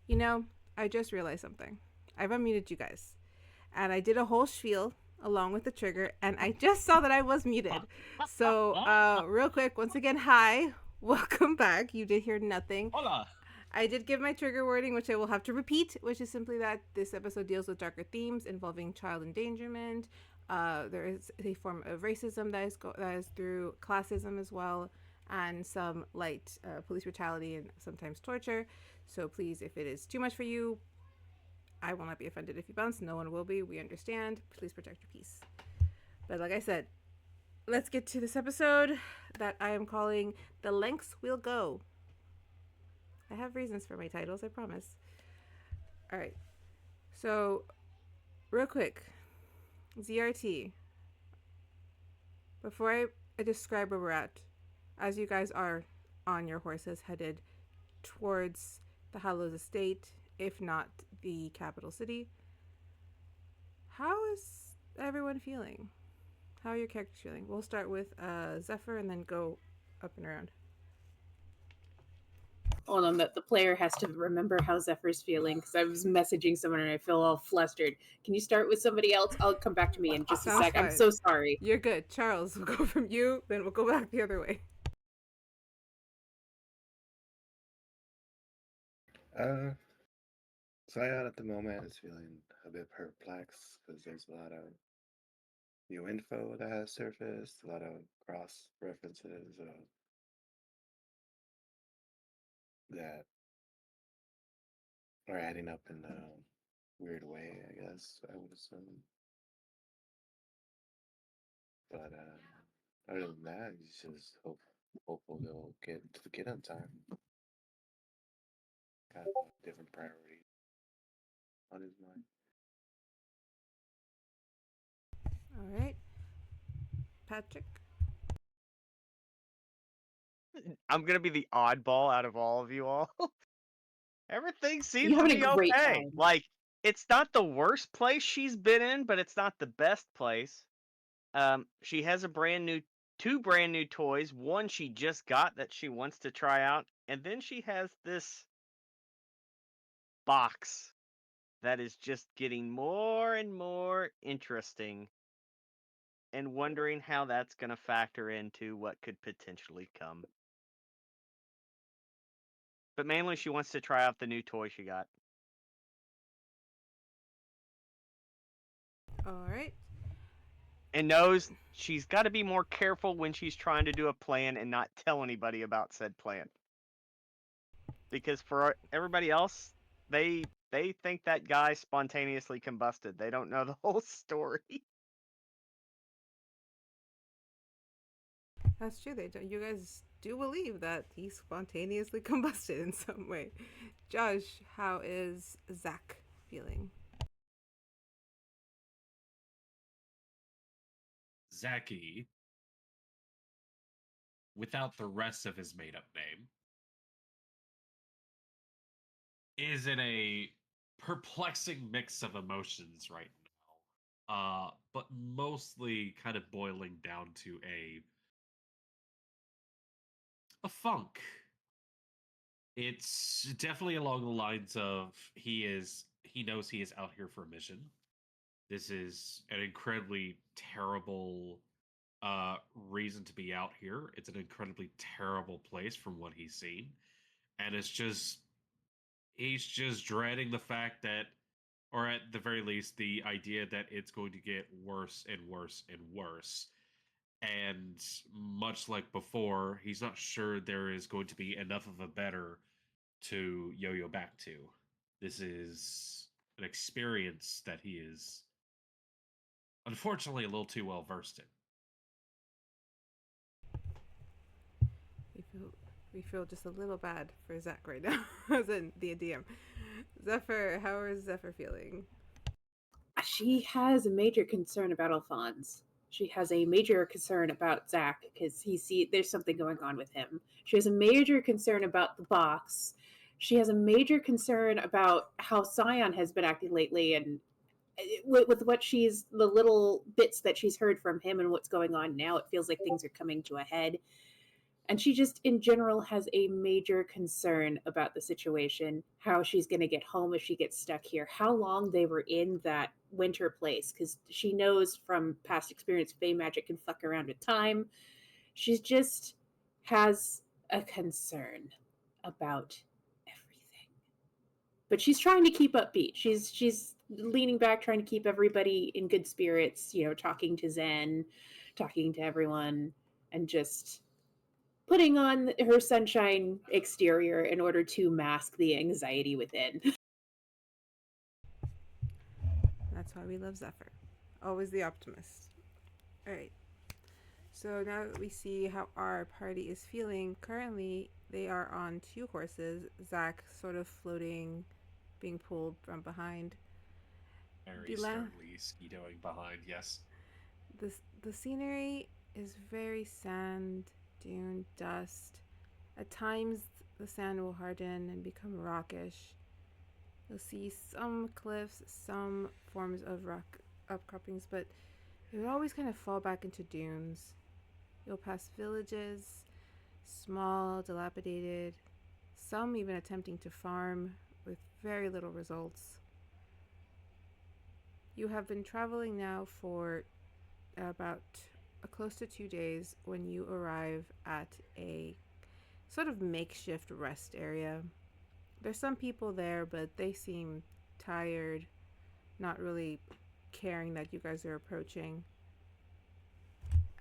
You know, I just realized something. I've unmuted you guys, and I did a whole spiel along with the trigger, and I just saw that I was muted. So, real quick, once again, hi, welcome back. You did hear nothing. Hola. I did give my trigger warning, which I will have to repeat, which is simply that this episode deals with darker themes involving child endangerment. There is a form of racism that is through classism as well, and some light police brutality and sometimes torture. So please, if it is too much for you, I will not be offended if you bounce. No one will be. We understand. Please protect your peace. But like I said, let's get to this episode that I am calling The Lengths We'll Go. I have reasons for my titles, I promise. All right. So, real quick, ZRT. Before I describe where we're at, as you guys are on your horses headed towards the Hallows Estate, if not the capital city, how is everyone feeling? How are your characters feeling? We'll start with Zeffer and then go up and around. Hold on, the player has to remember how Zephyr's feeling because I was messaging someone and I feel all flustered. Can you start with somebody else? I'll come back to me in just a Sounds sec. I'm fine. so sorry. You're good. Charles, we'll go from you, then we'll go back the other way. Uh, Syon at the moment is feeling a bit perplexed because there's a lot of new info that has surfaced, a lot of cross references that are adding up in a weird way, I guess, I would assume. But other than that, he's just hopeful they'll get to the kid on time. Got different priorities on his mind. All right. Patrick. I'm gonna be the oddball out of all of you all. Everything seems You're to having be a great okay. time. Like, it's not the worst place she's been in, but it's not the best place. She has two brand new toys. One she just got that she wants to try out, and then she has this box that is just getting more and more interesting, and wondering how that's gonna factor into what could potentially come. But mainly, she wants to try out the new toy she got. All right. And knows she's got to be more careful when she's trying to do a plan and not tell anybody about said plan. Because for everybody else, they think that guy spontaneously combusted. They don't know the whole story. That's true. They don't. You guys do believe that he spontaneously combusted in some way. Josh, how is Zach feeling? Zachy, without the rest of his made up name, is in a perplexing mix of emotions right now. But mostly kind of boiling down to a funk. It's definitely along the lines of he knows he is out here for a mission. This is an incredibly terrible reason to be out here. It's an incredibly terrible place from what he's seen. And he's just dreading the fact that, or at the very least, the idea that it's going to get worse and worse and worse. And much like before, he's not sure there is going to be enough of a better to yo yo back to. This is an experience that he is unfortunately a little too well versed in. We feel we feel just a little bad for Zach right now, as in the DM. Zephyr, how is Zephyr feeling? She has a major concern about Alphonse. She has a major concern about Zach because there's something going on with him. She has a major concern about the box. She has a major concern about how Syon has been acting lately, and with what the little bits that she's heard from him and what's going on now, it feels like things are coming to a head. And she just, in general, has a major concern about the situation, how she's going to get home if she gets stuck here, how long they were in that winter place, because she knows from past experience Fey magic can fuck around with time. She just has a concern about everything. But she's trying to keep upbeat. She's leaning back, trying to keep everybody in good spirits, talking to Zen, talking to everyone, and just putting on her sunshine exterior in order to mask the anxiety within. That's why we love Zeffer. Always the optimist. Alright. So now that we see how our party is feeling, currently they are on 2 horses. Zach sort of floating, being pulled from behind. Very sternly skidoing behind, yes. The scenery is very sand, dune, dust. At times, the sand will harden and become rockish. You'll see some cliffs, some forms of rock outcroppings, but it would always kind of fall back into dunes. You'll pass villages, small, dilapidated, some even attempting to farm with very little results. You have been traveling now for about close to 2 days when you arrive at a sort of makeshift rest area. There's some people there, but they seem tired, not really caring that you guys are approaching.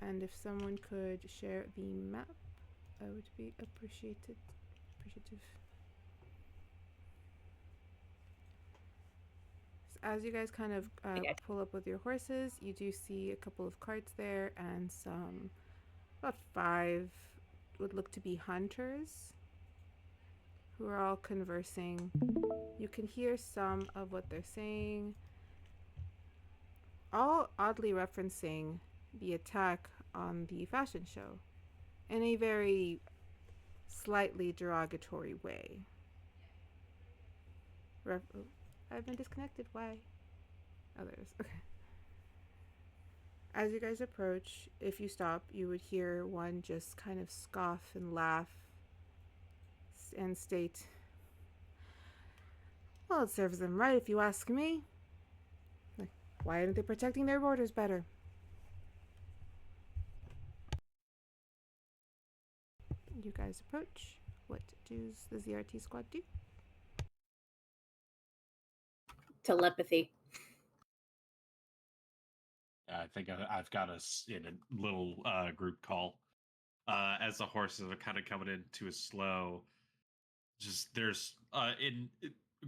And if someone could share the map, I would be appreciative. So as you guys kind of pull up with your horses, you do see a couple of carts there and some, about 5 would look to be hunters who are all conversing. You can hear some of what they're saying, all oddly referencing the attack on the fashion show in a very slightly derogatory way. I've been disconnected. Why? Others. Okay. As you guys approach, if you stop, you would hear one just kind of scoff and laugh and state, "Well, it serves them right if you ask me. Like, why aren't they protecting their borders better?" You guys approach. What does the ZRT squad do? Telepathy. I think I've got us in a little group call. As the horses are kind of coming into a slow, just there's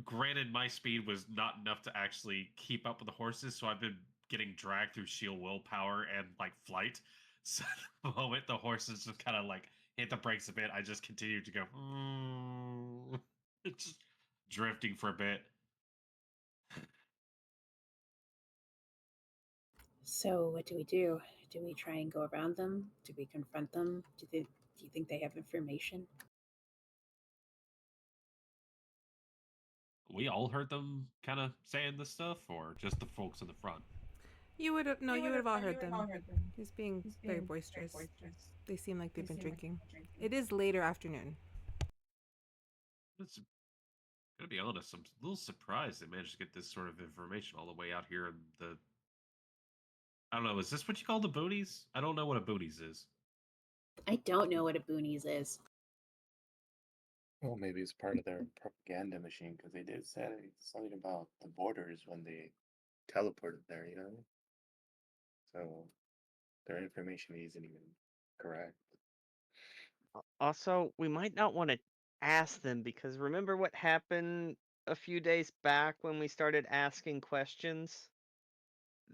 granted my speed was not enough to actually keep up with the horses, so I've been getting dragged through sheer willpower and like flight. So the moment the horses just kind of like hit the brakes a bit, I just continue to go just drifting for a bit. So what do we do? Do we try and go around them? Do we confront them? Do you think they have information? We all heard them kind of saying this stuff, or just the folks in the front? You would have all heard them. He's being very boisterous. They seem like they've been drinking. It is later afternoon. It's gonna be honest, I'm a little surprised they managed to get this sort of information all the way out here in the. I don't know. Is this what you call the boonies? I don't know what a boonies is. I don't know what a boonies is. Well, maybe it's part of their propaganda machine because they did say something about the borders when they teleported there, So their information isn't even correct. Also, we might not want to ask them because remember what happened a few days back when we started asking questions?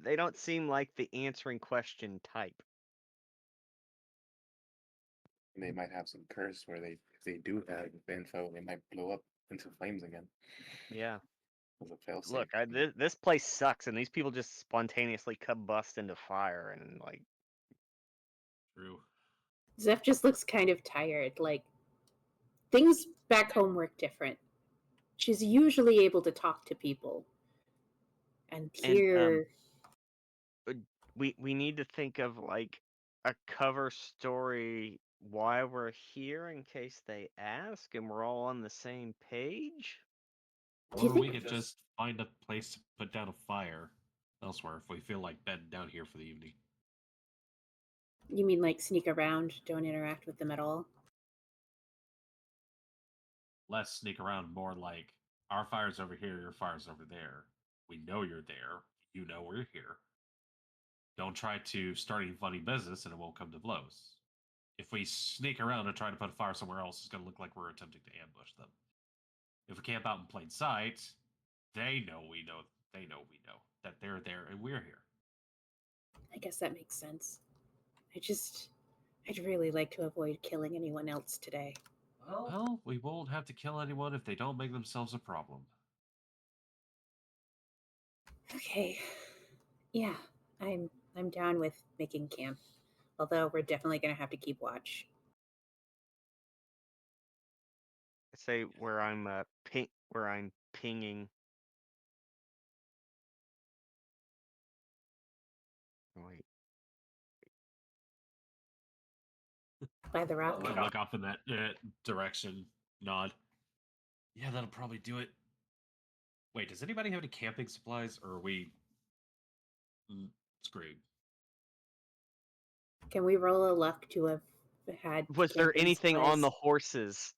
They don't seem like the answering question type. And they might have some curse where if they do have info, they might blow up into flames again. Yeah. As a failsafe. Look, this place sucks, and these people just spontaneously combust into fire, and like. True. Zeph just looks kind of tired. Like, things back home work different. She's usually able to talk to people. And here... we need to think of, like, a cover story why we're here in case they ask and we're all on the same page? Do you Or we think- could just find a place to put down a fire elsewhere if we feel like bedding down here for the evening. You mean like sneak around, don't interact with them at all? Less sneak around, more like our fire's over here, your fire's over there. We know you're there. You know we're here. Don't try to start any funny business and it won't come to blows. If we sneak around and try to put a fire somewhere else, it's going to look like we're attempting to ambush them. If we camp out in plain sight, they know we know that they're there and we're here. I guess that makes sense. I'd really like to avoid killing anyone else today. Well, we won't have to kill anyone if they don't make themselves a problem. Okay. Yeah, I'm down with making camp. Although we're definitely gonna have to keep watch. I say where I'm pinging. Oh, wait. By the rock. I look off in that direction, nod. Yeah, that'll probably do it. Wait, does anybody have any camping supplies, or are we screwed? Can we roll a luck to have had Was there camping anything on the supplies? horses?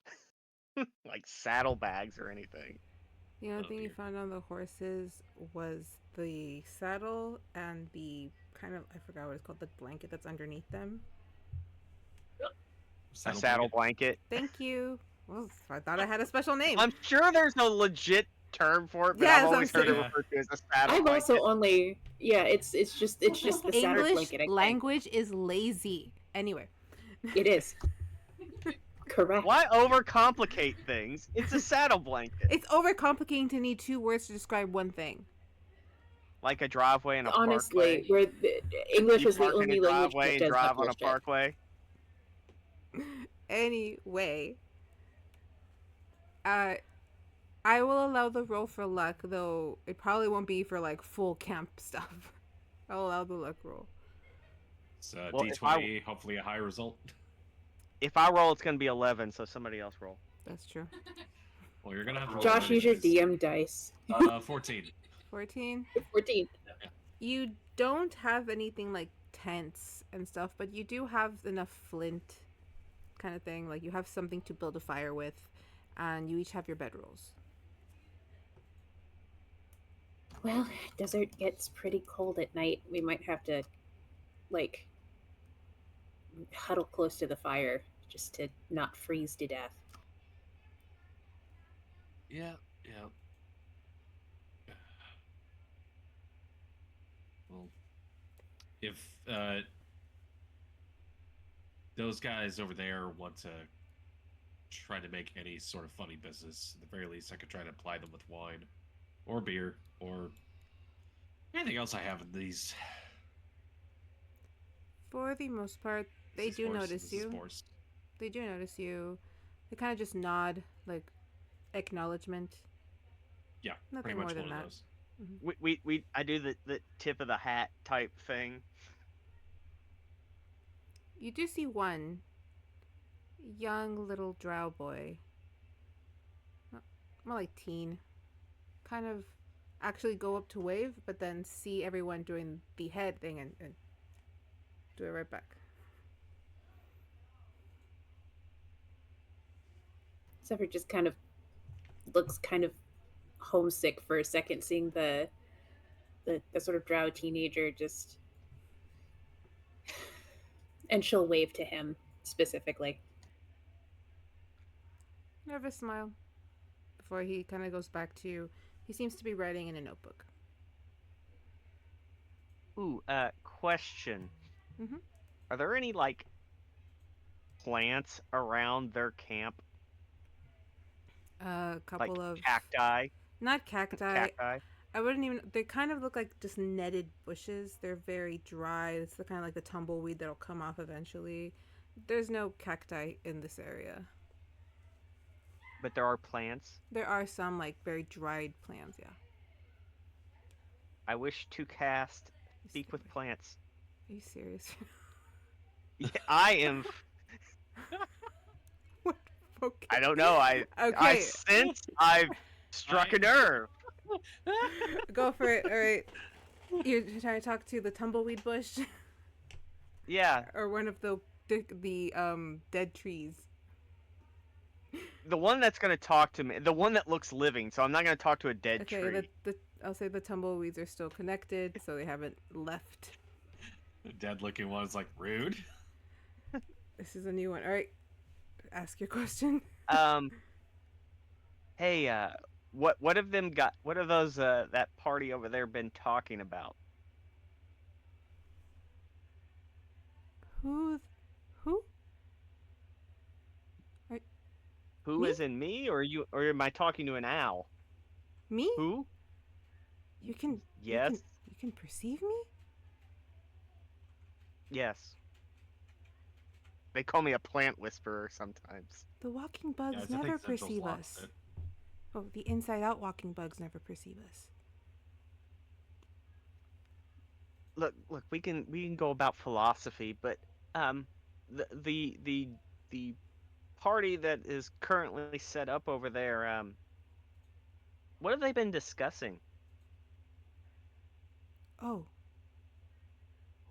Like saddlebags or anything? The only Oh, thing you dear. found on the horses was the saddle and the kind of, I forgot what it's called, the blanket that's underneath them. A saddle blanket. Thank you. Well, I thought I had a special name. I'm sure there's a legit term for it, but Yeah, I've that's what always I'm heard it saying. referred to as a saddle I've blanket. also only it's just the saddle English blanket. I think. language is lazy. Anyway. It is. Correct. Why overcomplicate things? It's a saddle blanket. It's overcomplicating to need two words to describe one thing. Like a driveway and a Honestly, parkway. where English You is the park in only a language driveway that and does drive have on a bullshit. parkway. Anyway. I will allow the roll for luck, though it probably won't be for like full camp stuff. I'll allow the luck roll. It's Well, if D20, hopefully a high result. If I roll, it's going to be 11, so somebody else roll. That's true. Well, you're gonna have to roll Josh, use your anyways. DM dice. 14. 14. 14. You don't have anything like tents and stuff, but you do have enough flint kind of thing. Like you have something to build a fire with, and you each have your bedrolls. Well, desert gets pretty cold at night. We might have to, like, huddle close to the fire just to not freeze to death. Yeah. Well, if those guys over there want to try to make any sort of funny business, at the very least, I could try to apply them with wine, or beer, or anything else I have in these. For the most part, they This is do horse, notice this is you. horse. They do notice you. They kind of just nod, like acknowledgement. Yeah, Nothing pretty more much than one of that. those. I do the tip of the hat type thing. You do see one young little drow boy, more like teen, kind of actually go up to wave, but then see everyone doing the head thing and do it right back. Zephyr just kind of looks kind of homesick for a second, seeing the sort of drow teenager just, and she'll wave to him specifically. Nervous smile before he kind of goes back to. He seems to be writing in a notebook. Ooh, question. Mhm. Are there any, like, plants around their camp? A couple Like of cacti? not cacti. Cacti? I wouldn't even. They kind of look like just netted bushes. They're very dry. It's the kind of like the tumbleweed that'll come off eventually. There's no cacti in this area. But there are plants? There are some like very dried plants. Yeah. I wish to cast You Speak with stupid. Plants. Are you serious? Yeah, I am. What? Okay. I don't know. I Okay. sense I've struck a nerve. Go for it. All right. You're trying to talk to the tumbleweed bush Yeah, or one of the dead trees. the one that's gonna talk to me, the one that looks living. So I'm not gonna talk to a dead Okay, tree. I'll say the tumbleweeds are still connected, so they haven't left. The dead-looking one is like rude. This is a new one. All right, ask your question. Um, hey, what have them got? What have those that party over there been talking about? Who? Who Me? is in me, or you, or am I talking to an owl? Me? Who? You can. Yes. You can perceive me. Yes. They call me a plant whisperer sometimes. The walking Yeah, bugs I never think Zendryl's perceive lost us. it. Oh, the inside-out walking bugs never perceive us. Look, we can go about philosophy, but um, the party that is currently set up over there, what have they been discussing? Oh.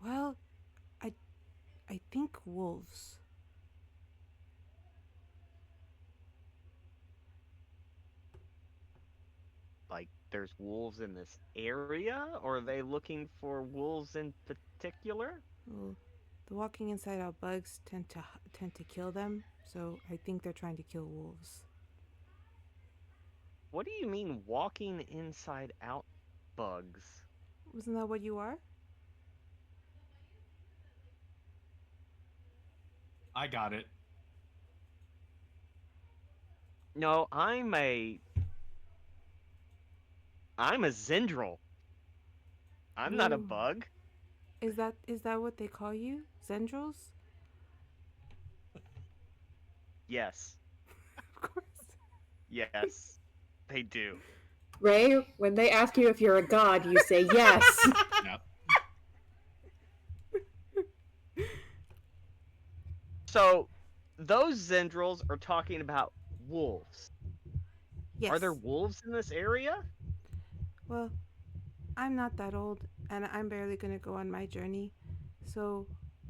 Well, I I think wolves. Like, there's wolves in this area, or are they looking for wolves in particular? Well, the walking inside-out bugs tend to kill them, so I think they're trying to kill wolves. What do you mean walking inside out bugs? Wasn't that what you are? I got it. No, I'm a Zendryil. I'm not a Ooh. bug. Is that what they call you? Zendrils? Yes. Of course. Yes. They do. Ray, when they ask you if you're a god, you say yes. Yeah. So, those Zendrils are talking about wolves. Yes. Are there wolves in this area? Well, I'm not that old, and I'm barely gonna go on my journey, so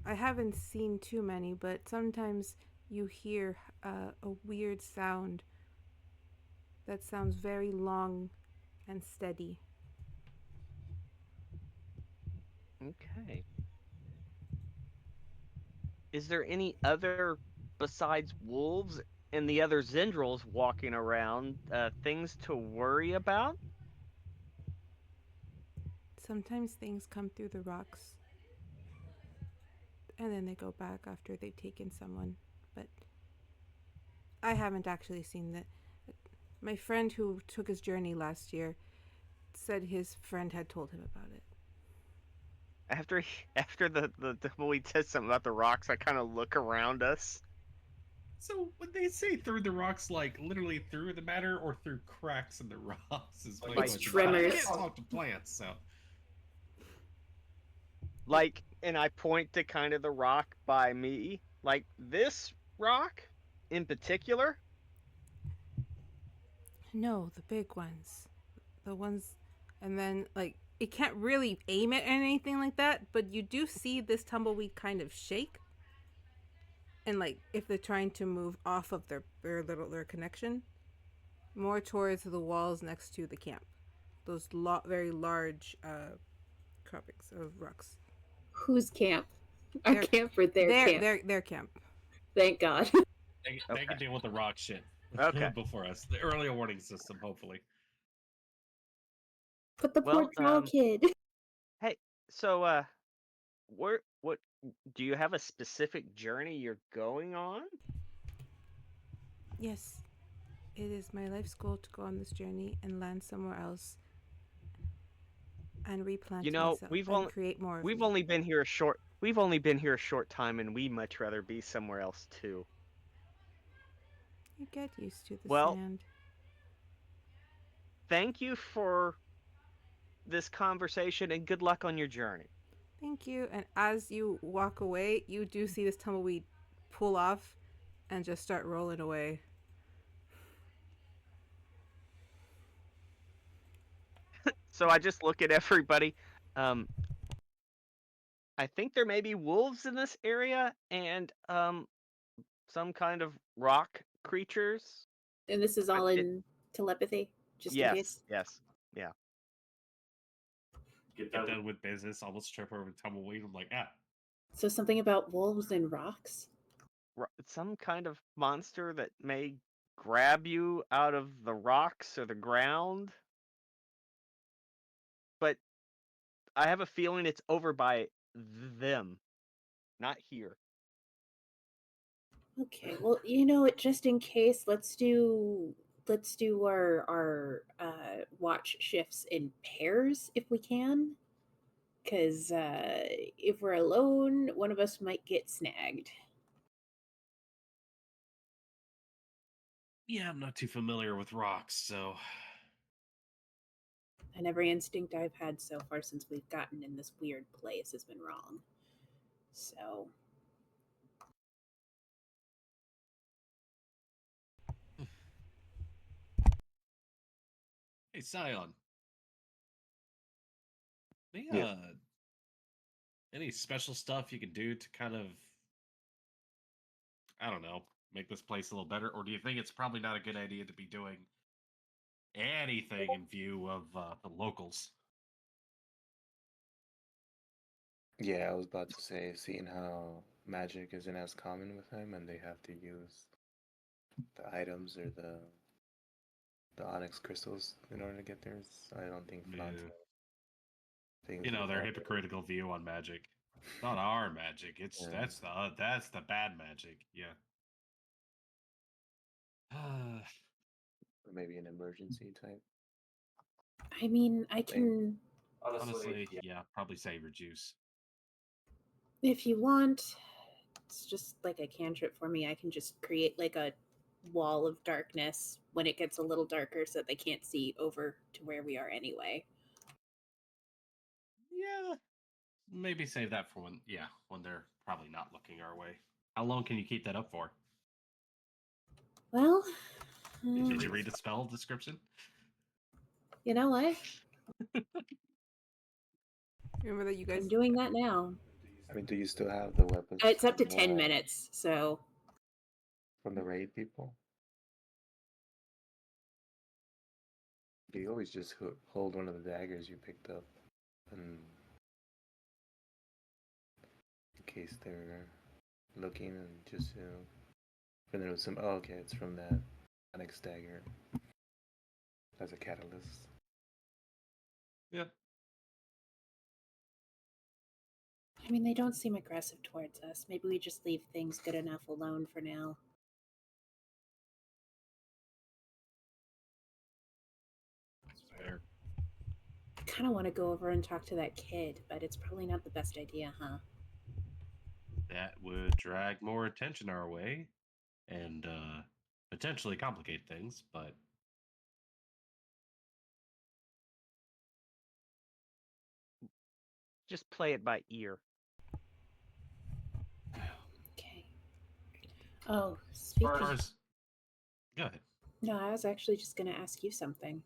I haven't seen too many. But sometimes you hear a weird sound that sounds very long and steady. Okay. Is there any other besides wolves and the other Zendrils walking around, things to worry about? Sometimes things come through the rocks, and then they go back after they've taken someone. But I haven't actually seen that. My friend who took his journey last year said his friend had told him about it. After the tumbleweed says something about the rocks, I kind of look around us. So when they say through the rocks, like literally through the matter or through cracks in the rocks is my It's question. tremors. I can't talk to plants, so Like, and I point to kind of the rock by me, like this rock in particular. No, the big ones. The ones, and then, like, it can't really aim it or anything like that, but you do see this tumbleweed kind of shake. And, like, if they're trying to move off of their connection, more towards the walls next to the camp. Those very large croppings of rocks. Whose camp? Our Their- camp or their camp? Their camp. Thank God. they Okay. can deal with the rock shit Okay. before us. The earlier warning system, hopefully. But the Well, poor drow kid. Hey, so what do you have a specific journey you're going on? Yes, it is my life's goal to go on this journey and land somewhere else and replant You know, myself and create more of we've me. only been here a short time, and we much rather be somewhere else too. You get used to the Well, sand. Thank you for this conversation, and good luck on your journey. Thank you. And as you walk away, you do see this tumbleweed pull off and just start rolling away. So I just look at everybody. I think there may be wolves in this area and some kind of rock creatures. And this is all It- in telepathy, just in yes, case. yes, yeah. Get done with business. Almost trip over the tumbleweed. I'm like, So something about wolves and rocks? Some kind of monster that may grab you out of the rocks or the ground. But I have a feeling it's over by them, not here. Okay, well, just in case, let's do our watch shifts in pairs if we can, because if we're alone, one of us might get snagged. yeah, I'm not too familiar with rocks, so And every instinct I've had so far since we've gotten in this weird place has been wrong. So hey, Syon. Any, Yeah. any special stuff you can do to kind of, I don't know, make this place a little better? Or do you think it's probably not a good idea to be doing anything in view of the locals? Yeah, I was about to say, seeing how magic isn't as common with them, and they have to use the items or the onyx crystals in order to get theirs. I don't think Franz things. You know, with their that. hypocritical view on magic. It's not our magic. It's Yeah. that's the bad magic. Yeah. Or maybe an emergency type. I mean, I can, Honestly, yeah, probably save your juice. if you want, it's just like a cantrip for me. I can just create like a wall of darkness when it gets a little darker so that they can't see over to where we are anyway. Yeah, maybe save that for when, yeah, when they're probably not looking our way. How long can you keep that up for? Well, Did you read the spell description? you know what? Remember that you guys. I'm doing that now. I mean, do you still have the weapons? It's up to from, 10 minutes, so from the raid people. You always just hold one of the daggers you picked up, and in case they're looking, and just and there was some. Oh, okay, it's from that Onyx dagger as a catalyst. Yeah. I mean, they don't seem aggressive towards us. Maybe we just leave things good enough alone for now. Fair. I kind of want to go over and talk to that kid, but it's probably not the best idea, huh? That would drag more attention our way and potentially complicate things, but Just play it by ear. Okay. Oh, as speaking. far as go ahead. No, I was actually just going to ask you something.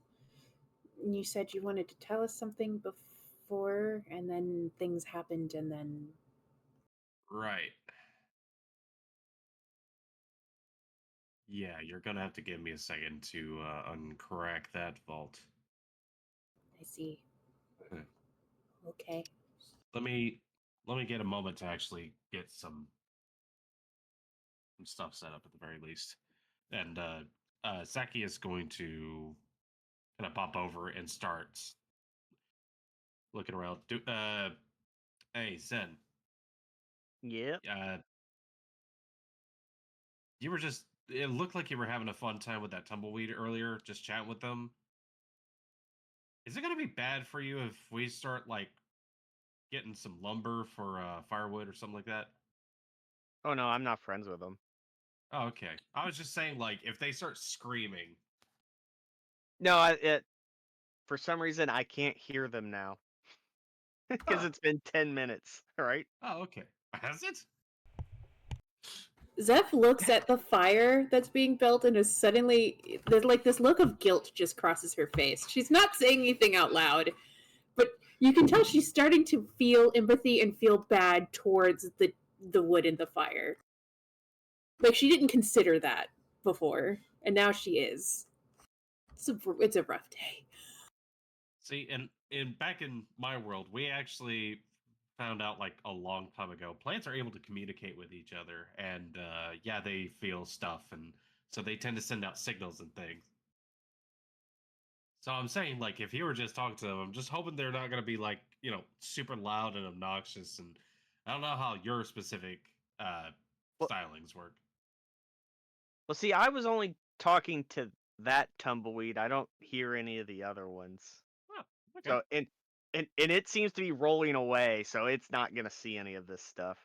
You said you wanted to tell us something before, and then things happened, and then. Right. Yeah, you're gonna have to give me a second to uncrack that vault. I see. Hmm. Okay. Let me get a moment to actually get some stuff set up at the very least. And Zaki is going to kind of pop over and start looking around. Hey Zen, Yep. you were just. It looked like you were having a fun time with that tumbleweed earlier, just chatting with them. Is it gonna be bad for you if we start like getting some lumber for firewood or something like that? Oh no, I'm not friends with them. Oh, okay. I was just saying, like, if they start screaming. No, for some reason I can't hear them now. Because Huh. it's been 10 minutes, right? Oh, okay. Has it? Zeph looks at the fire that's being built and is suddenly there's like this look of guilt just crosses her face. She's not saying anything out loud, but you can tell she's starting to feel empathy and feel bad towards the wood in the fire. Like she didn't consider that before, and now she is. It's a rough day. See, and back in my world, we actually found out like a long time ago. Plants are able to communicate with each other, and yeah, they feel stuff, and so they tend to send out signals and things. So I'm saying, like, if you were just talking to them, I'm just hoping they're not going to be like, super loud and obnoxious. And I don't know how your specific Well, stylings work. well, see, I was only talking to that tumbleweed. I don't hear any of the other ones. Oh, okay. So, and it seems to be rolling away, so it's not gonna see any of this stuff.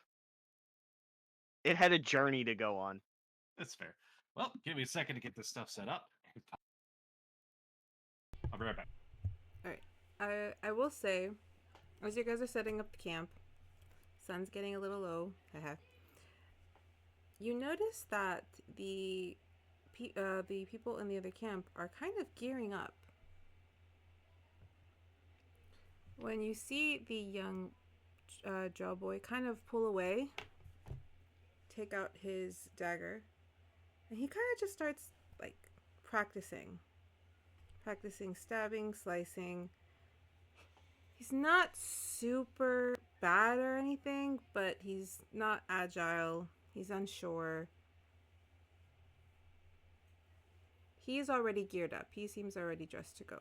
It had a journey to go on. That's fair. Well, give me a second to get this stuff set up. I'll be right back. All right. I will say, as you guys are setting up the camp, sun's getting a little low. You notice that the people in the other camp are kind of gearing up. When you see the young jaw boy kind of pull away, take out his dagger, and he kind of just starts like practicing stabbing, slicing. He's not super bad or anything, but he's not agile. He's unsure. He is already geared up. He seems already dressed to go.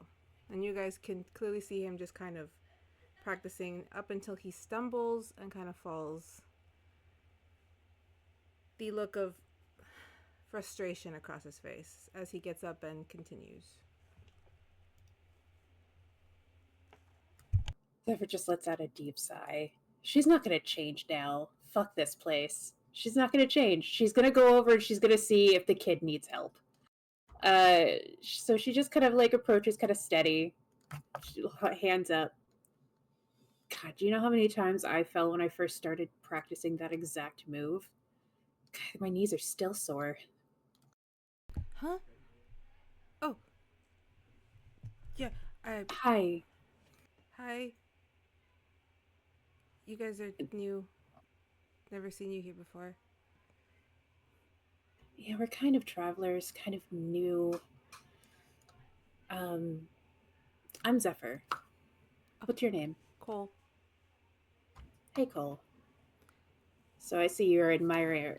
And you guys can clearly see him just kind of practicing up until he stumbles and kind of falls. The look of frustration across his face as he gets up and continues. Zephyr just lets out a deep sigh. She's not going to change now. Fuck this place. She's not going to change. She's going to go over and she's going to see if the kid needs help. So she just kind of like approaches kind of steady, hands up. God, do you know how many times I fell when I first started practicing that exact move? God, my knees are still sore. Huh? Oh. Yeah, Hi. Hi. You guys are new. Never seen you here before. Yeah, we're kind of travelers, kind of new. I'm Zeffer. What's your name? Cole. Hey, Cole. So I see you're admiring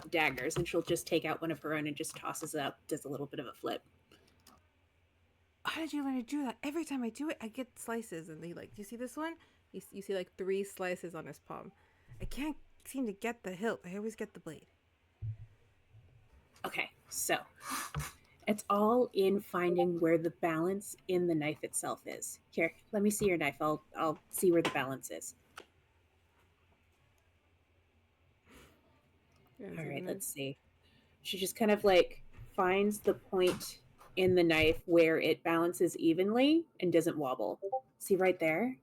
daggers, and she'll just take out one of her own and just tosses it up, does a little bit of a flip. How did you learn to do that? Every time I do it, I get slices, and they like. Do you see this one? You see like 3 slices on his palm. I can't seem to get the hilt. I always get the blade. Okay, so it's all in finding where the balance in the knife itself is. Here, let me see your knife. I'll see where the balance is. All right, let's see. She just kind of like finds the point in the knife where it balances evenly and doesn't wobble. See right there?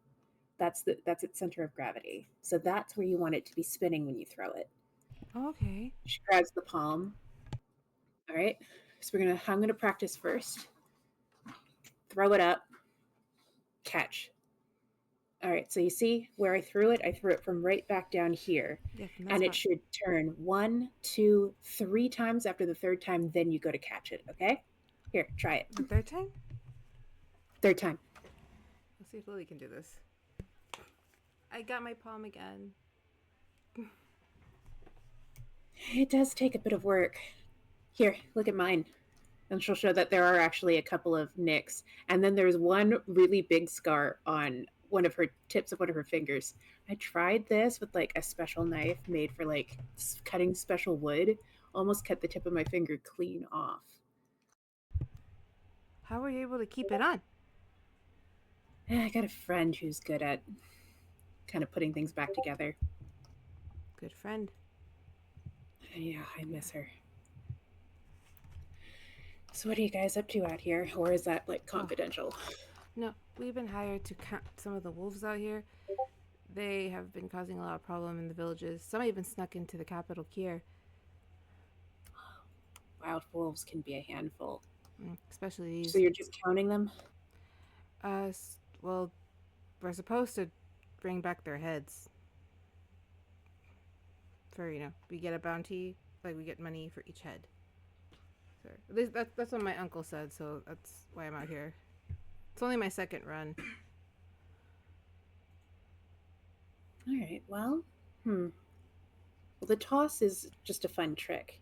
That's its center of gravity. So that's where you want it to be spinning when you throw it. Okay. She grabs the palm. All right. So I'm gonna practice first. Throw it up. Catch. All right. So you see where I threw it? I threw it from right back down here. Yeah, And it should turn 1, 2, 3 times. After the 3rd time, then you go to catch it. Okay? Here, try it. The 3rd time? 3rd time. Let's see if Lily can do this. I got my palm again. It does take a bit of work. Here, look at mine. And she'll show that there are actually a couple of nicks. And then there's one really big scar on one of her tips of one of her fingers. I tried this with like a special knife made for like cutting special wood. Almost cut the tip of my finger clean off. How were you able to keep it on? I got a friend who's good at kind of putting things back together. Good friend. Yeah, I miss her. So what are you guys up to out here? Or is that like confidential? No, we've been hired to count some of the wolves out here. They have been causing a lot of problem in the villages. Some even snuck into the capital, Kier. Wild wolves can be a handful. Especially these. So you're just counting them? Well, we're supposed to bring back their heads. For, we get a bounty, like we get money for each head. So at least that's what my uncle said, so that's why I'm out here. It's only my second run. All right, well, Well, the toss is just a fun trick.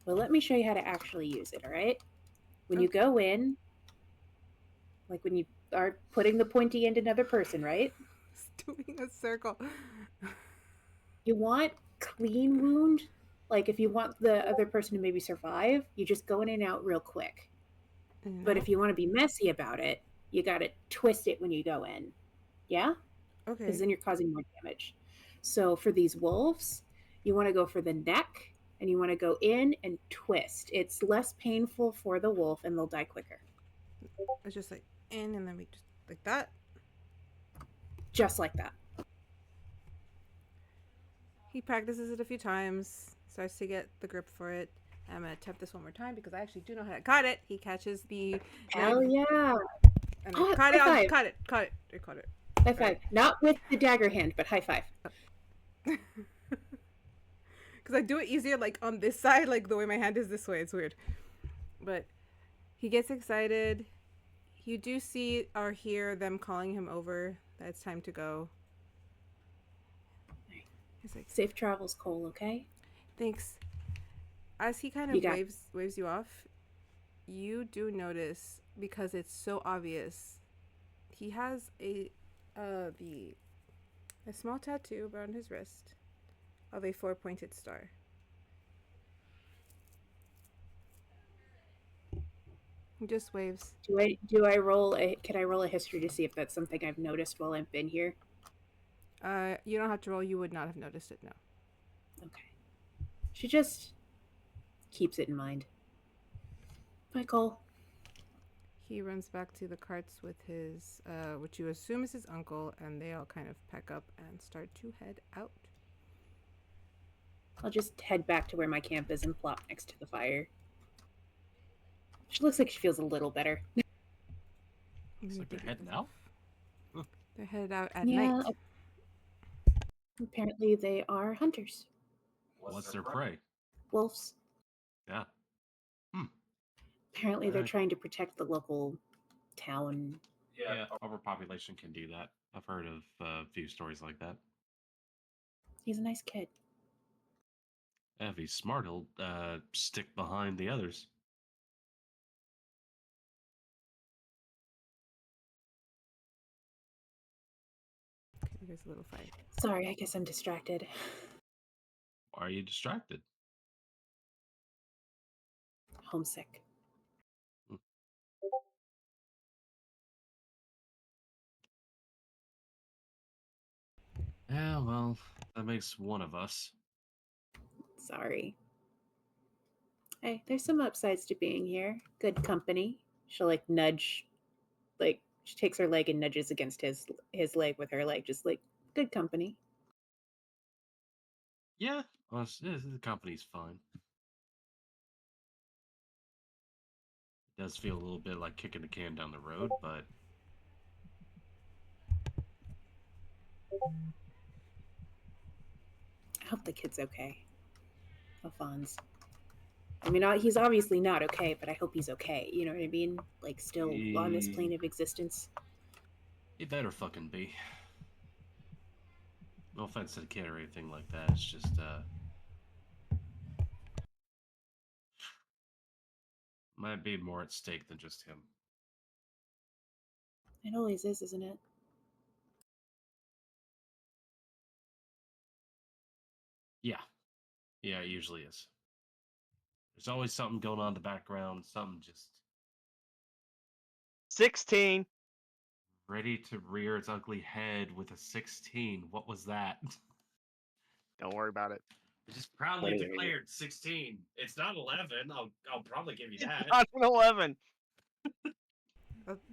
Well, let me show you how to actually use it, all right? When you go in, like when you are putting the pointy end another person, right? It's doing a circle. You want clean wound. Like if you want the other person to maybe survive, you just go in and out real quick. But if you want to be messy about it, you got to twist it when you go in. Yeah? Okay. Because then you're causing more damage. So for these wolves, you want to go for the neck and you want to go in and twist. It's less painful for the wolf and they'll die quicker. It's just like in and then we just like that. Just like that. He practices it a few times, starts to get the grip for it. I'm gonna attempt this one more time because I actually do know how to cut it. He catches the Hell yeah. and I caught it. I caught it. I caught it. High five. Right. Not with the dagger hand, but high five. Because I do it easier like on this side, like the way my hand is this way. It's weird. But he gets excited. You do see or hear them calling him over that it's time to go. He's like, safe travels, Cole, okay? Thanks. As he kind of waves you off, you do notice, because it's so obvious, he has a small tattoo around his wrist of a 4-pointed star. He just waves. Can I roll a history to see if that's something I've noticed while I've been here? You don't have to roll. You would not have noticed it, no. Okay. She just keeps it in mind. Bye, Cole. He runs back to the carts with his, which you assume is his uncle, and they all kind of pack up and start to head out. I'll just head back to where my camp is and plop next to the fire. She looks like she feels a little better. So they're heading out? They're headed out at night. Apparently they are hunters. What's their prey? Wolves. Yeah. Apparently they're trying to protect the local town. Yeah, overpopulation can do that. I've heard of a few stories like that. He's a nice kid. If he's smart, he'll stick behind the others. Okay, there's a little fight. Sorry, I guess I'm distracted. Why are you distracted? Homesick. Yeah, well, that makes one of us. Sorry. Hey, there's some upsides to being here. Good company. She'll nudge, she takes her leg and nudges against his leg with her leg, just good company. Yeah, well, the company's fine. It does feel a little bit like kicking the can down the road, but I hope the kid's okay. Alphonse. I mean, he's obviously not okay, but I hope he's okay. You know what I mean? Still on this plane of existence. He better fucking be. No offense to the kid or anything like that. It's just, might be more at stake than just him. It always is, isn't it? Yeah. Yeah, it usually is. There's always something going on in the background, something just 16. ready to rear its ugly head with a 16. What was that? Don't worry about it. Just proudly declared 16. It's not 11. I'll probably give you that. Not an 11.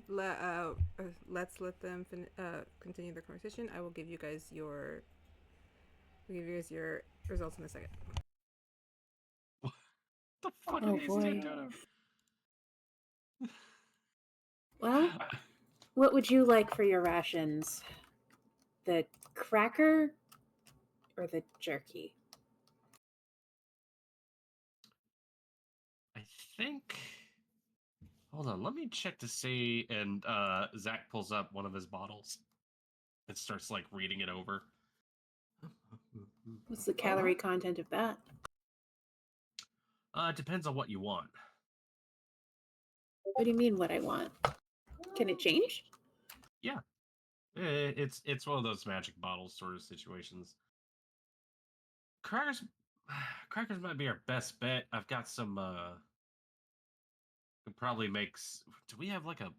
let's let them continue their conversation. I will give you guys your results in a second. The fuck Oh, are these boy. two doing? Well, what would you like for your rations? The cracker or the jerky? I think. Hold on, let me check to see. And Zach pulls up one of his bottles and starts like reading it over. What's the calorie content of that? It depends on what you want. What do you mean what I want? Can it change? Yeah, it's one of those magic bottles sort of situations. Crackers, crackers might be our best bet. I've got some. Could probably makes. Do we have like a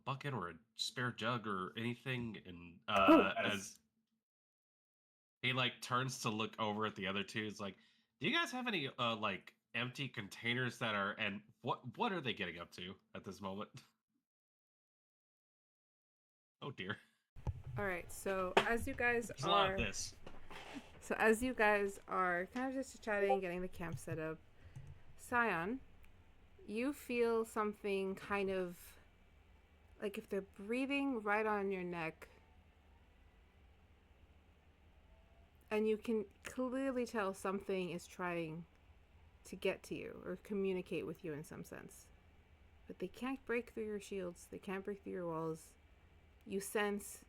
bucket or a spare jug or anything? And as he like turns to look over at the other two, it's like, do you guys have any like empty containers that are, and what are they getting up to at this moment? Oh dear. All right. So as you guys There's a lot of are this. kind of just chatting, getting the camp set up, Syon, you feel something kind of like if they're breathing right on your neck, and you can clearly tell something is trying to get to you or communicate with you in some sense. But they can't break through your shields, they can't break through your walls. You sense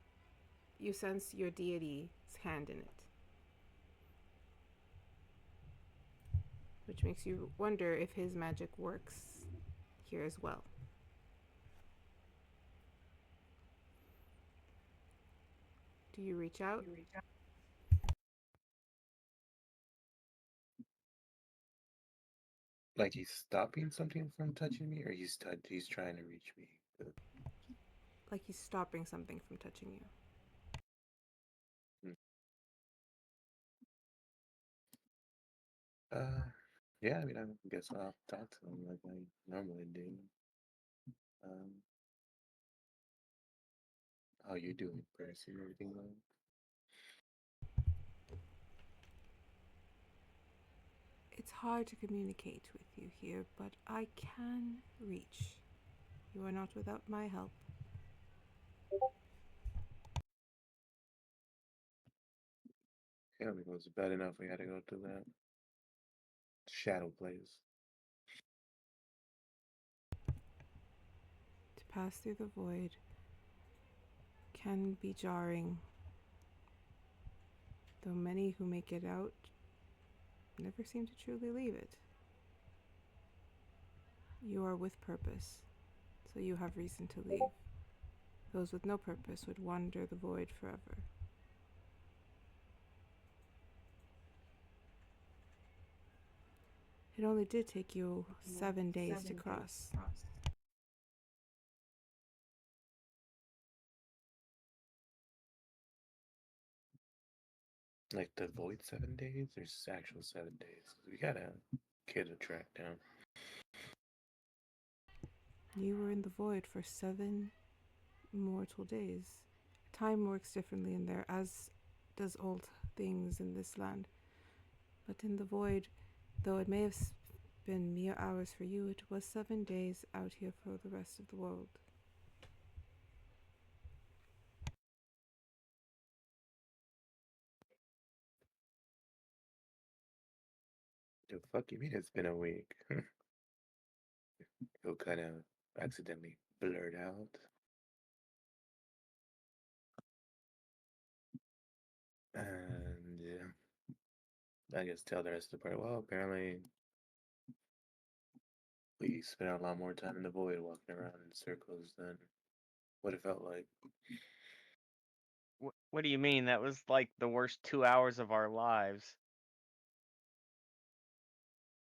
your deity's hand in it. Which makes you wonder if his magic works here as well. Do you reach out? Like he's stopping something from touching me, or he's trying to reach me. Like he's stopping something from touching you. Yeah, I mean, I guess I'll talk to him like I normally do. How you doing, Percy? Everything well? It's hard to communicate with you here, but I can reach. You are not without my help. Yeah, I mean, it was bad enough we had to go through that shadow place. To pass through the void can be jarring, though many who make it out never seem to truly leave it. You are with purpose, so you have reason to leave. Those with no purpose would wander the void forever. It only did take you 7 days to cross. Like the void 7 days? There's actual 7 days. We got a kid to track down. You were in the void for 7 mortal days. Time works differently in there, as does all things in this land. But in the void, though it may have been mere hours for you, it was 7 days out here for the rest of the world. The fuck you mean it's been a week? He'll kind of accidentally blurt out. And I guess tell the rest of the party, well, apparently we spent a lot more time in the void walking around in circles than what it felt like. What do you mean? That was like the worst 2 hours of our lives.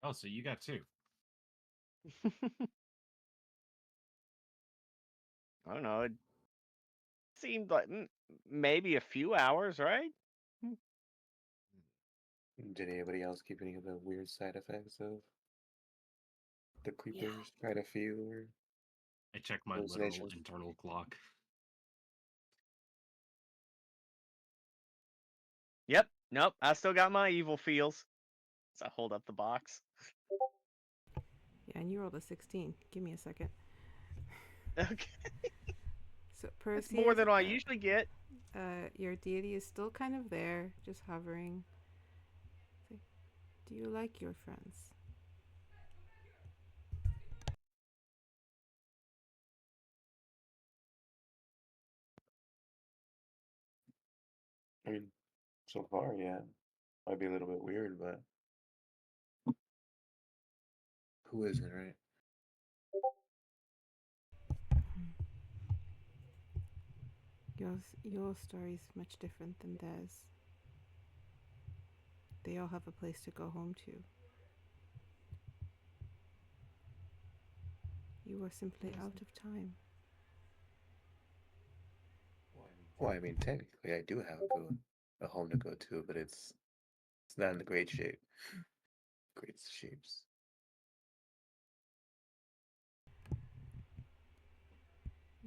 Oh, so you got two. I don't know. It seemed like maybe a few hours, right? Did anybody else keep any of the weird side effects of the creepers try to feel? Or... I check my literal Hallucinations. internal clock. Yep. Nope. I still got my evil feels. So I hold up the box. Yeah, and you rolled a 16. Give me a second. Okay. So That's more Perseus, than I usually get. your deity is still kind of there, just hovering. Say, do you like your friends? I mean, so far, yeah. Might be a little bit weird, but who isn't, right? Your story is much different than theirs. They all have a place to go home to. You are simply out of time. Well, I mean, technically, I do have a home to go to, but it's not in the great shape. Great shapes.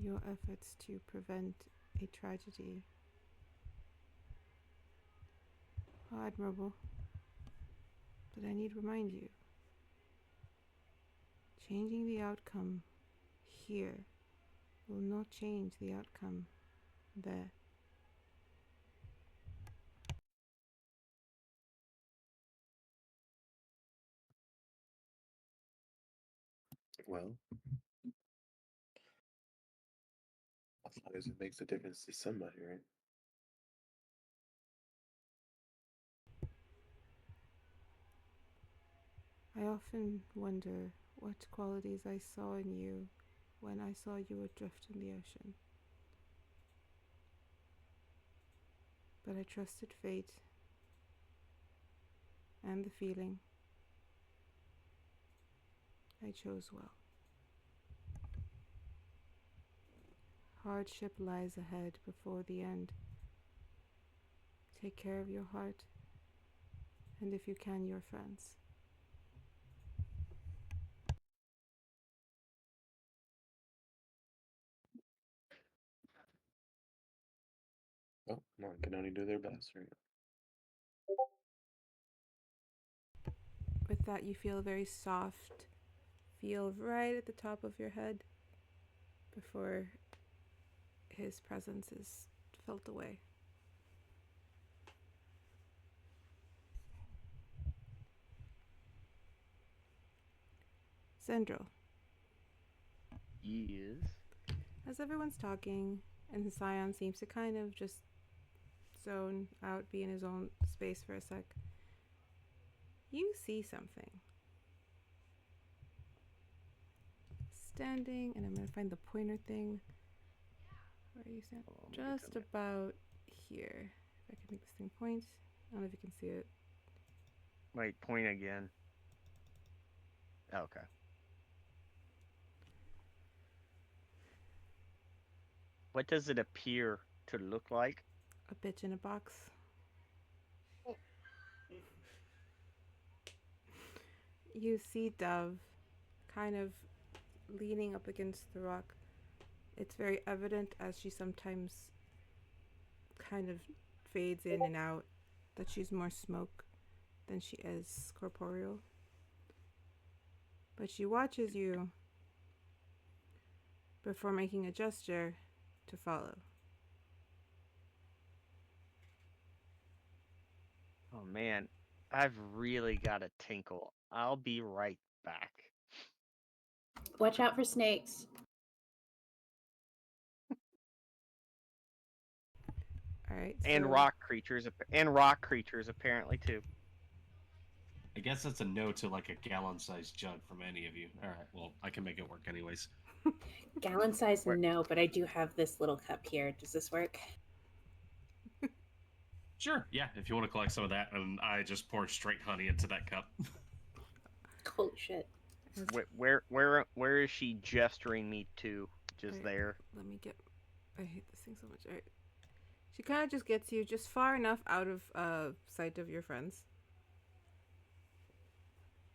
Your efforts to prevent a tragedy are admirable. But I need to remind you, changing the outcome here will not change the outcome there. Well, as long as it makes a difference to somebody, right? I often wonder what qualities I saw in you when I saw you adrift in the ocean. But I trusted fate and the feeling. I chose well. Hardship lies ahead before the end. Take care of your heart, and if you can, your friends. Oh, one can only do their best, right? With that, you feel very soft, feel right at the top of your head before his presence is felt away. Zendryil, Yes. as everyone's talking, and Syon seems to kind of just zone out, be in his own space for a sec, you see something. Standing, and I'm going to find the pointer thing. Where are you standing? Oh, let me get Just to it. about here. If I can make this thing point. I don't know if you can see it. Wait, point again. Okay. What does it appear to look like? A bitch in a box. You see Dove kind of leaning up against the rock. It's very evident as she sometimes kind of fades in and out that she's more smoke than she is corporeal. But she watches you before making a gesture to follow. Oh man, I've really got a tinkle. I'll be right back. Watch out for snakes. Alright, And so rock creatures apparently too. I guess that's a no to like a gallon-sized jug from any of you. All right, well, I can make it work anyways. Gallon size, Where- no, but I do have this little cup here. Does this work? Sure, yeah. If you want to collect some of that, and I just pour straight honey into that cup. Holy shit. Where is she gesturing me to? Just Alright. there. let me get. I hate this thing so much. Alright. She kind of just gets you just far enough out of sight of your friends.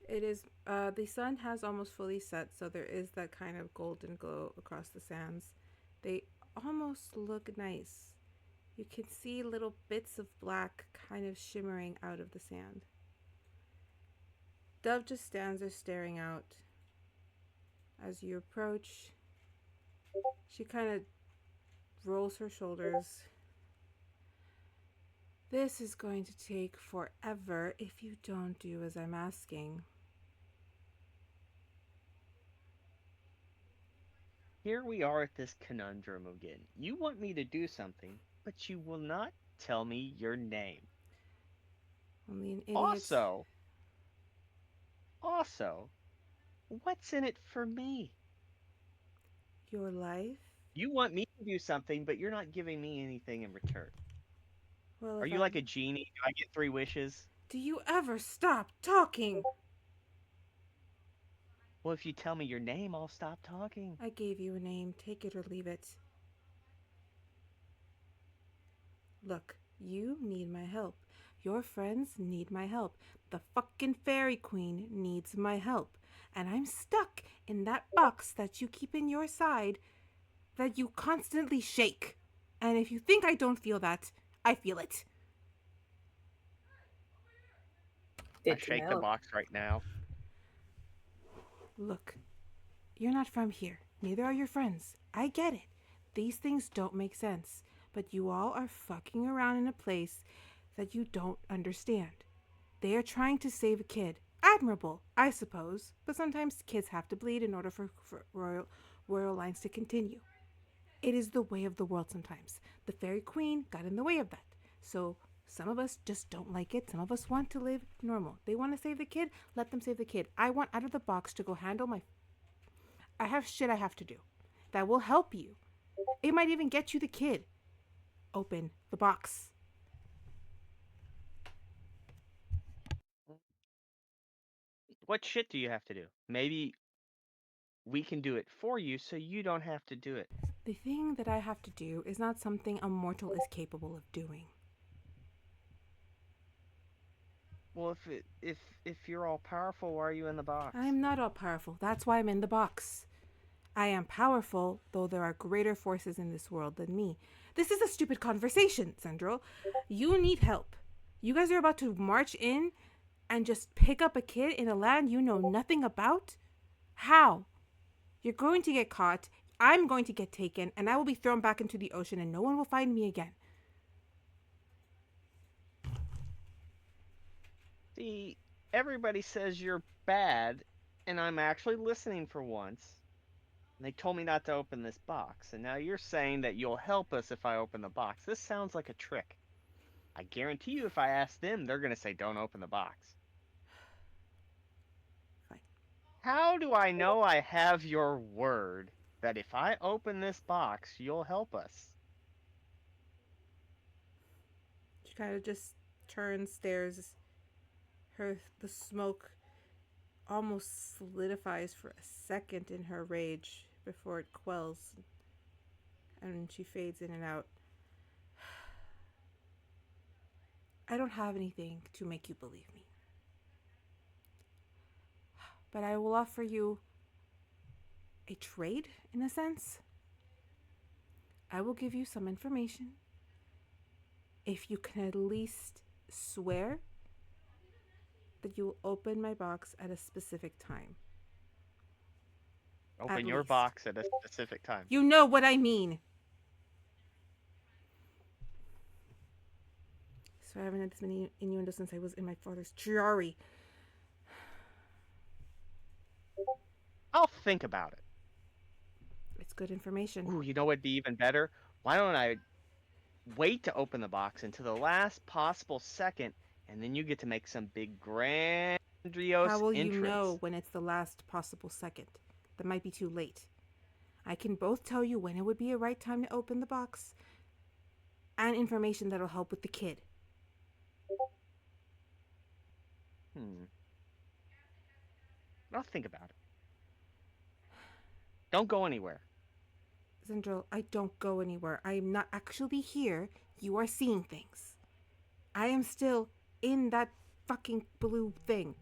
It is, the sun has almost fully set, so there is that kind of golden glow across the sands. They almost look nice. You can see little bits of black kind of shimmering out of the sand. Dove just stands there staring out. As you approach, she kind of rolls her shoulders. This is going to take forever if you don't do as I'm asking. Here we are at this conundrum again. You want me to do something, but you will not tell me your name. Only an idiot. Also, what's in it for me? Your life? You want me to do something, but you're not giving me anything in return. Well, Are you like a genie? Do I get 3 wishes? Do you ever stop talking? Well, if you tell me your name, I'll stop talking. I gave you a name. Take it or leave it. Look, you need my help. Your friends need my help. The fucking fairy queen needs my help. And I'm stuck in that box that you keep in your side that you constantly shake. And if you think I don't feel that, I feel it. I shake the box right now. Look, you're not from here. Neither are your friends. I get it. These things don't make sense. But you all are fucking around in a place that you don't understand. They are trying to save a kid. Admirable, I suppose. But sometimes kids have to bleed in order for royal lines to continue. It is the way of the world sometimes. The fairy queen got in the way of that. So some of us just don't like it. Some of us want to live normal. They want to save the kid, let them save the kid. I want out of the box to go handle my... I have shit I have to do. That will help you. It might even get you the kid. Open the box. What shit do you have to do? Maybe we can do it for you so you don't have to do it. The thing that I have to do is not something a mortal is capable of doing. Well, if you're all powerful, why are you in the box? I'm not all powerful. That's why I'm in the box. I am powerful, though there are greater forces in this world than me. This is a stupid conversation, Zendryil. You need help. You guys are about to march in and just pick up a kid in a land you know nothing about? How? You're going to get caught, I'm going to get taken, and I will be thrown back into the ocean and no one will find me again. See, everybody says you're bad, and I'm actually listening for once. And they told me not to open this box, and now you're saying that you'll help us if I open the box. This sounds like a trick. I guarantee you if I ask them, they're going to say don't open the box. Fine. How do I know I have your word that if I open this box, you'll help us? She kind of just turns, stares. The smoke almost solidifies for a second in her rage before it quells and she fades in and out. I don't have anything to make you believe me. But I will offer you a trade, in a sense. I will give you some information if you can at least swear that you will open my box at a specific time. Open your box at a specific time. You know what I mean. So I haven't had this many innuendos since I was in my father's Chiari. I'll think about it. It's good information. Ooh, you know what'd be even better? Why don't I wait to open the box until the last possible second, and then you get to make some big grandiose entrance. How will you know when it's the last possible second? That might be too late. I can both tell you when it would be a right time to open the box and information that'll help with the kid. I'll think about it. Don't go anywhere. Zendryil, I don't go anywhere. I am not actually here. You are seeing things. I am still in that fucking blue thing.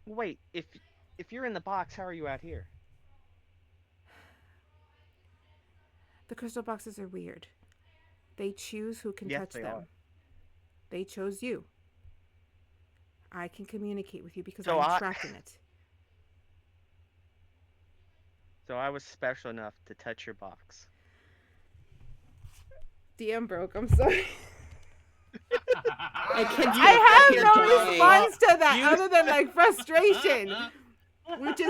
Wait, if you're in the box, how are you out here? The crystal boxes are weird. They choose who can Yes, touch they them. are. They chose you. I can communicate with you because So I'm I trapped in it. so I was special enough to touch your box. DM broke. I'm sorry. I can see the I fucking have no dying. response to that You- other than like frustration, which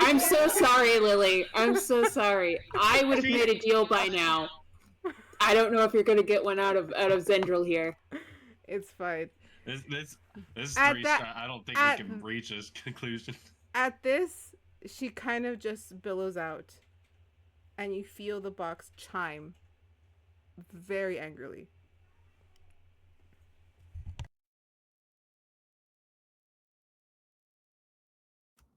I'm so sorry, Lily. I'm so sorry. I would have She- made a deal by now. I don't know if you're gonna get one out of Zendryil here. It's fine. This At three that- shot. I don't think at- we can reach this conclusion. At this, she kind of just billows out, and you feel the box chime very angrily.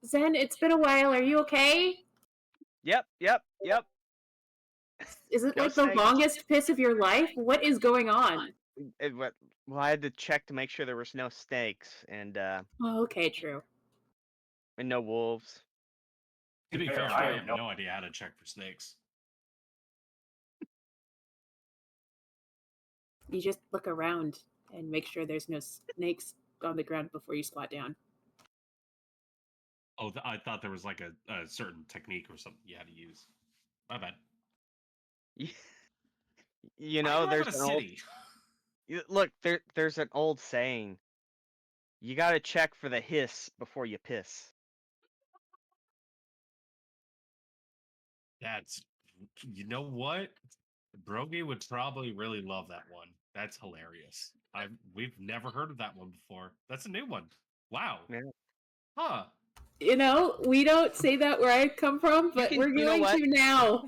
Zen, it's been a while. Are you okay? Yep. Is it Go like the say- longest piss of your life? What is going on? Well, I had to check to make sure there was no snakes and Oh, okay, true. no wolves. To be fair, I have no idea how to check for snakes. You just look around and make sure there's no snakes on the ground before you squat down. Oh, I thought there was like a certain technique or something you had to use. My bad. You I know, grew up there's in an a old city. look. There's an old saying. You got to check for the hiss before you piss. That's, you know what? Brogy would probably really love that one. That's hilarious. We've never heard of that one before. That's a new one. Wow. Yeah. Huh. You know, we don't say that where I come from, but can- we're you know going what? to now.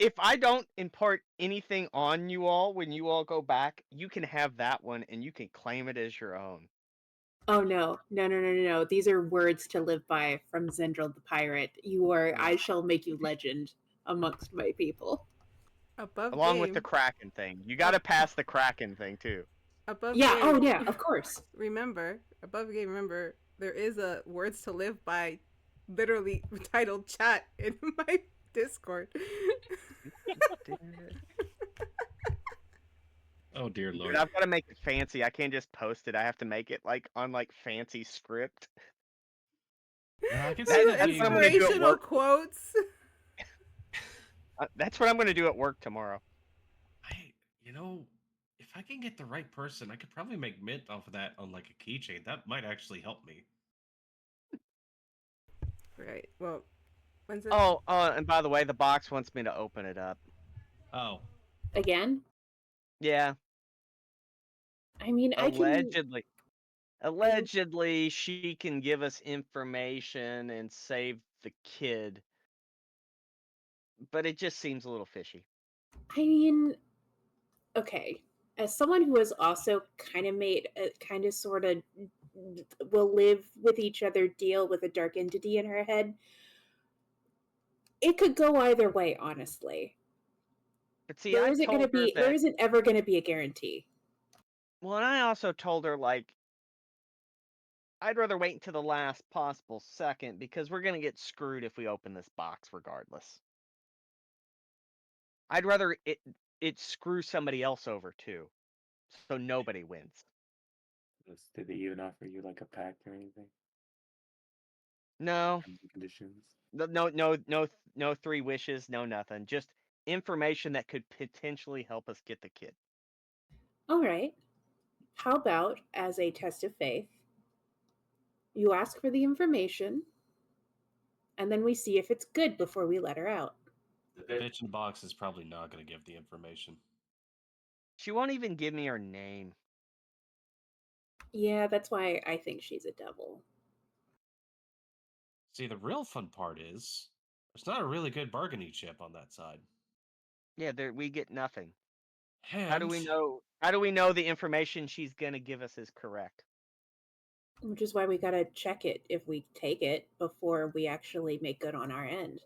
If I don't impart anything on you all when you all go back, you can have that one and you can claim it as your own. Oh no. No. These are words to live by from Zendryil the pirate. You are I shall make you legend amongst my people. Above Along game, with the Kraken thing. You got to pass the Kraken thing too. above Yeah, game. oh yeah, of course. Remember, above game. Remember, there is a words to live by, literally titled chat in my Discord. Oh dear Dude, lord. I've got to make it fancy. I can't just post it. I have to make it like on like fancy script. Yeah, I can That- see that's that what I'm gonna do at Inspirational work. quotes. That's what I'm going to do at work tomorrow. You know, if I can get the right person, I could probably make mint off of that on like a keychain. That might actually help me. Right. Well, when's it? Oh, and by the way, the box wants me to open it up. Oh, Again? Yeah, I mean, I can allegedly she can give us information and save the kid. But it just seems a little fishy. I mean, okay. As someone who has also kind of made a kind of sort of will live with each other deal with a dark entity in her head, it could go either way, honestly. But see, There I isn't told going to her be there that. isn't ever going to be a guarantee. Well, and I also told her like I'd rather wait until the last possible second because we're gonna get screwed if we open this box regardless. I'd rather it screw somebody else over too, so nobody wins. Did they even offer you like a pack or anything? No, Terms and conditions? no 3 wishes, no nothing. Just information that could potentially help us get the kid. All right. How about as a test of faith, you ask for the information and then we see if it's good before we let her out. the bitch in the box is probably not going to give the information. She won't even give me her name. Yeah, that's why I think she's a devil. See, the real fun part is there's not a really good bargaining chip on that side. Yeah, we get nothing. And How do we know? How do we know the information she's gonna give us is correct? Which is why we gotta check it if we take it before we actually make good on our end.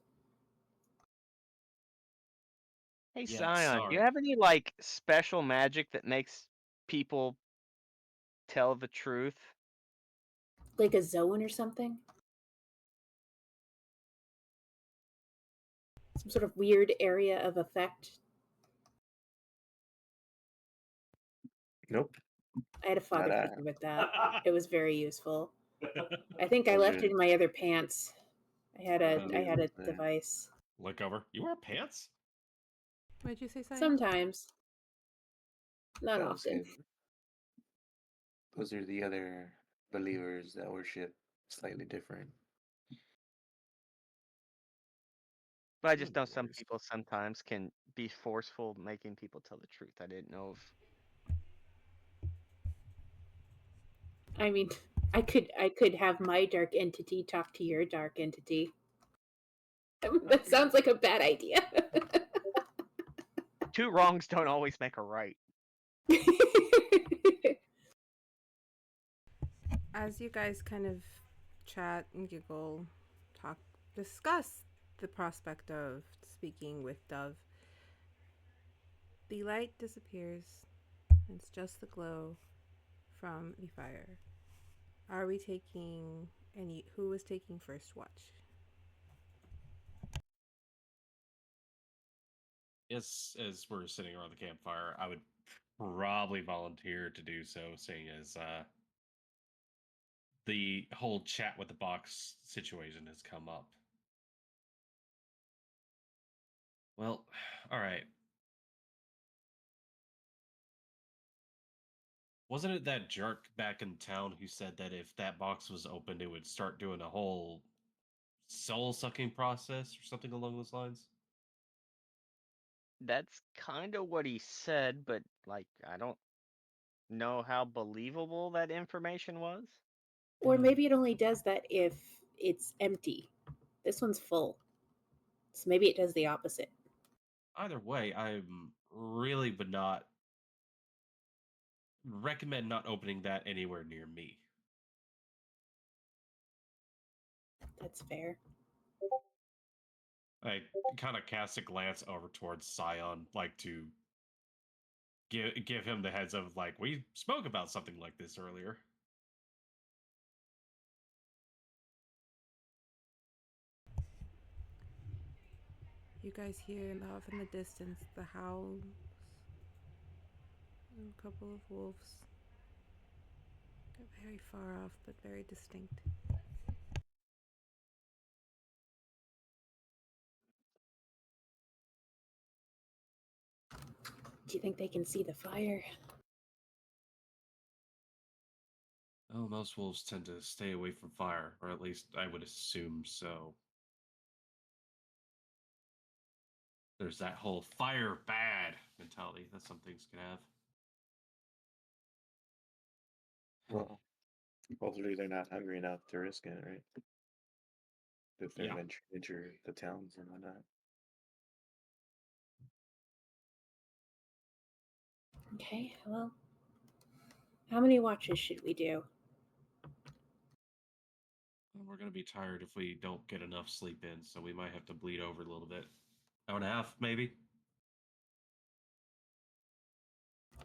Hey, Yeah, Syon, do you sorry. have any like special magic that makes people tell the truth? like a zone or something? Some sort of weird area of effect. Nope. I had a father Not figure with that. It was very useful. I think I Those left are- it in my other pants. I had a Yeah. device. Look over. You wear pants? What did you say, Syon? Sometimes. Not I'll often. say those are the other believers that worship slightly different. But I just know No some worries. people sometimes can be forceful, making people tell the truth. I didn't know if I mean, I could have my dark entity talk to your dark entity. That sounds like a bad idea. two wrongs don't always make a right. As you guys kind of chat and giggle, talk, discuss the prospect of speaking with Dove, the light disappears. It's just the glow from the fire. Are we taking any? Who is taking first watch? Yes, as we're sitting around the campfire, I would probably volunteer to do so, seeing as the whole chat with the box situation has come up. Well, all right. Wasn't it that jerk back in town who said that if that box was opened, it would start doing a whole soul sucking process or something along those lines? That's kind of what he said, but like I don't know how believable that information was. Or maybe it only does that if it's empty. This one's full. So maybe it does the opposite. Either way, I'm really would not recommend not opening that anywhere near me. That's fair. I kind of cast a glance over towards Syon, like to give him the heads of like we spoke about something like this earlier. You guys hear off in the distance the howls and a couple of wolves. They're very far off, but very distinct. Do you think they can see the fire? Oh, most wolves tend to stay away from fire, or at least I would assume so. There's that whole fire bad mentality that some things can have. Well, hopefully they're not hungry enough to risk it, right? If they're Yeah. venturing into the towns and whatnot. Okay, well, how many watches should we do? Well, we're gonna be tired if we don't get enough sleep in, so we might have to bleed over a little bit. Hour and a half, maybe.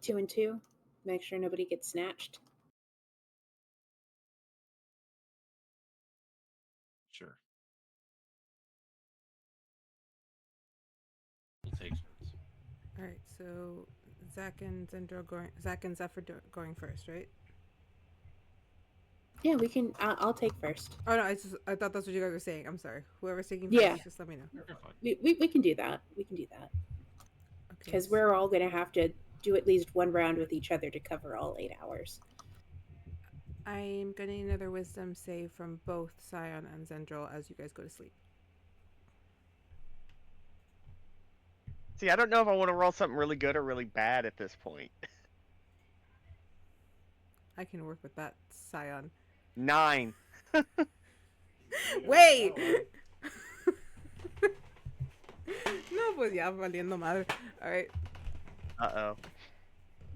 2 and 2? Make sure nobody gets snatched. Sure. We'll take turns. All right, so Zach and Zeffer going first, right? Yeah, we can. I'll take first. Oh no, I thought that's what you guys were saying. I'm sorry. Whoever's taking first, Yeah. just let me know. You're fine. We can do that. We can do that. Okay. Because we're all going to have to do at least one round with each other to cover all 8 hours. I'm gonna need another wisdom save from both Syon and Zendryil as you guys go to sleep. See, I don't know if I want to roll something really good or really bad at this point. I can work with that, Syon. 9. Wait. No, pues ya valiendo madre. All right. Uh-oh.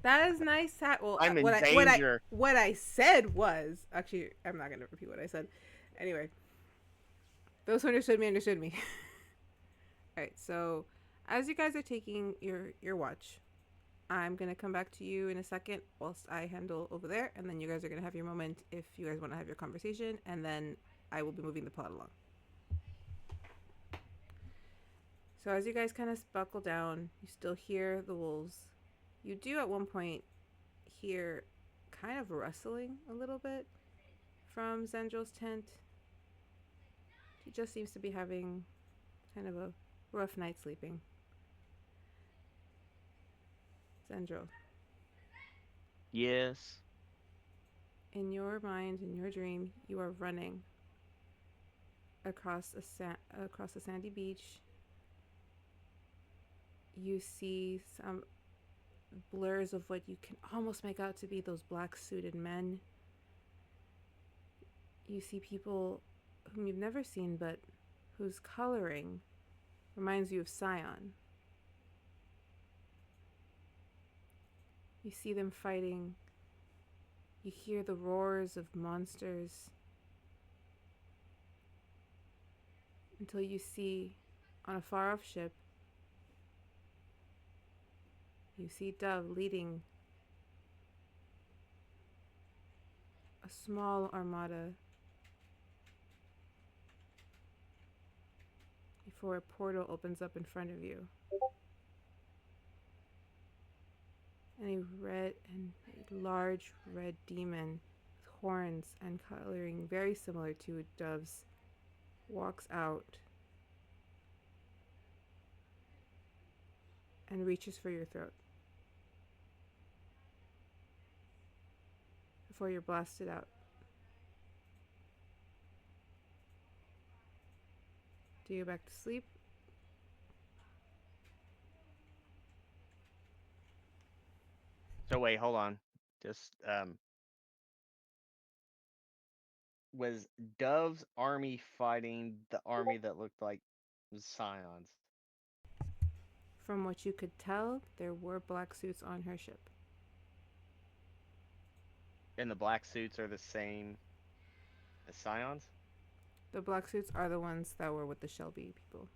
That is nice. Well, I'm in what danger. what I said was actually I'm not gonna repeat what I said. Anyway, those who understood me understood me. All right. So, as you guys are taking your watch, I'm going to come back to you in a second whilst I handle over there, and then you guys are going to have your moment if you guys want to have your conversation, and then I will be moving the plot along. So as you guys kind of buckle down, you still hear the wolves. You do at one point hear kind of rustling a little bit from Zendryl's tent. He just seems to be having kind of a rough night sleeping. Zendryil, Yes. in your mind, in your dream, you are running across a sandy beach. You see some blurs of what you can almost make out to be those black suited men. You see people whom you've never seen, but whose coloring reminds you of Syon. You see them fighting. You hear the roars of monsters. Until you see, on a far-off ship, you see Dove leading a small armada before a portal opens up in front of you. And a large red demon with horns and coloring very similar to Dove's walks out and reaches for your throat before you're blasted out. Do you go back to sleep? So wait, hold on. Just was Dove's army fighting the army that looked like Scions? From what you could tell, there were black suits on her ship. And the black suits are the same as Scions? The black suits are the ones that were with the Shelby people.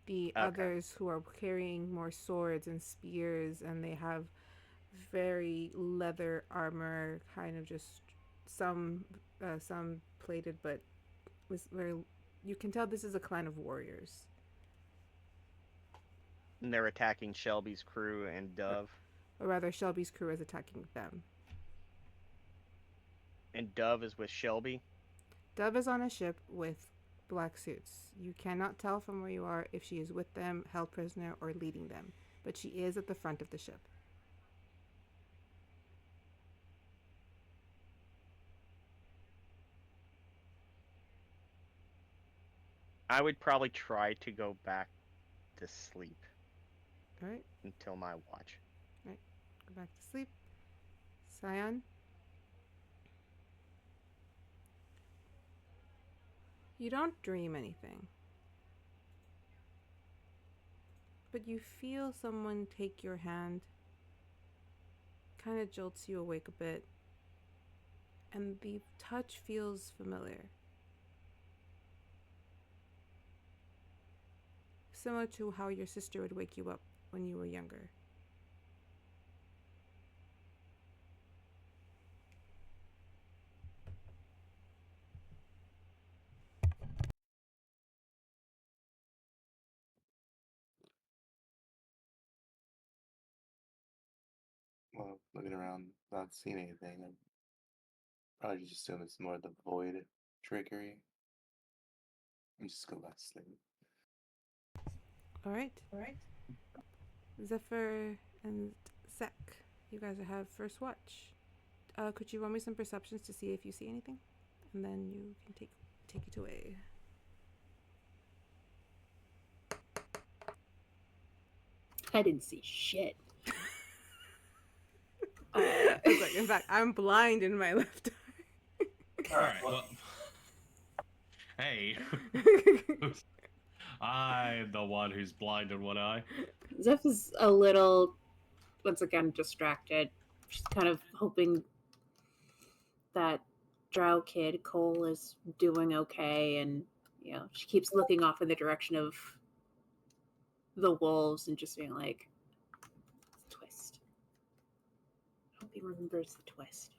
The Okay. others who are carrying more swords and spears, and they have very leather armor, kind of just some plated, but was very. You can tell this is a clan of warriors. And they're attacking Shelby's crew and Dove. Or rather, Shelby's crew is attacking them. And Dove is with Shelby? Dove is on a ship with black suits. You cannot tell from where you are if she is with them, held prisoner, or leading them, but she is at the front of the ship. I would probably try to go back to sleep All right, until my watch. go back to sleep. Syon, you don't dream anything, but you feel someone take your hand, kind of jolts you awake a bit, and the touch feels familiar. Similar to how your sister would wake you up when you were younger. Well, looking around, not seeing anything. I'm probably just assume it's more the void trickery. I'm just going back to sleep. All right. Zeffer and Zach, you guys have first watch. Could you roll me some perceptions to see if you see anything? And then you can take it away. I didn't see shit. In fact, I'm blind in my left All right. Well, hey, I'm the one who's blind in one eye. Zeph is a little, once again, distracted. She's kind of hoping that Drow kid, Cole, is doing okay, and, she keeps looking off in the direction of the wolves and just being like, twist. he remembers the twist.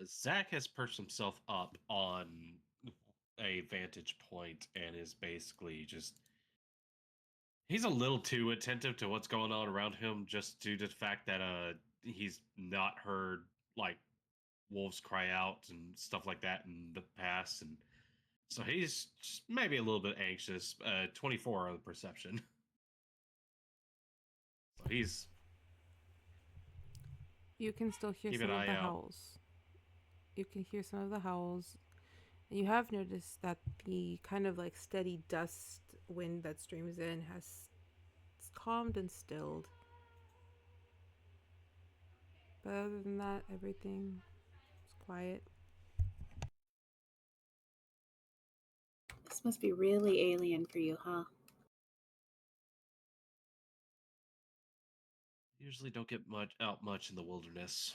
Zach has perched himself up on a vantage point and is basically just. He's a little too attentive to what's going on around him just due to the fact that he's not heard like wolves cry out and stuff like that in the past, and so he's just maybe a little bit anxious. 24 on the perception. So he's You can still hear Keep some an of the eye out. howls. You can hear some of the howls. And you have noticed that the kind of like steady dust wind that streams in has calmed and stilled. But other than that, everything is quiet. This must be really alien for you, huh? Usually don't get much in the wilderness.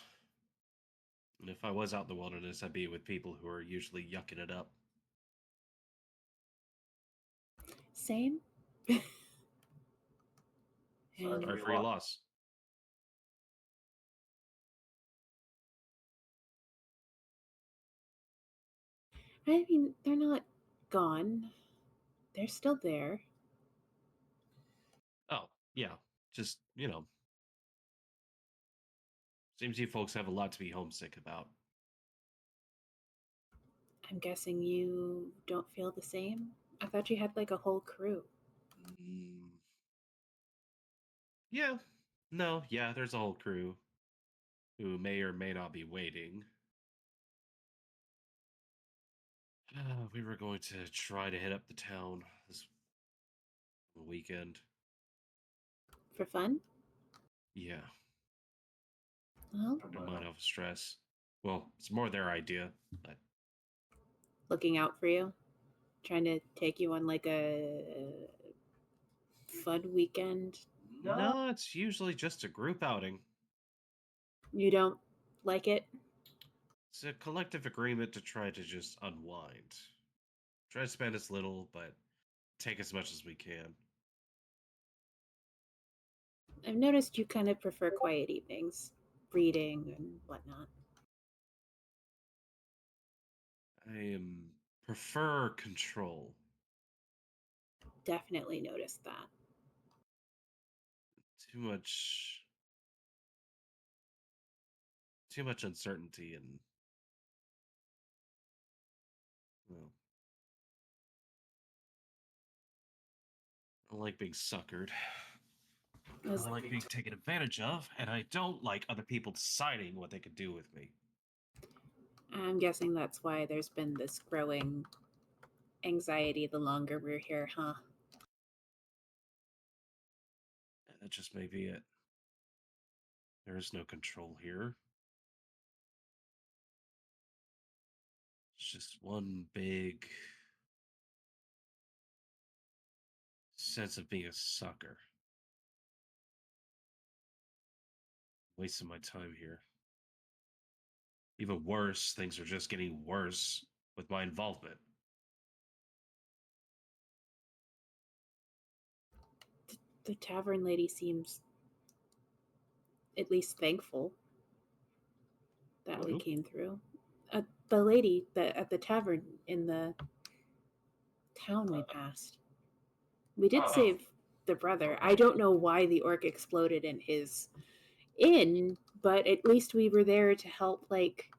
And if I was out in the wilderness, I'd be with people who are usually yucking it up. Same? And Sorry for your loss. I mean, they're not gone. They're still there. Oh, yeah. Just, seems you folks have a lot to be homesick about. I'm guessing you don't feel the same? I thought you had like a whole crew. Yeah. No, yeah, there's a whole crew who may or may not be waiting. We were going to try to hit up the town this weekend. For fun? Yeah, Well, don't mind off stress. Well, it's more their idea, but looking out for you. Trying to take you on like a fun weekend. no, it's usually just a group outing. You don't like it? It's a collective agreement to try to just unwind. Try to spend as little, but take as much as we can. I've noticed you kind of prefer quiet evenings, reading and whatnot. I prefer control. Definitely noticed that. Too much uncertainty and well, I don't like being suckered. I As- don't like being taken advantage of, and I don't like other people deciding what they could do with me. I'm guessing that's why there's been this growing anxiety the longer we're here, huh? That just may be it. There is no control here. It's just one big sense of being a sucker. Wasting my time here. Even worse, things are just getting worse with my involvement. The tavern lady seems at least thankful that we Who? came through. The lady at the tavern in the town we passed. We did save the brother. I don't know why the orc exploded in his inn, but at least we were there to help, like,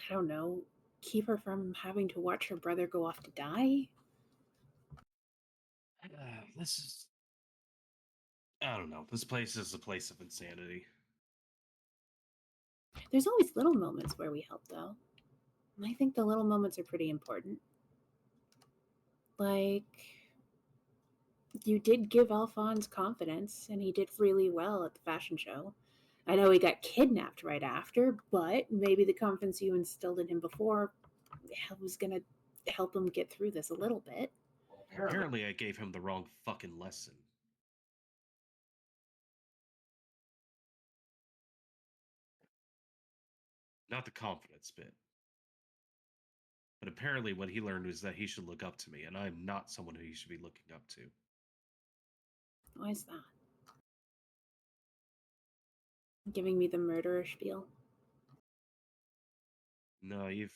I don't know, keep her from having to watch her brother go off to die. This is. I don't know. This place is a place of insanity. There's always little moments where we help, though. And I think the little moments are pretty important. Like, you did give Alphonse confidence, and he did really well at the fashion show. I know he got kidnapped right after, but maybe the confidence you instilled in him before was going to help him get through this a little bit. Apparently, I gave him the wrong fucking lesson. Not the confidence bit. But apparently, what he learned was that he should look up to me, and I'm not someone who he should be looking up to. Why is that? Giving me the murderer spiel? No, you've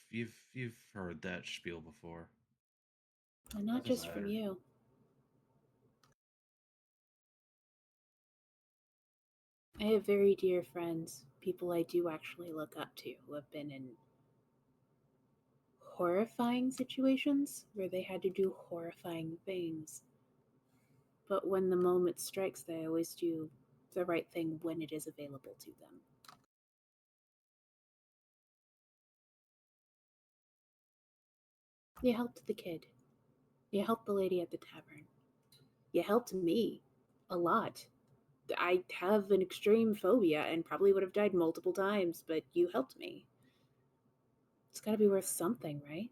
heard that spiel before. And not Doesn't just from matter. you. I have very dear friends, people I do actually look up to, who have been in horrifying situations where they had to do horrifying things. But when the moment strikes, they always do the right thing when it is available to them. You helped the kid. You helped the lady at the tavern. You helped me a lot. I have an extreme phobia and probably would have died multiple times, but you helped me. It's gotta be worth something, right?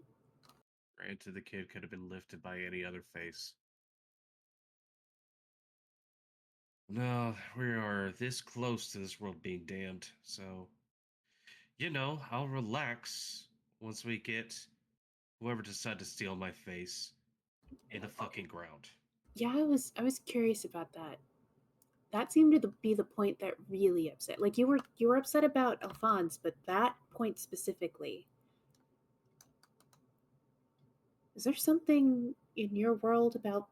Granted, the kid could have been lifted by any other face. No, we are this close to this world being damned, so I'll relax once we get whoever decided to steal my face in the fucking ground. Yeah, I was curious about that. That seemed to be the point that really upset. Like you were upset about Alphonse, but that point specifically. Is there something in your world about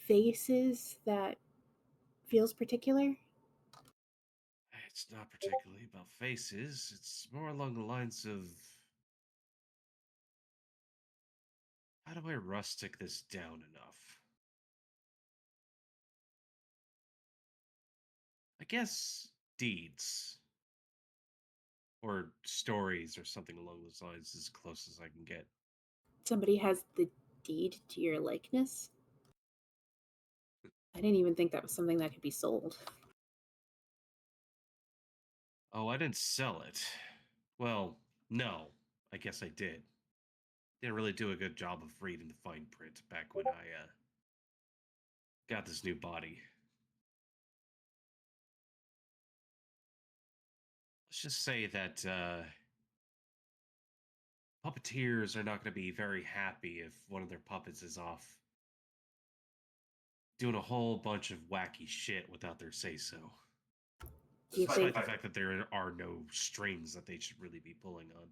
faces that feels particular? It's not particularly about faces, it's more along the lines of how do I rustic this down enough? I guess deeds or stories or something along those lines is as close as I can get. Somebody has the deed to your likeness? I didn't even think that was something that could be sold. Oh, I didn't sell it. Well, no, I guess I did. Didn't really do a good job of reading the fine print back when I got this new body. Let's just say that puppeteers are not going to be very happy if one of their puppets is off doing a whole bunch of wacky shit without their say so. Despite the fact that there are no strings that they should really be pulling on.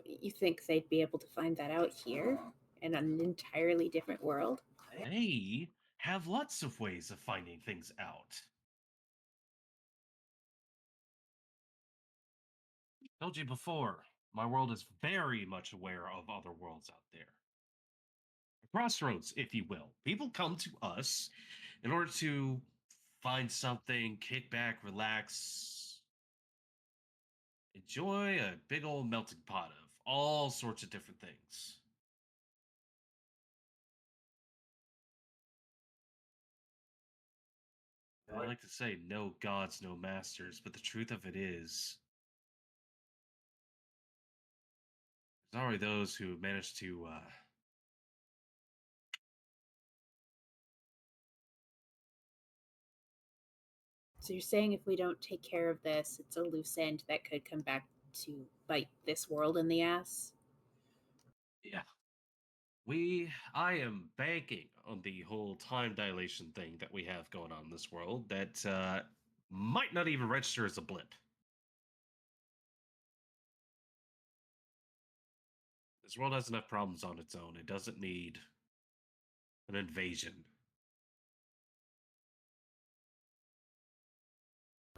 You think they'd be able to find that out here in an entirely different world? They have lots of ways of finding things out. Told you before, my world is very much aware of other worlds out there. A crossroads, if you will. People come to us in order to find something, kick back, relax, enjoy a big old melting pot of all sorts of different things. I like to say no gods, no masters, but the truth of it is, there's already those who manage to So you're saying if we don't take care of this, it's a loose end that could come back to bite this world in the ass? yeah. I am banking on the whole time dilation thing that we have going on in this world that might not even register as a blip. This world has enough problems on its own. It doesn't need an invasion.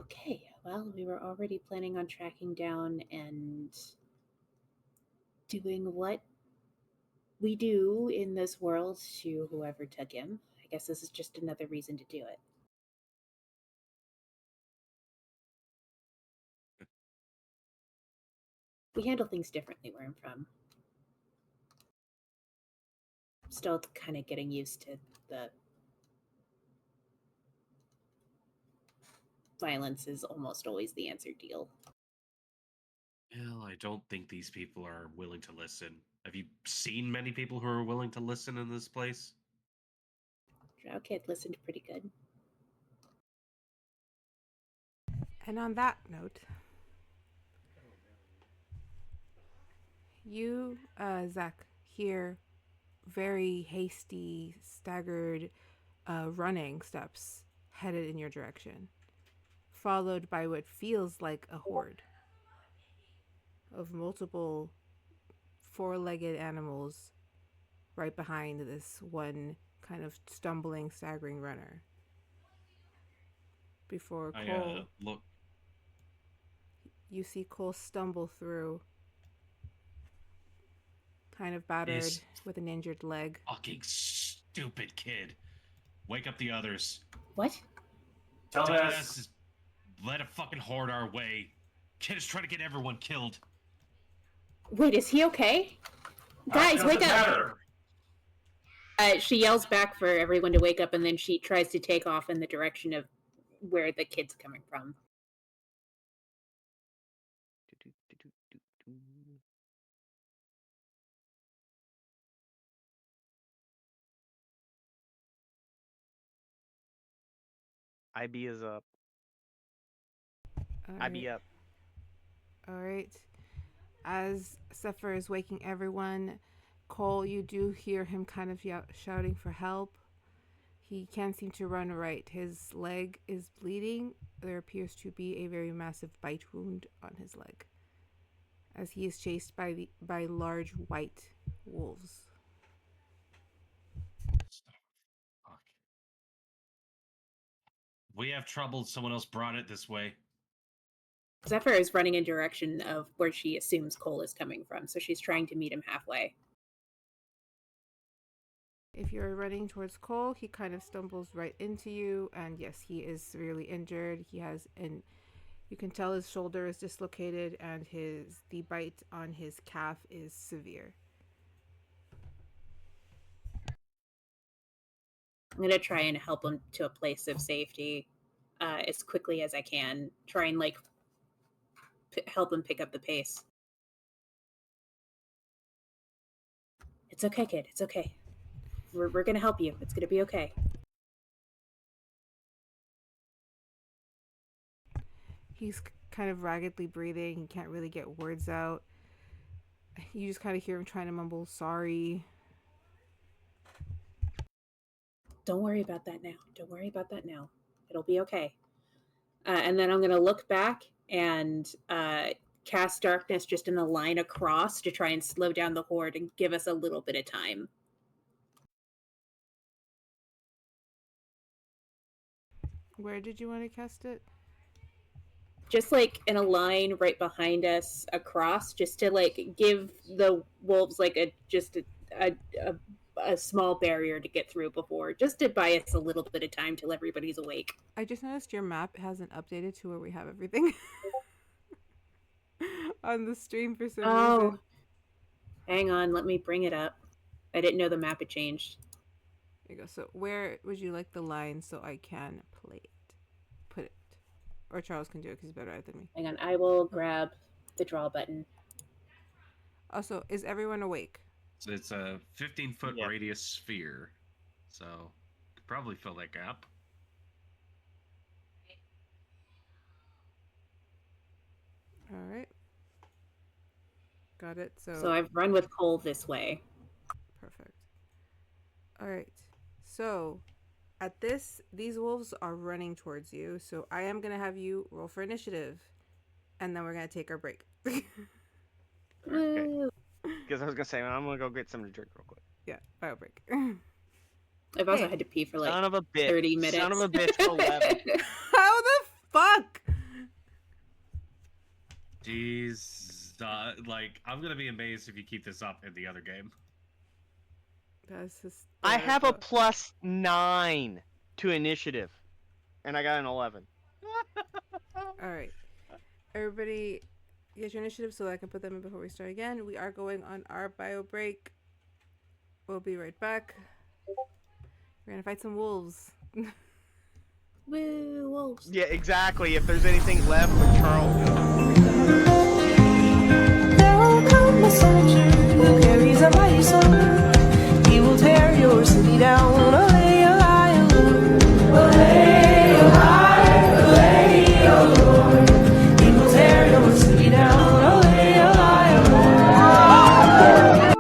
Okay, well, we were already planning on tracking down and doing what we do in this world to whoever took him. I guess this is just another reason to do it. We handle things differently where I'm from. Still kind of getting used to the violence is almost always the answer deal. Well, I don't think these people are willing to listen. Have you seen many people who are willing to listen in this place? Drow Kid listened pretty good. And on that note, you, Zach, hear very hasty, staggered running steps headed in your direction, followed by what feels like a horde of multiple four-legged animals right behind this one kind of stumbling, staggering runner. Before Cole, look. you see Cole stumble through, kind of battered This with an injured leg. fucking stupid kid. Wake up the others. What? Dumbass is led a fucking horde our way. Kid is trying to get everyone killed. Wait, is he okay? Guys, wake up! She yells back for everyone to wake up, and then she tries to take off in the direction of where the kid's coming from. IB is up. All IB right. up. All right. As Zeffer is waking everyone, Cole, you do hear him kind of shouting for help. He can't seem to run right. His leg is bleeding. There appears to be a very massive bite wound on his leg, as he is chased by large white wolves. Fuck. We have trouble. Someone else brought it this way. Zephyr is running in direction of where she assumes Cole is coming from, so she's trying to meet him halfway. If you're running towards Cole, he kind of stumbles right into you, and yes, he is severely injured. You can tell his shoulder is dislocated, and the bite on his calf is severe. I'm gonna try and help him to a place of safety as quickly as I can. Try and help him pick up the pace. It's okay, kid. It's okay. We're gonna help you. It's gonna be okay. He's kind of raggedly breathing. He can't really get words out. You just kind of hear him trying to mumble, sorry. Don't worry about that now. Don't worry about that now. It'll be okay. And then I'm going to look back and cast darkness just in a line across to try and slow down the horde and give us a little bit of time. Where did you want to cast it? Just like in a line right behind us across, just to give the wolves a small barrier to get through before, just to buy us a little bit of time till everybody's awake. I just noticed your map hasn't updated to where we have everything on the stream for some reason. Hang on, let me bring it up. I didn't know the map had changed. There you go. So where would you like the line so I can put it? Or Charles can do it because he's better at it than me. Hang on, I will grab the draw button. Also, is everyone awake? So it's a 15-foot radius sphere. So could probably fill that gap. All right. Got it. So I've run with Cole this way. Perfect. All right. So at these wolves are running towards you. So I am going to have you roll for initiative. And then we're going to take our break. Okay. Because I was going to say, I'm going to go get something to drink real quick. Yeah, bio break. I've also had to pee for Son of a bitch. 30 minutes. Son of a bitch, 11. How the fuck? Jeez. I'm going to be amazed if you keep this up in the other game. That's just. I have a +9 to initiative. And I got an 11. All right. Everybody get your initiative so I can put them in before we start again. We are going on our bio break. We'll be right back. We're going to fight some wolves. Woo, wolves. Yeah, exactly. If there's anything left with Charles. There will come a soldier who carries a mighty sword. He will tear your city down. Olay, olay, olay, olay, olay, olay. He will tear your city down. Olay, olay, olay.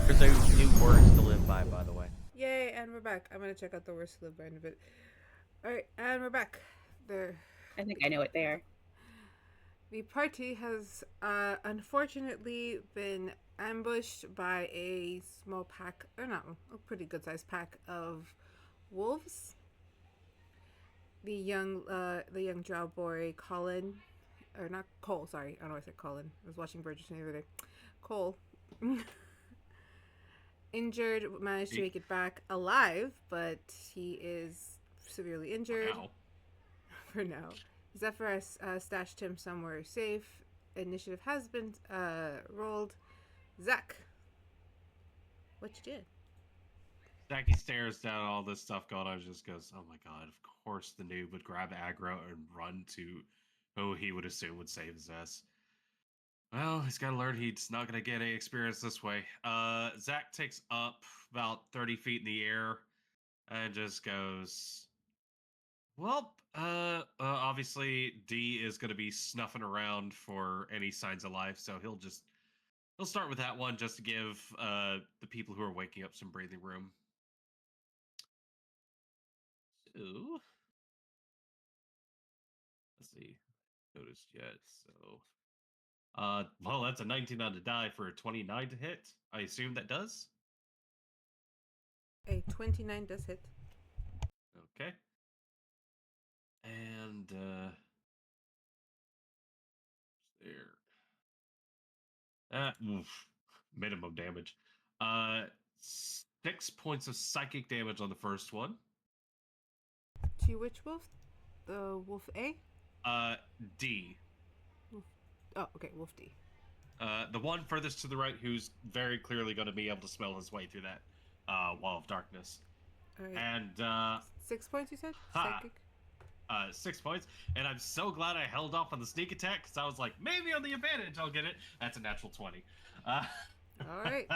For those new words to live by the way. Yay, and we're back. I'm gonna check out the worst to live by in a bit. Alright, and we're back. There. I think I know it there. The party has unfortunately been ambushed by a small pack, or not, a pretty good sized pack of wolves. The young drow boy Colin, or not Cole, sorry, I don't know why I said Colin. I was watching Bridgerton the other day. Cole. Injured, managed to make it back alive, but he is severely injured. Ow. For now. Zeffer has stashed him somewhere safe. Initiative has been rolled. Zach, what you did? Zachy stares down all this stuff going on and just goes, oh my god, of course the noob would grab aggro and run to who he would assume would save his ass. Well, he's got to learn he's not going to get any experience this way. Zach takes up about 30 feet in the air and just goes, well, obviously D is going to be snuffing around for any signs of life, so he'll start with that one just to give the people who are waking up some breathing room. So, let's see, noticed yet, so... well, that's a 19 on the die for a 29 to hit. I assume that does. A 29 does hit. Okay. And, there. Minimum damage. 6 points of psychic damage on the first one. To which wolf? The wolf A? D. Oh, okay, wolf D. The one furthest to the right who's very clearly going to be able to smell his way through that wall of darkness. All right. And 6 points, you said? Ha. Psychic? 6 points, and I'm so glad I held off on the sneak attack because I was like, maybe on the advantage I'll get it. That's a natural 20. All right.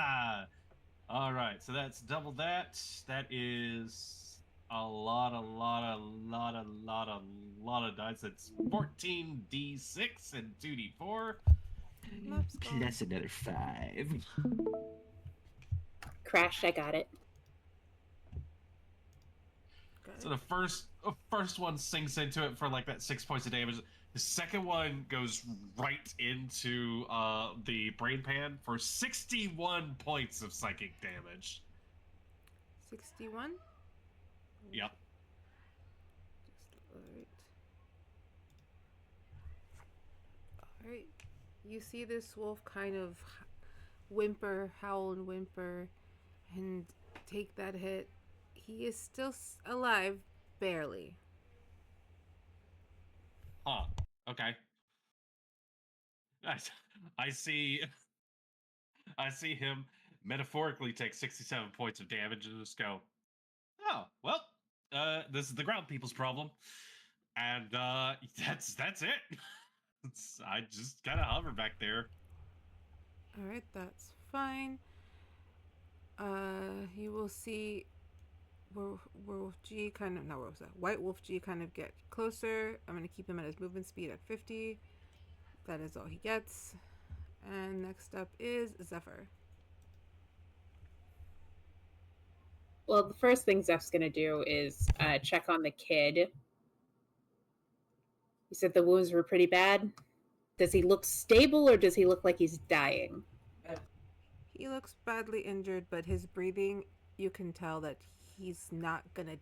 All right, so that's double that. That is a lot of dice. That's 14d6 and 2d4. Plus another 5. Crashed, I got it. So the first one sinks into it for like that 6 points of damage. The second one goes right into the brain pan for 61 points of psychic damage. 61? Yep. All right. You see this wolf kind of howl and whimper, and take that hit. He is still alive, barely. Huh. Okay. I see him metaphorically take 67 points of damage and just go, oh, well, this is the ground people's problem. And that's it. I just kind of hover back there. All right, that's fine. You will see Werewolf G kind of, not Werewolf, White Wolf G kind of get closer. I'm going to keep him at his movement speed at 50. That is all he gets. And next up is Zeffer. Well, the first thing Zeph's going to do is check on the kid. You said the wounds were pretty bad. Does he look stable or does he look like he's dying? He looks badly injured, but his breathing, you can tell that he's not going to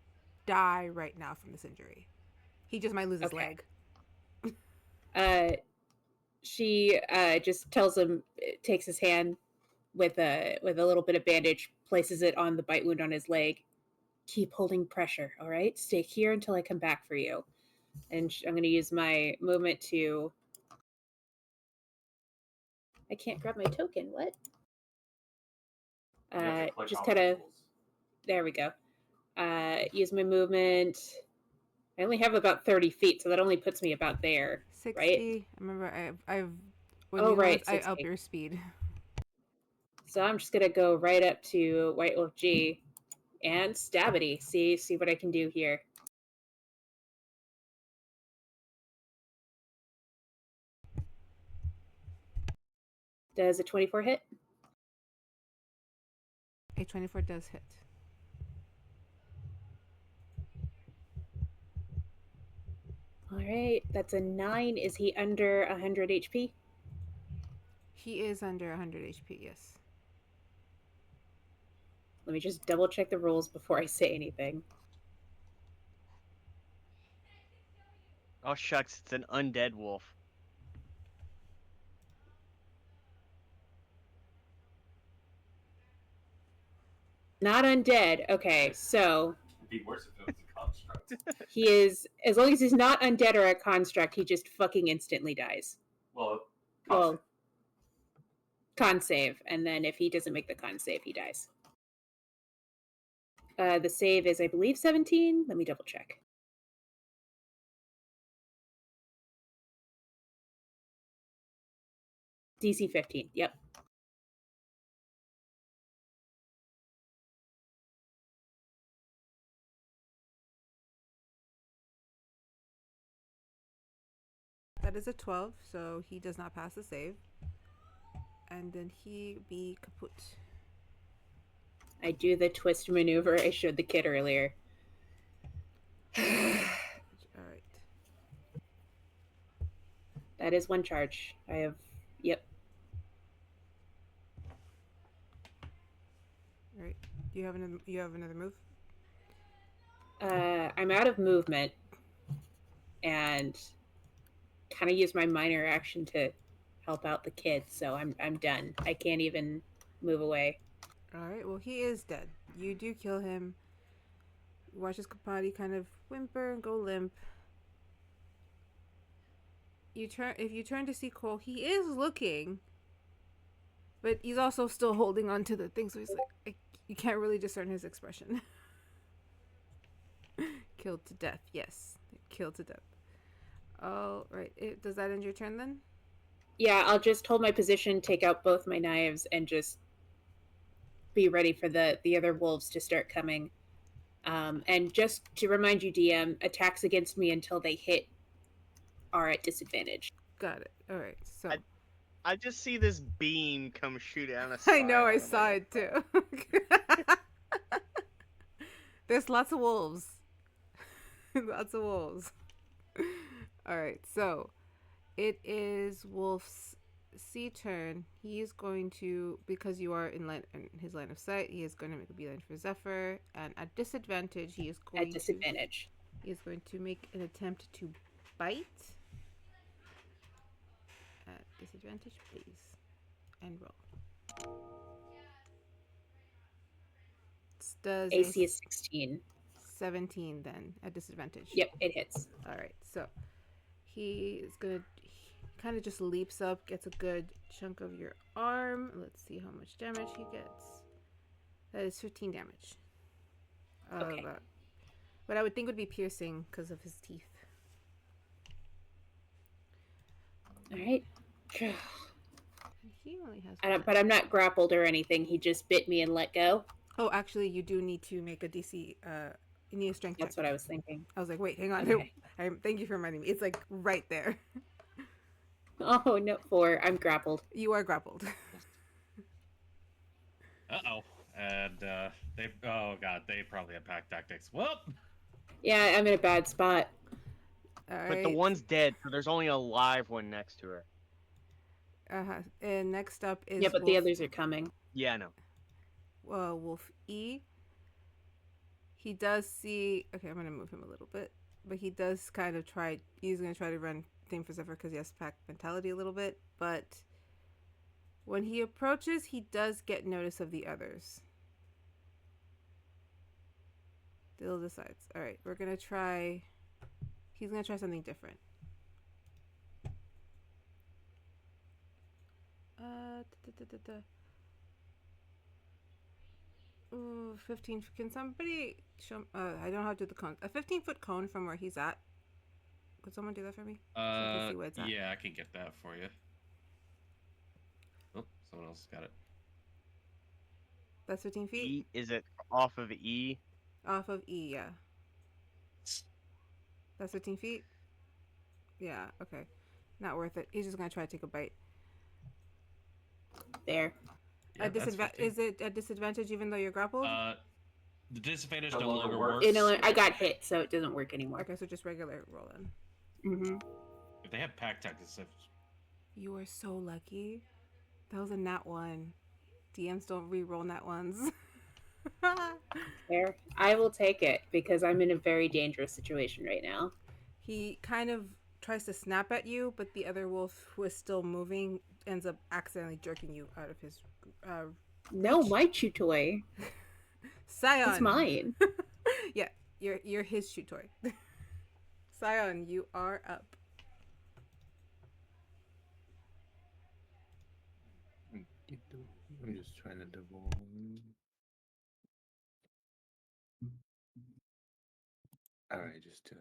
die right now from this injury. He just might lose his leg. She just tells him, takes his hand with a little bit of bandage, places it on the bite wound on his leg. Keep holding pressure, all right? Stay here until I come back for you. And I'm going to use my movement to... I can't grab my token. What? Just kind of... There we go. Use my movement. I only have about 30 feet, so that only puts me about there. 60. Right? Remember, I up your speed. So I'm just gonna go right up to White Wolf G and Stabity. See what I can do here. Does a 24 hit? A 24 does hit. All right, that's a 9. Is he under 100 HP? He is under 100 HP, yes. Let me just double check the rules before I say anything. Oh shucks, it's an undead wolf. Not undead. Okay, so It'd be worse if it was a construct. he is, as long as he's not undead or a construct, he just fucking instantly dies. Well, Well, con save, and then if he doesn't make the con save, he dies. The save is, I believe, 17. Let me double check. DC 15. Yep. That is a 12, so he does not pass the save. And then he be kaput. I do the twist maneuver I showed the kid earlier. Alright. That is one charge. I have, yep. Alright. Do you have another move? I'm out of movement and kind of use my minor action to help out the kid, so I'm done. I can't even move away. Alright, well, he is dead. You do kill him. You watch his body kind of whimper and go limp. If you turn to see Cole, he is looking, but he's also still holding on to the thing, so he's like, you can't really discern his expression. Killed to death, yes. Killed to death. Oh, right. Does that end your turn then? Yeah, I'll just hold my position, take out both my knives, and just be ready for the other wolves to start coming. And just to remind you, DM, attacks against me until they hit are at disadvantage. Got it. All right. So I just see this beam come shoot down a I know, I side. saw it too. There's lots of wolves. Lots of wolves. All right. So it is Wolf's C turn. He is going to, because you are in his line of sight, he is going to make a beeline for Zeffer, and at disadvantage, he is going he is going to make an attempt to bite. At disadvantage, please, and roll. Does AC is 16. 17 then at disadvantage. Yep, it hits. All right, so he is gonna kind of just leaps up, gets a good chunk of your arm. Let's see how much damage he gets. That is 15 damage. Okay. But I would think would be piercing because of his teeth. All right. He only has. But I'm not grappled or anything. He just bit me and let go. Oh, actually, you do need to make a DC. You need a strength check. That's what I was thinking. I was like, wait, hang on. Okay. Thank you for reminding me. It's like right there. Oh, no, 4. I'm grappled. You are grappled. Uh-oh. And they probably have pack tactics. Well, Yeah, I'm in a bad spot. All right. But the one's dead, so there's only a live one next to her. And next up is Yeah, but the others are coming. Yeah, I know. Wolf E. He does see. Okay, I'm gonna move him a little bit, but he does kind of try. He's gonna try to run thing for Zeffer because he has pack mentality a little bit. But when he approaches, he does get notice of the others. Still decides. All right, we're gonna try. He's gonna try something different. Ooh, 15. Can somebody show? I don't know how to do the cone. A 15-foot cone from where he's at. Could someone do that for me? So I can see where it's at. yeah, I can get that for you. Oh, someone else got it. That's 15 feet. E, is it off of E? Off of E, yeah. That's 15 feet. Yeah. Okay. Not worth it. He's just gonna try to take a bite. There. Yeah, that's 50. Is it a disadvantage even though you're grappled? The disadvantage No no longer longer works. works. I got hit, so it doesn't work anymore. Okay, so just regular roll then. Mm-hmm. If they have pack tactics, You are so lucky. That was a nat 1. DMs don't re-roll nat 1s. There, I will take it because I'm in a very dangerous situation right now. He kind of tries to snap at you, but the other wolf, who is still moving, ends up accidentally jerking you out of his No, my chew toy. Syon. It's mine. Yeah, you're his shoe toy. Syon, you are up. I'm just trying to double. Alright, just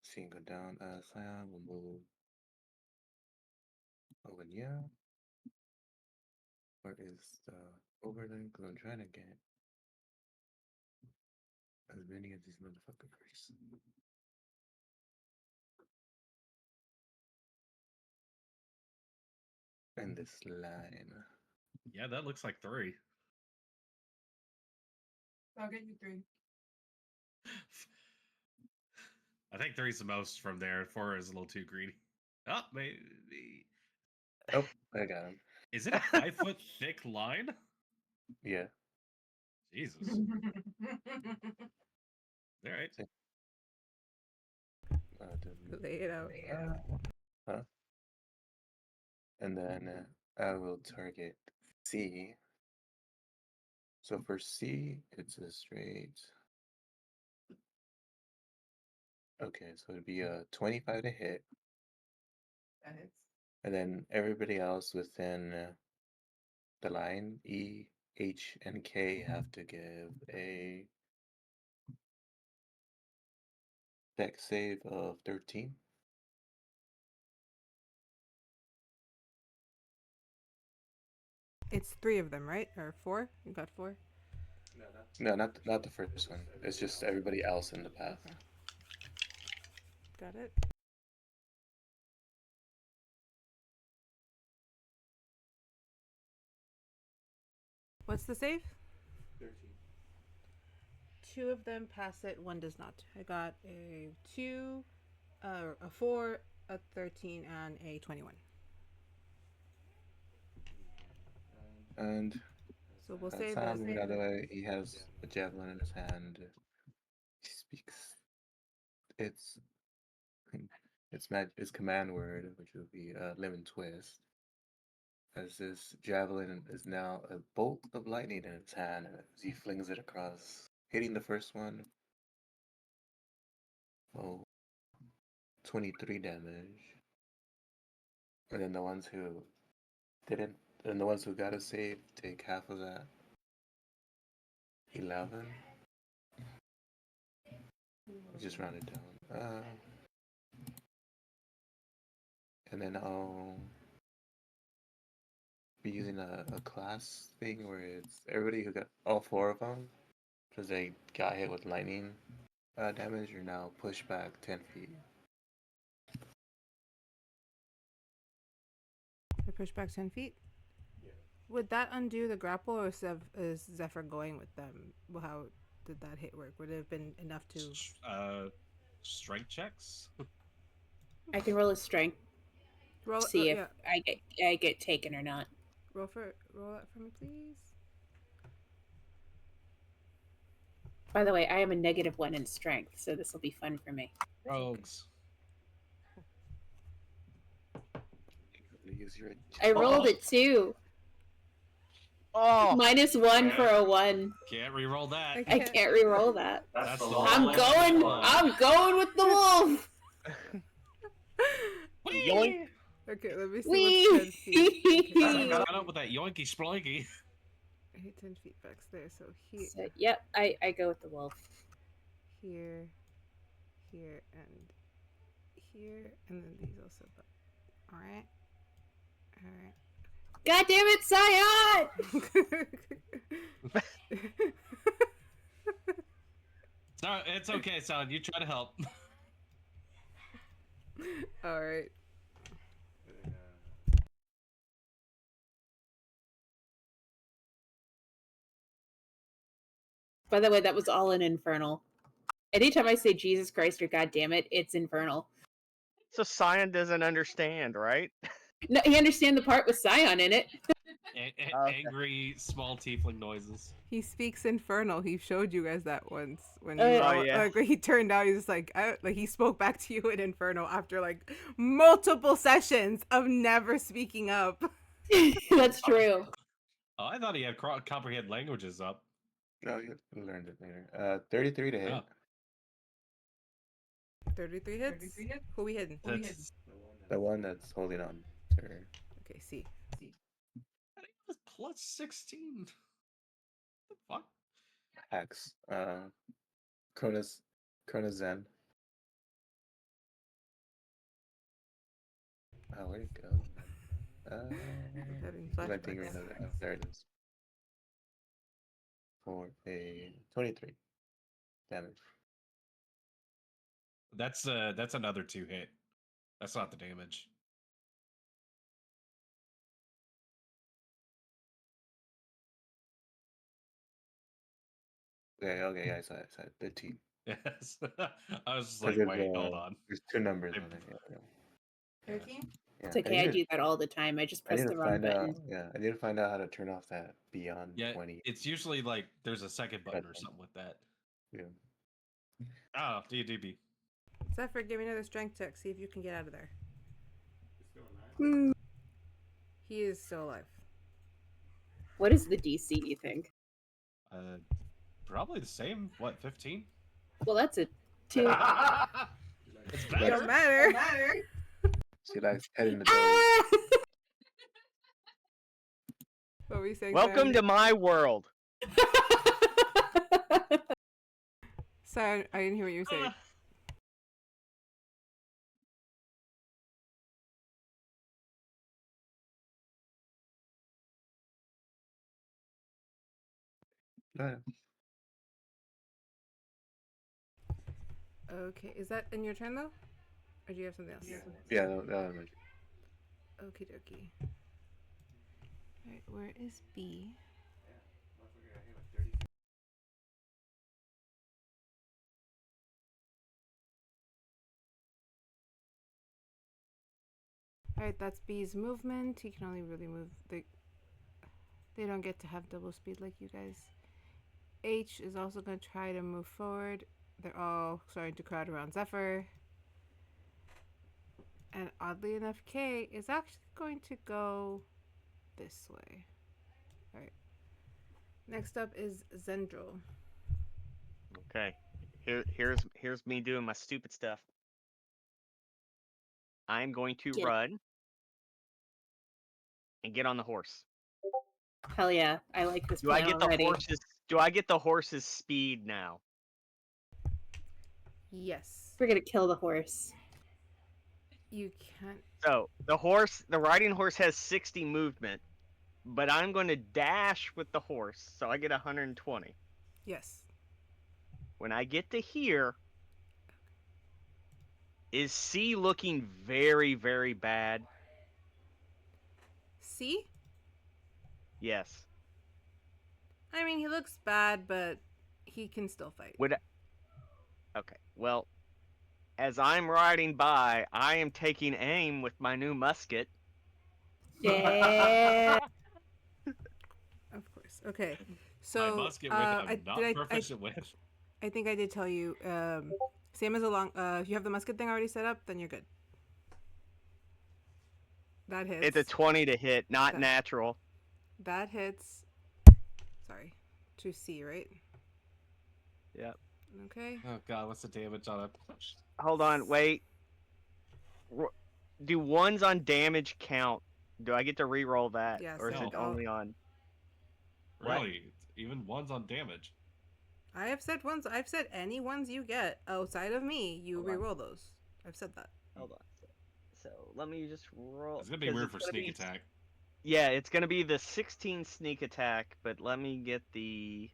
seeing go down. Scion will move. Oh, and yeah. Where is the overlay? Because I'm trying to get as many of these motherfuckers. And this line. yeah, that looks like 3. I'll get you 3. I think 3's the most from there. 4 is a little too greedy. Oh, maybe. Oh, I got him. Is it a 5-foot thick line? Yeah. Jesus. All right. Lay it out. Huh? And then I will target C. So for C, it's a straight. Okay, so it'd be a 25 to hit. That hits. And then everybody else within the line, E, H, and K, have to give a dex save of 13. It's 3 of them, right? Or 4? You got 4? No, not the first one. It's just everybody else in the path. Okay. Got it. What's the save? 13. 2 of them pass it, 1 does not. I got a 2, a 4, a 13, and a 21. And So we'll say that. Sam, by the way, he has a javelin in his hand. He speaks. It's command word, which would be lemon twist. As this javelin is now a bolt of lightning in his hand as he flings it across, hitting the first one. Oh, 23 damage. And then the ones who didn't, and the ones who got a save take half of that. 11. Just round it down. And then I'll be using a class thing where it's everybody who got all 4 of them, because they got hit with lightning damage, are now pushed back 10 feet. I push back 10 feet? Yeah. Would that undo the grapple, or is Zeffer going with them? Well, how did that hit work? Would it have been enough to... Strength checks? I can roll a strength. Roll, See if yeah. I get taken or not. Roll that for me, please. By the way, I am a -1 in strength, so this will be fun for me. Rogues. Use your I rolled it too. Oh, -1 for a 1. Can't re-roll that. I can't re-roll that. That's the I'm going with the wolf. yoink. Okay, let me see Wee. what's 10 feet. Okay. Got up with that yoinky sploinky. 10 feet back there, so here, So, yep, I go with the wolf. here, here, and here, and then these also. Alright. Alright. God damn it, Syon! So it's okay, son. You try to help. Alright. By the way, that was all in Infernal. Anytime I say Jesus Christ or God damn it, it's Infernal. So Syon doesn't understand, right? No, he understand the part with Syon in it. Okay. Angry small tiefling noises. He speaks infernal. He showed you guys that once when Oh, you yeah. all, Oh, yeah. like when he turned out. He's just like he spoke back to you in infernal after like multiple sessions of never speaking up. That's true. Oh, I thought he had comprehend languages up. No, you learned it later. 33 to hit. Oh. 33 hits. Who we hitting? That's, The one that's holding on to her. Okay, see. I think it was plus 16. The fuck? Hex. Kronos Zen. Oh, where'd it go? Having My thing flashbacks. right over there. There it is. For a 23 damage. That's another 2 hit. That's not the damage. Okay, yeah, I saw it. 15. Yes. I was just 'Cause like, there's, wait, hold on. There's 2 numbers I- on it. Yeah. 13? Yeah, It's okay, I do that all the time. I just I press need the to wrong find button. out. Yeah, I need to find out how to turn off that beyond Yeah, 20. it's usually like there's a second button or Button. something with that. Yeah. Oh, DDB. Zeffer, give me another strength check. See if you can get out of there. Hmm. He is still alive. What is the DC, do you think? Probably the same. What, 15? Well, that's a 2. It's It better. don't matter. She likes heading the door. Ah! What were you saying? Welcome to my world. Sorry, I didn't hear what you were saying. Yeah. Okay, is that in your turn though? Or do you have something else? Yeah, no, Okie dokie. Alright, where is B? Alright, that's B's movement. He can only really move. They don't get to have double speed like you guys. H is also going to try to move forward. They're all starting to crowd around Zeffer. And oddly enough, K is actually going to go this way. Alright. Next up is Zendryil. Okay. Here's me doing my stupid stuff. I'm going to Get it. run and get on the horse. Hell yeah, I like this Do I plan get already. the horse's do I get the horse's speed now? Yes. We're gonna kill the horse. You can't. So the riding horse has 60 movement, but I'm going to dash with the horse, so I get 120. Yes. When I get to here, is C looking very, very bad? See? Yes. I mean, he looks bad, but he can still fight. Okay. Well, as I'm riding by, I am taking aim with my new musket. Yeah. Of course. Okay. My So, musket with I'm not proficient with. I think I did tell you, same as if you have the musket thing already set up, then you're good. That hits. It's a 20 to hit, not That- natural. That hits. Sorry. To C, right? Yep. Okay. Oh god, what's the damage on it? Hold on, wait. Do ones on damage count? Do I get to re-roll that? Yes, Or is no. it only on... What? Really? Even ones on damage. I have said ones. I've said any ones you get outside of me, you Hold on. reroll those. I've said that. Hold on. So let me just roll... It's gonna be 'cause weird it's for gonna sneak be- attack. Yeah, it's gonna be the 16 sneak attack, but let me get the...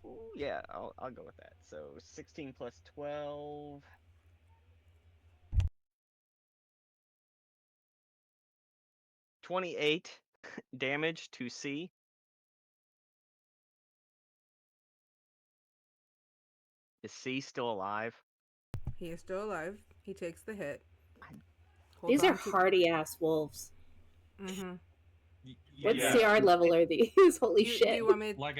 Ooh, yeah, I'll go with that. So 16 plus 12... 28 damage to C. Is C still alive? He is still alive. He takes the hit. These are hardy ass wolves. Mm-hmm. What Yeah. CR level are these? Holy Do shit. you want me? Like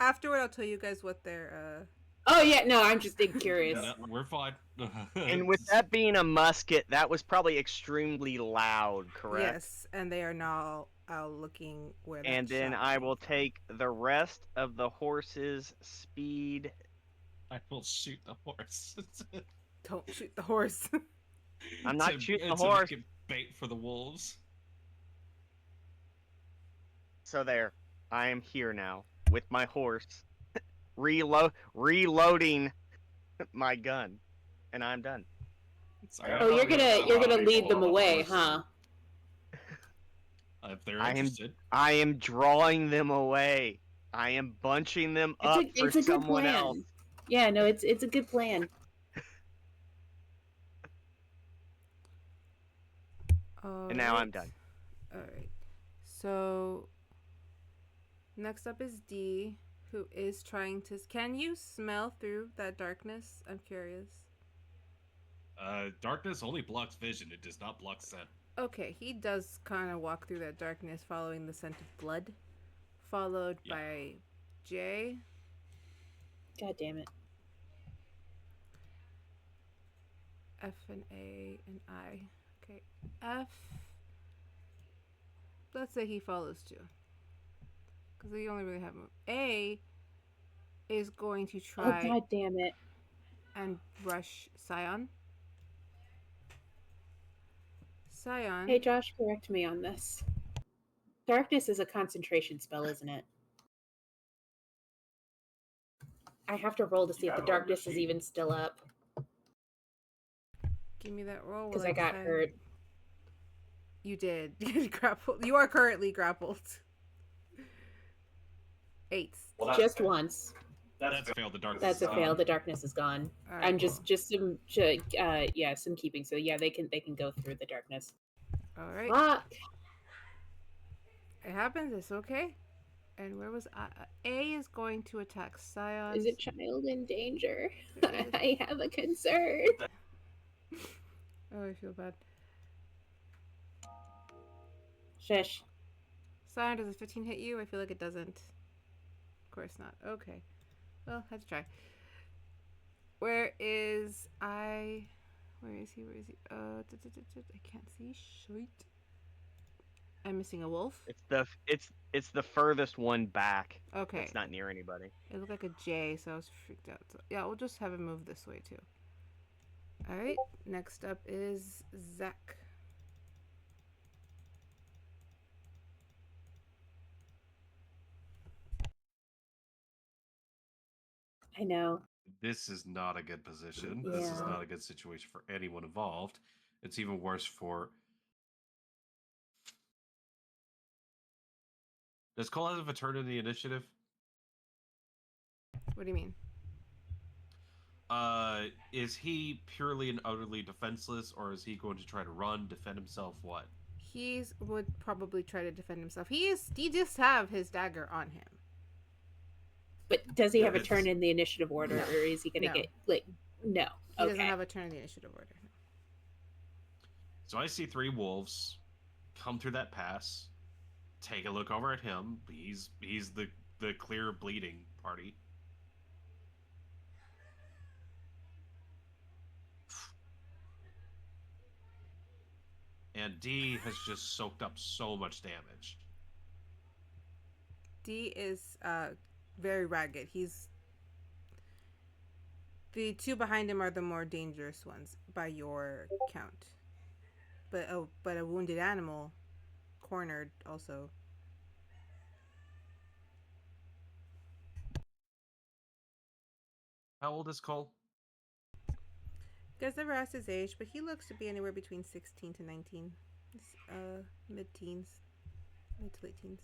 Afterward, I'll tell you guys what their. Oh yeah, no, I'm just curious. No, we're fine. And with that being a musket, that was probably extremely loud, correct? Yes, and they are now out looking where. That And then shot I came will from. take the rest of the horse's speed. I will shoot the horse. Don't shoot the horse. I'm not shooting the to horse. make it bait for the wolves. So there, I am here now with my horse, reloading my gun, and I'm done. Sorry, Oh, you're gonna lead them away, huh? If they're I am interested. I am drawing them away. I am bunching them up for It's a good someone plan. else. Yeah, no, it's a good plan. And now I'm done. Alright. So next up is D, who is trying to. Can you smell through that darkness? I'm curious. Darkness only blocks vision. It does not block scent. Okay, he does kind of walk through that darkness following the scent of blood, followed by J. God damn it. F and A and I. Okay, F. Let's say he follows too, because they only really have A. Is going to try. Oh god damn it. And rush Syon. Syon. Hey Josh, correct me on this. Darkness is a concentration spell, isn't it? I have to roll to see if the darkness is even still up. Give me that roll. Because I got hurt. You did. You grappled. You are currently grappled. 8. Well, just once. That's failed. The darkness. That's a fail. The darkness is gone. Right, I'm just some some keeping. So yeah, they can go through the darkness. All right. Fuck. It happens. It's okay. And where was I? A is going to attack Syon. Is a child in danger? I have a concern. Oh, I feel bad. Shush. Syon, does a 15 hit you? I feel like it doesn't. Of course not. Okay. Well, had to try. Where is I? Where is he? Where is he? I can't see. Shite. I'm missing a wolf. It's the furthest one back. Okay. It's not near anybody. It looked like a J, so I was freaked out. So, yeah, we'll just have him move this way too. All right. Next up is Zach. I know. This is not a good position. This is not a good situation for anyone involved. It's even worse for. Does Cole have a turn in the initiative? What do you mean? Is he purely and utterly defenseless, or is he going to try to run, defend himself? What? He would probably try to defend himself. He just have his dagger on him. But does he have a turn in the initiative order, No. or is he going to get no? He doesn't have a turn in the initiative order. No. So I see 3 wolves come through that pass. Take a look over at him. He's the clear bleeding party. And D has just soaked up so much damage. D is very ragged. The 2 behind him are the more dangerous ones by your count. But a wounded animal, cornered also. How old is Cole? You guys never asked his age, but he looks to be anywhere between 16 to 19. He's, mid-teens, mid to late teens.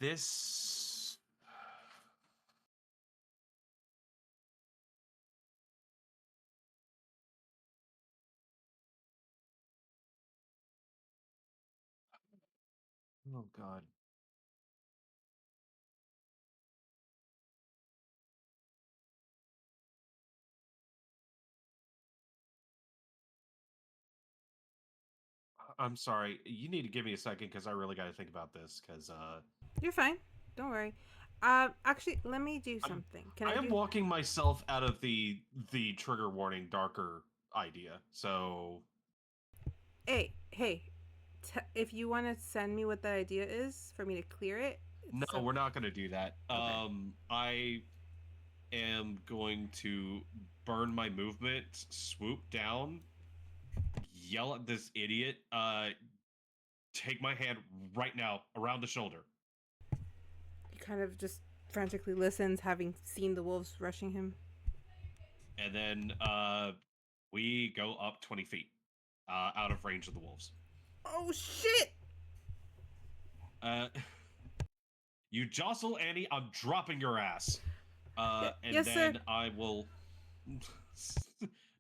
This. Oh God. I'm sorry. You need to give me a second because I really got to think about this. Because You're fine. Don't worry. Actually, let me do something. Can I am do? walking myself out of the trigger warning darker idea. So Hey, if you want to send me what that idea is for me to clear it. no, we're not going to do that. Okay. I am going to burn my movement, swoop down, yell at this idiot. Take my hand right now around the shoulder. He kind of just frantically listens, having seen the wolves rushing him. And then we go up 20 feet out of range of the wolves. Oh shit! You jostle Annie, I'm dropping your ass. And yes, then sir. I will.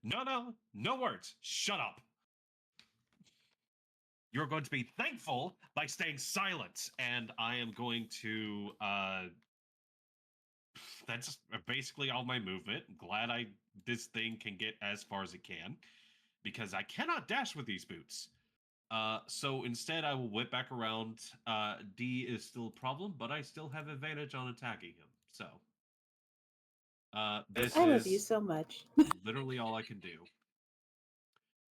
No words. Shut up. You're going to be thankful by staying silent, and I am going to. That's basically all my movement. Glad this thing can get as far as it can, because I cannot dash with these boots. So instead, I will whip back around. D is still a problem, but I still have advantage on attacking him. So this I is love you so much. literally all I can do.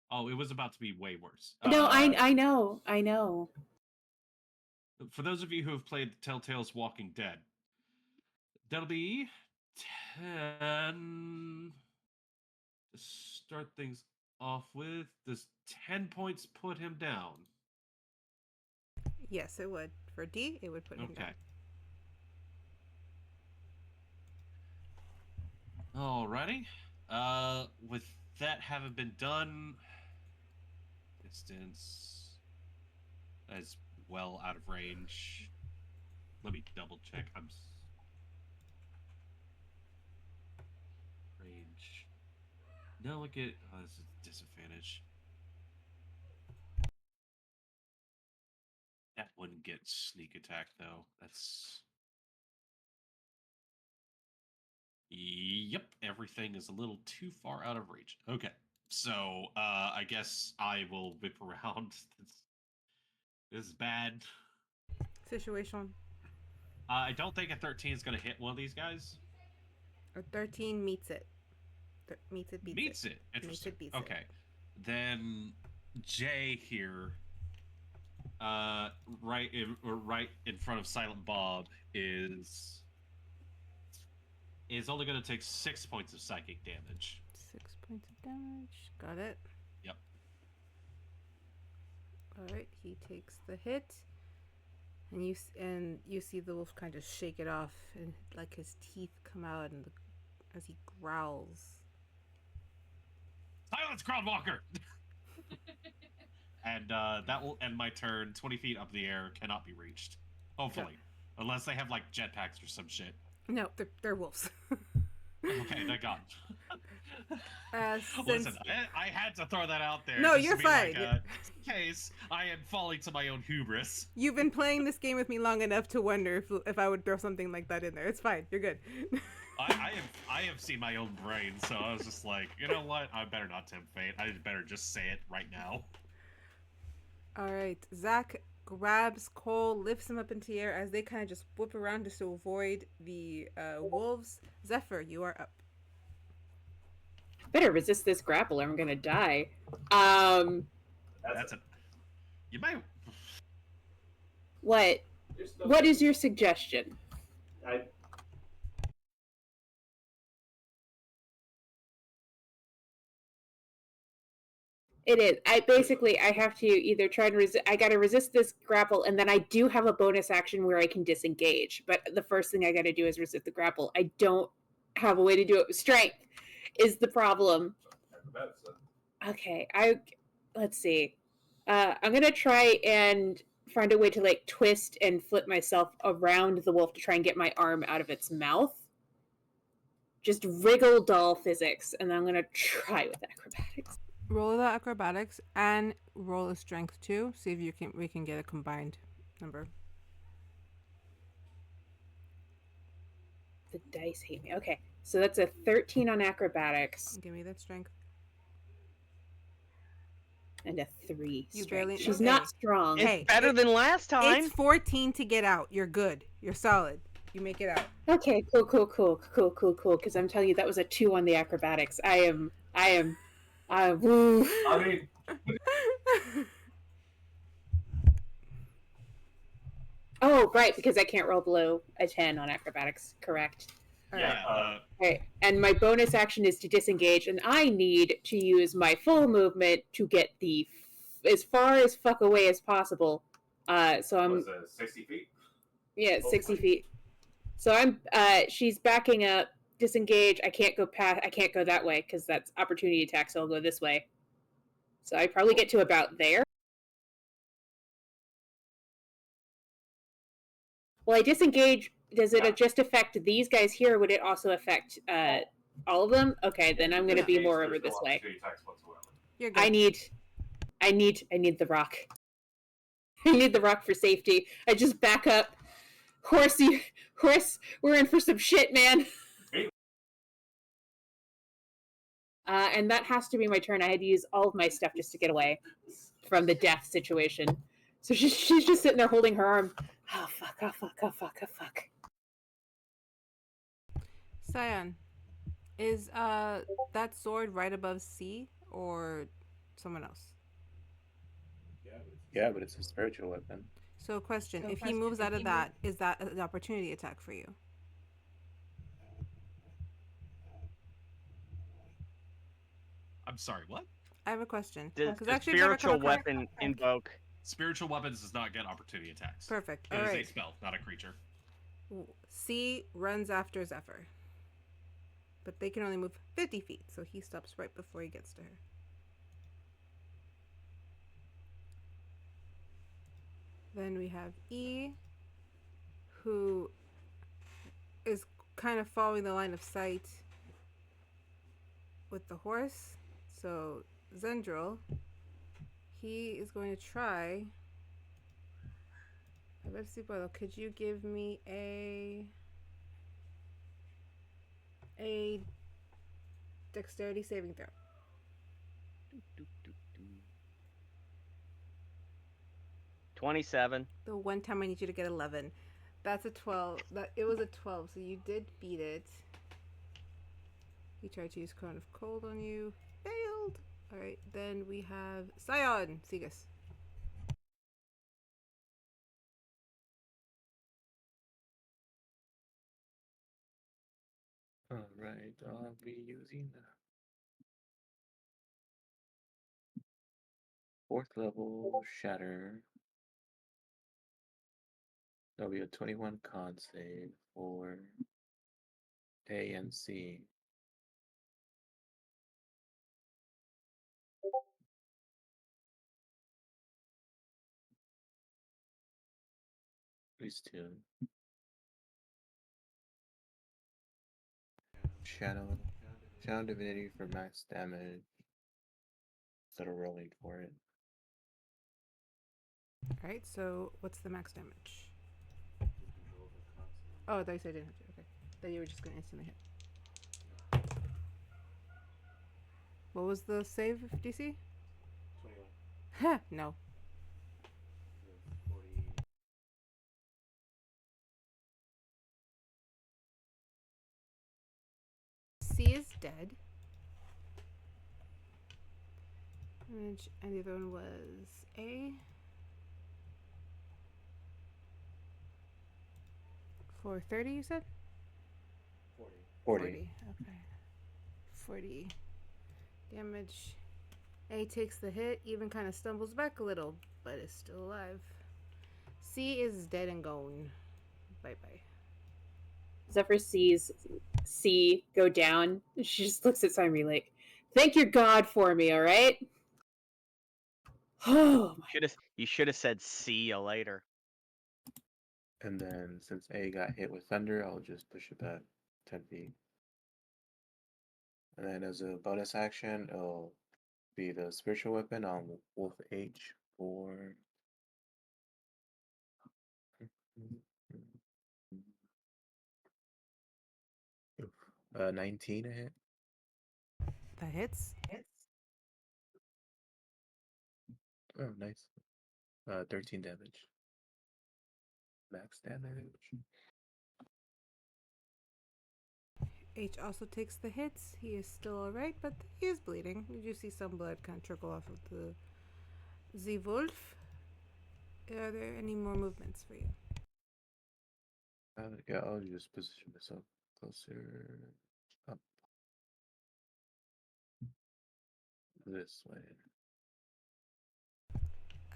Oh, it was about to be way worse. No, I know. For those of you who have played Telltale's Walking Dead, that'll be 10 to start things off with. Does 10 points put him down? Yes, it would. For D, it would put him down. Alrighty. With that having been done, distance as well out of range. Let me double check. Range. No, look at. Oh, this is a disadvantage. That wouldn't get sneak attack though. That's. Yep, everything is a little too far out of reach. Okay, so I guess I will whip around. This is bad. Situation. I don't think a 13 is going to hit one of these guys. A 13 meets it. Meets it, beats Meets it. it. Interesting. Meets it, beats okay. Then Jay here, right in front of Silent Bob is only going to take 6 points of psychic damage. 6 points of damage. Got it. Yep. All right, he takes the hit, and you see the wolf kind of shake it off, and like his teeth come out, and as he growls. Silence, Groundwalker! And that will end my turn. 20 feet up in the air, cannot be reached. Hopefully. Yeah. Unless they have, like, jetpacks or some shit. No, they're wolves. Okay, thank God. Listen, I had to throw that out there. No, you're fine. Like, in case I am falling to my own hubris. You've been playing this game with me long enough to wonder if I would throw something like that in there. It's fine. You're good. I have seen my own brain, so I was just like, you know what? I better not tempt fate. I better just say it right now. All right, Zach grabs Cole, lifts him up into the air as they kind of just whip around just to avoid the wolves. Zeffer, you are up. Better resist this grapple or I'm gonna die. That's it. You might. What is your suggestion? It is. I have to either try to resist. I got to resist this grapple, and then I do have a bonus action where I can disengage. But the first thing I got to do is resist the grapple. I don't have a way to do it with strength. Is the problem? Okay. Let's see. I'm gonna try and find a way to like twist and flip myself around the wolf to try and get my arm out of its mouth. Just wriggle doll physics, and then I'm gonna try with acrobatics. Roll the acrobatics and roll a strength too. See if we can get a combined number. The dice hate me. Okay, so that's a 13 on acrobatics Give me that strength. and a 3. You strength. barely- She's okay. not strong. It's Hey, better than last time. It's 14 to get out. You're good. You're solid. You make it out. Okay, cool. Because I'm telling you, that was a 2 on the acrobatics. I am. Woo. I mean, Oh, right, because I can't roll below a 10 on acrobatics. Correct. All yeah. right. Right, and my bonus action is to disengage, and I need to use my full movement to get the as far as fuck away as possible. So I'm 60 feet? yeah, 60 feet. So I'm she's backing up, disengage. I can't go that way because that's opportunity attack, so I'll go this way. So I probably get to about there. Well, I disengage. Does it just affect these guys here, or would it also affect all of them? Okay, then I'm going to be more over this way. You're good. I need the rock. I need the rock for safety. I just back up. Horse, we're in for some shit, man. And that has to be my turn. I had to use all of my stuff just to get away from the death situation. So she's just sitting there holding her arm. Oh fuck. Syon, is that sword right above C or someone else? Yeah, but it's a spiritual weapon. So question, if he moves out of that, is that an opportunity attack for you? I'm sorry, what? I have a question. Does 'Cause the actually I've never come spiritual across- weapon invoke? Spiritual weapons does not get opportunity attacks. Perfect. It All is right. a spell, not a creature. C runs after Zeffer. But they can only move 50 feet, so he stops right before he gets to her. Then we have E, who is kind of following the line of sight with the horse. So Zendryil, he is going to try. Let's see, Boyle, could you give me a dexterity saving throw? 27. The one time I need you to get 11. That's a 12. It was a 12, so you did beat it. He tried to use Cone of Cold on you. Failed. Alright, then we have Syon Segas. Alright, I'll be using the 4th level Shatter. That'll be a 21 con save for A and C. At least 2. Shadow Divinity for max damage. Instead of rolling for it. Alright, so what's the max damage? Oh, I thought you said I didn't have to. Okay. Thought you were just going to instantly hit. What was the save DC? 21. Huh, no. C is dead. And the other one was A. For 30, you said? 40. Okay. 40 damage. A takes the hit, even kind of stumbles back a little, but is still alive. C is dead and gone. Bye-bye. Zeffer sees C go down. She just looks at Simon like, thank your God for me, alright? Oh my. You should have said see you later. And then since A got hit with thunder, I'll just push it back 10 feet. And then as a bonus action, it'll be the spiritual weapon on Wolf H for 19 to hit. That hits. Oh, nice. 13 damage. Max damage. H also takes the hits. He is still alright, but he is bleeding. You do see some blood kind of trickle off of the Z-Wolf. Are there any more movements for you? Yeah, I'll just position myself closer up this way.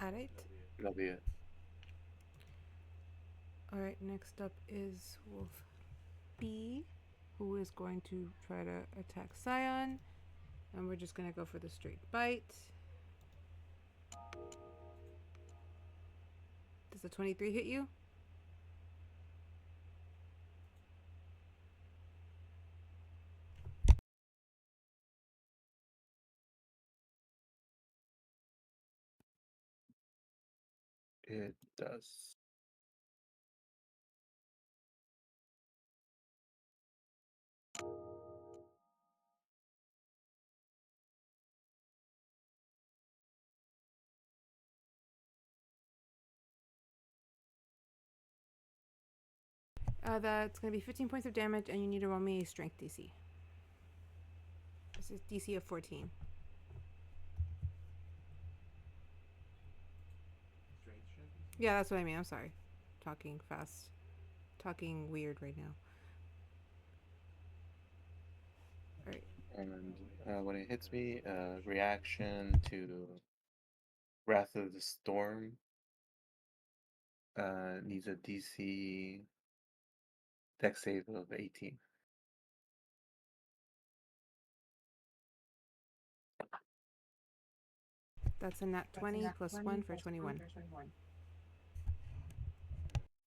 Alright. That'll be it. Alright, next up is Wolf B, who is going to try to attack Syon. And we're just going to go for the straight bite. Does the 23 hit you? It does. That's going to be 15 points of damage, and you need to roll me a strength DC. This is DC of 14. Yeah, that's what I mean. I'm sorry. Talking fast. Talking weird right now. Alright. And when it hits me, reaction to Wrath of the Storm needs a DC Dex save of 18. That's a nat 20 plus 1 for 21.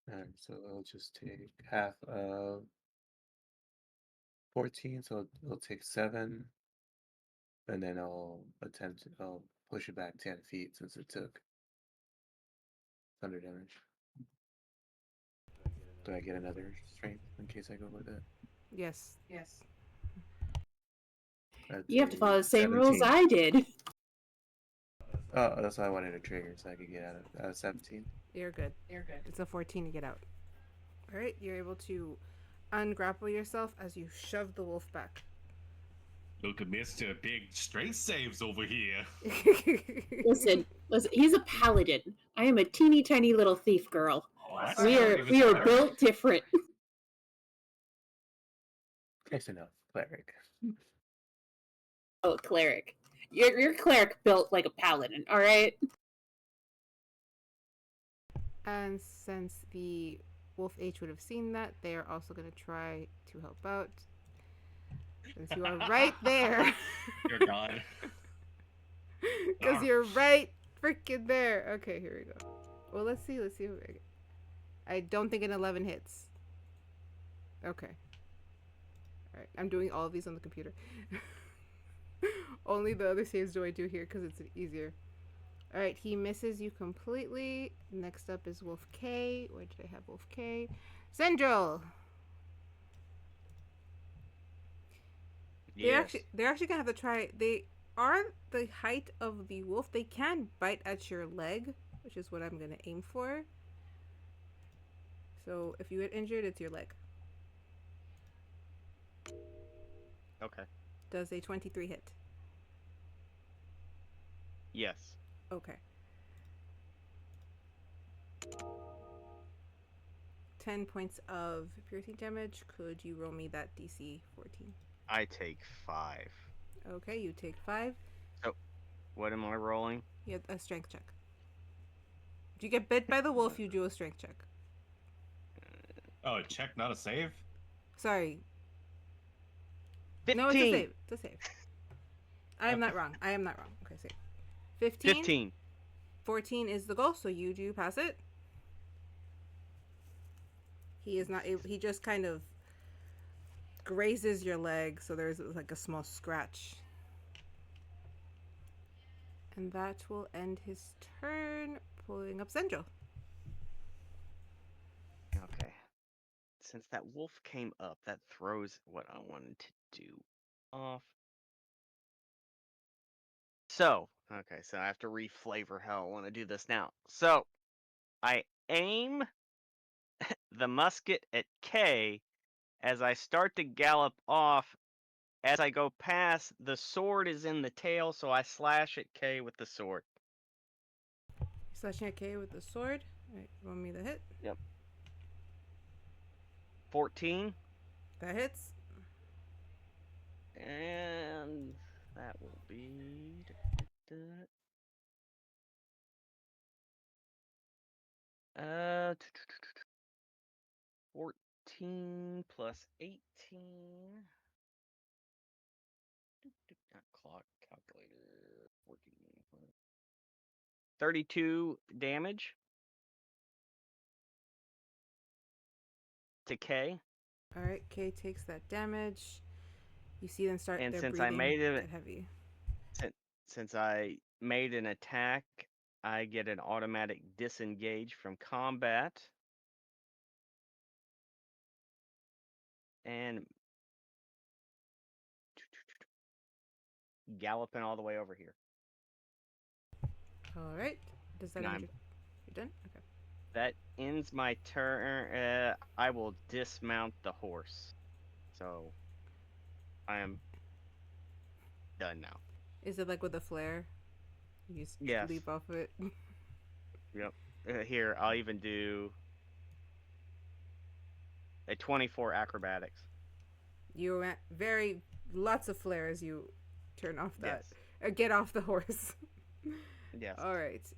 And so I'll just take half of 14, so it'll take 7. And then I'll push it back 10 feet since it took thunder damage. Do I get another strength in case I go with it? Yes. That's You have to a follow the same rules 17. I did. Oh, that's why I wanted to trigger so I could get out of 17. You're good. It's a 14 to get out. Alright, you're able to ungrapple yourself as you shove the wolf back. Look at Mr. Big Strength Saves over here. Listen, he's a paladin. I am a teeny tiny little thief girl. Oh, that's We not are even we are fair. built different. Close enough, cleric. Oh, cleric. Your cleric built like a paladin, alright? And since the Wolf H would have seen that, they are also going to try to help out. Since you are right there. Dear God. Because you're right freaking there. Okay, here we go. Well, let's see. I don't think an 11 hits. Okay. Alright, I'm doing all of these on the computer. Only the other saves do I do here because it's easier. Alright, he misses you completely. Next up is Wolf K. Where did I have Wolf K? Zendryil! Yes. They're actually gonna have to try. They are the height of the wolf. They can bite at your leg, which is what I'm gonna aim for. So if you get injured, it's your leg. Okay. Does a 23 hit? Yes. Okay. 10 points of piercing damage. Could you roll me that DC 14? I take 5. Okay, you take 5. What am I rolling? You have a strength check. If you get bit by the wolf, you do a strength check. Oh, a check, not a save? Sorry. 15. No, it's a save. It's a save. I am not wrong. Okay, save. 15? 15. 14 is the goal, so you do pass it. He is not able, he just kind of grazes your leg, so there's like a small scratch. And that will end his turn, pulling up Zendryil. Okay. Since that wolf came up, that throws what I wanted to do off. So, okay, so I have to reflavor how I want to do this now. So, I aim the musket at K as I start to gallop off. As I go past, the sword is in the tail, so I slash at K with the sword. Slashing at K with the sword. Alright, roll me the hit. Yep. 14. That hits. And that will be 14 plus 18. Not clock calculator. 14. 32 damage to K. Alright, K takes that damage. You see them start And their since I breathing made it- get heavy. Since I made an attack, I get an automatic disengage from combat. And galloping all the way over here. Alright. Does that And end you're done? Okay. That ends my turn. I will dismount the horse. So I am done now. Is it like with a flare? You just Yes. leap off of it. Yep. Here, I'll even do a 24 acrobatics. You went lots of flare as you turn off that. Yes. Get off the horse. Yes. Alright.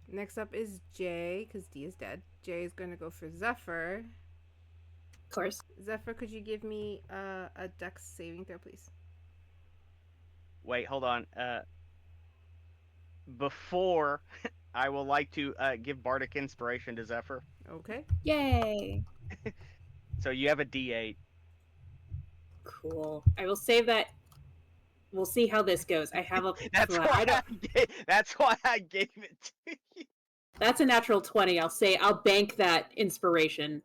Next up is Jay, because D is dead. Jay is going to go for Zeffer. Of course. Zeffer, could you give me a dex saving throw, please? Wait, hold on. Before, I would like to give Bardic Inspiration to Zephyr. Okay. Yay! So you have a D8. Cool. I will save that. We'll see how this goes. I have a. That's why I gave it to you. That's a natural 20. I'll bank that inspiration.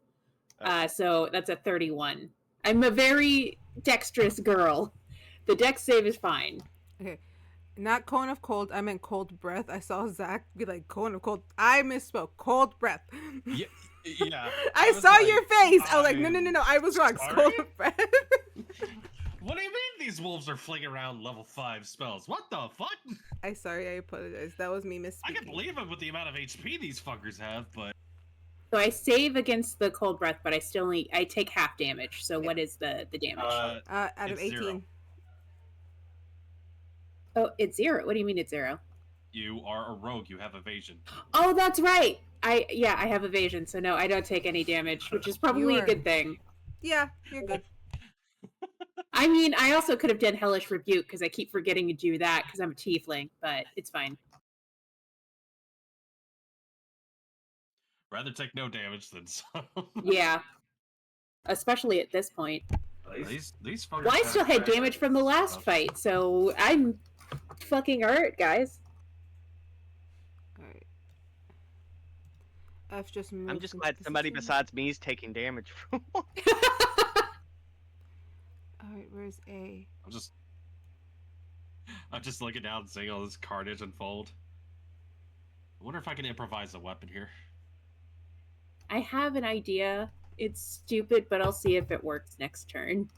Okay. So that's a 31. I'm a very dexterous girl. The dex save is fine. Okay. Not cone of cold. I meant cold breath. I saw Zach be like, cone of cold. I misspoke. Cold breath. Yeah. I was saw like, your face. I was like, no. I was wrong. It's sorry? cold breath. What do you mean these wolves are flinging around level 5 spells? What the fuck? I apologize. That was me misspeaking. I can believe it with the amount of HP these fuckers have, but So I save against the cold breath, but I take half damage. So what is the damage? Out of it's 18. 0. Oh, it's 0. What do you mean it's 0? You are a rogue. You have evasion. Oh, that's right. I have evasion, so no, I don't take any damage, which is probably a good thing. Yeah, you're good. I mean, I also could have done Hellish Rebuke because I keep forgetting to do that because I'm a tiefling, but it's fine. Rather take no damage than some. Yeah. Especially at this point. These fuckers. Well, I still had damage from the last fight, so I'm fucking hurt, guys. Alright. F just moved. I'm just into glad somebody position. besides me is taking damage from. Alright, where's A? I'm just looking down and seeing all this carnage unfold. I wonder if I can improvise a weapon here. I have an idea. It's stupid, but I'll see if it works next turn.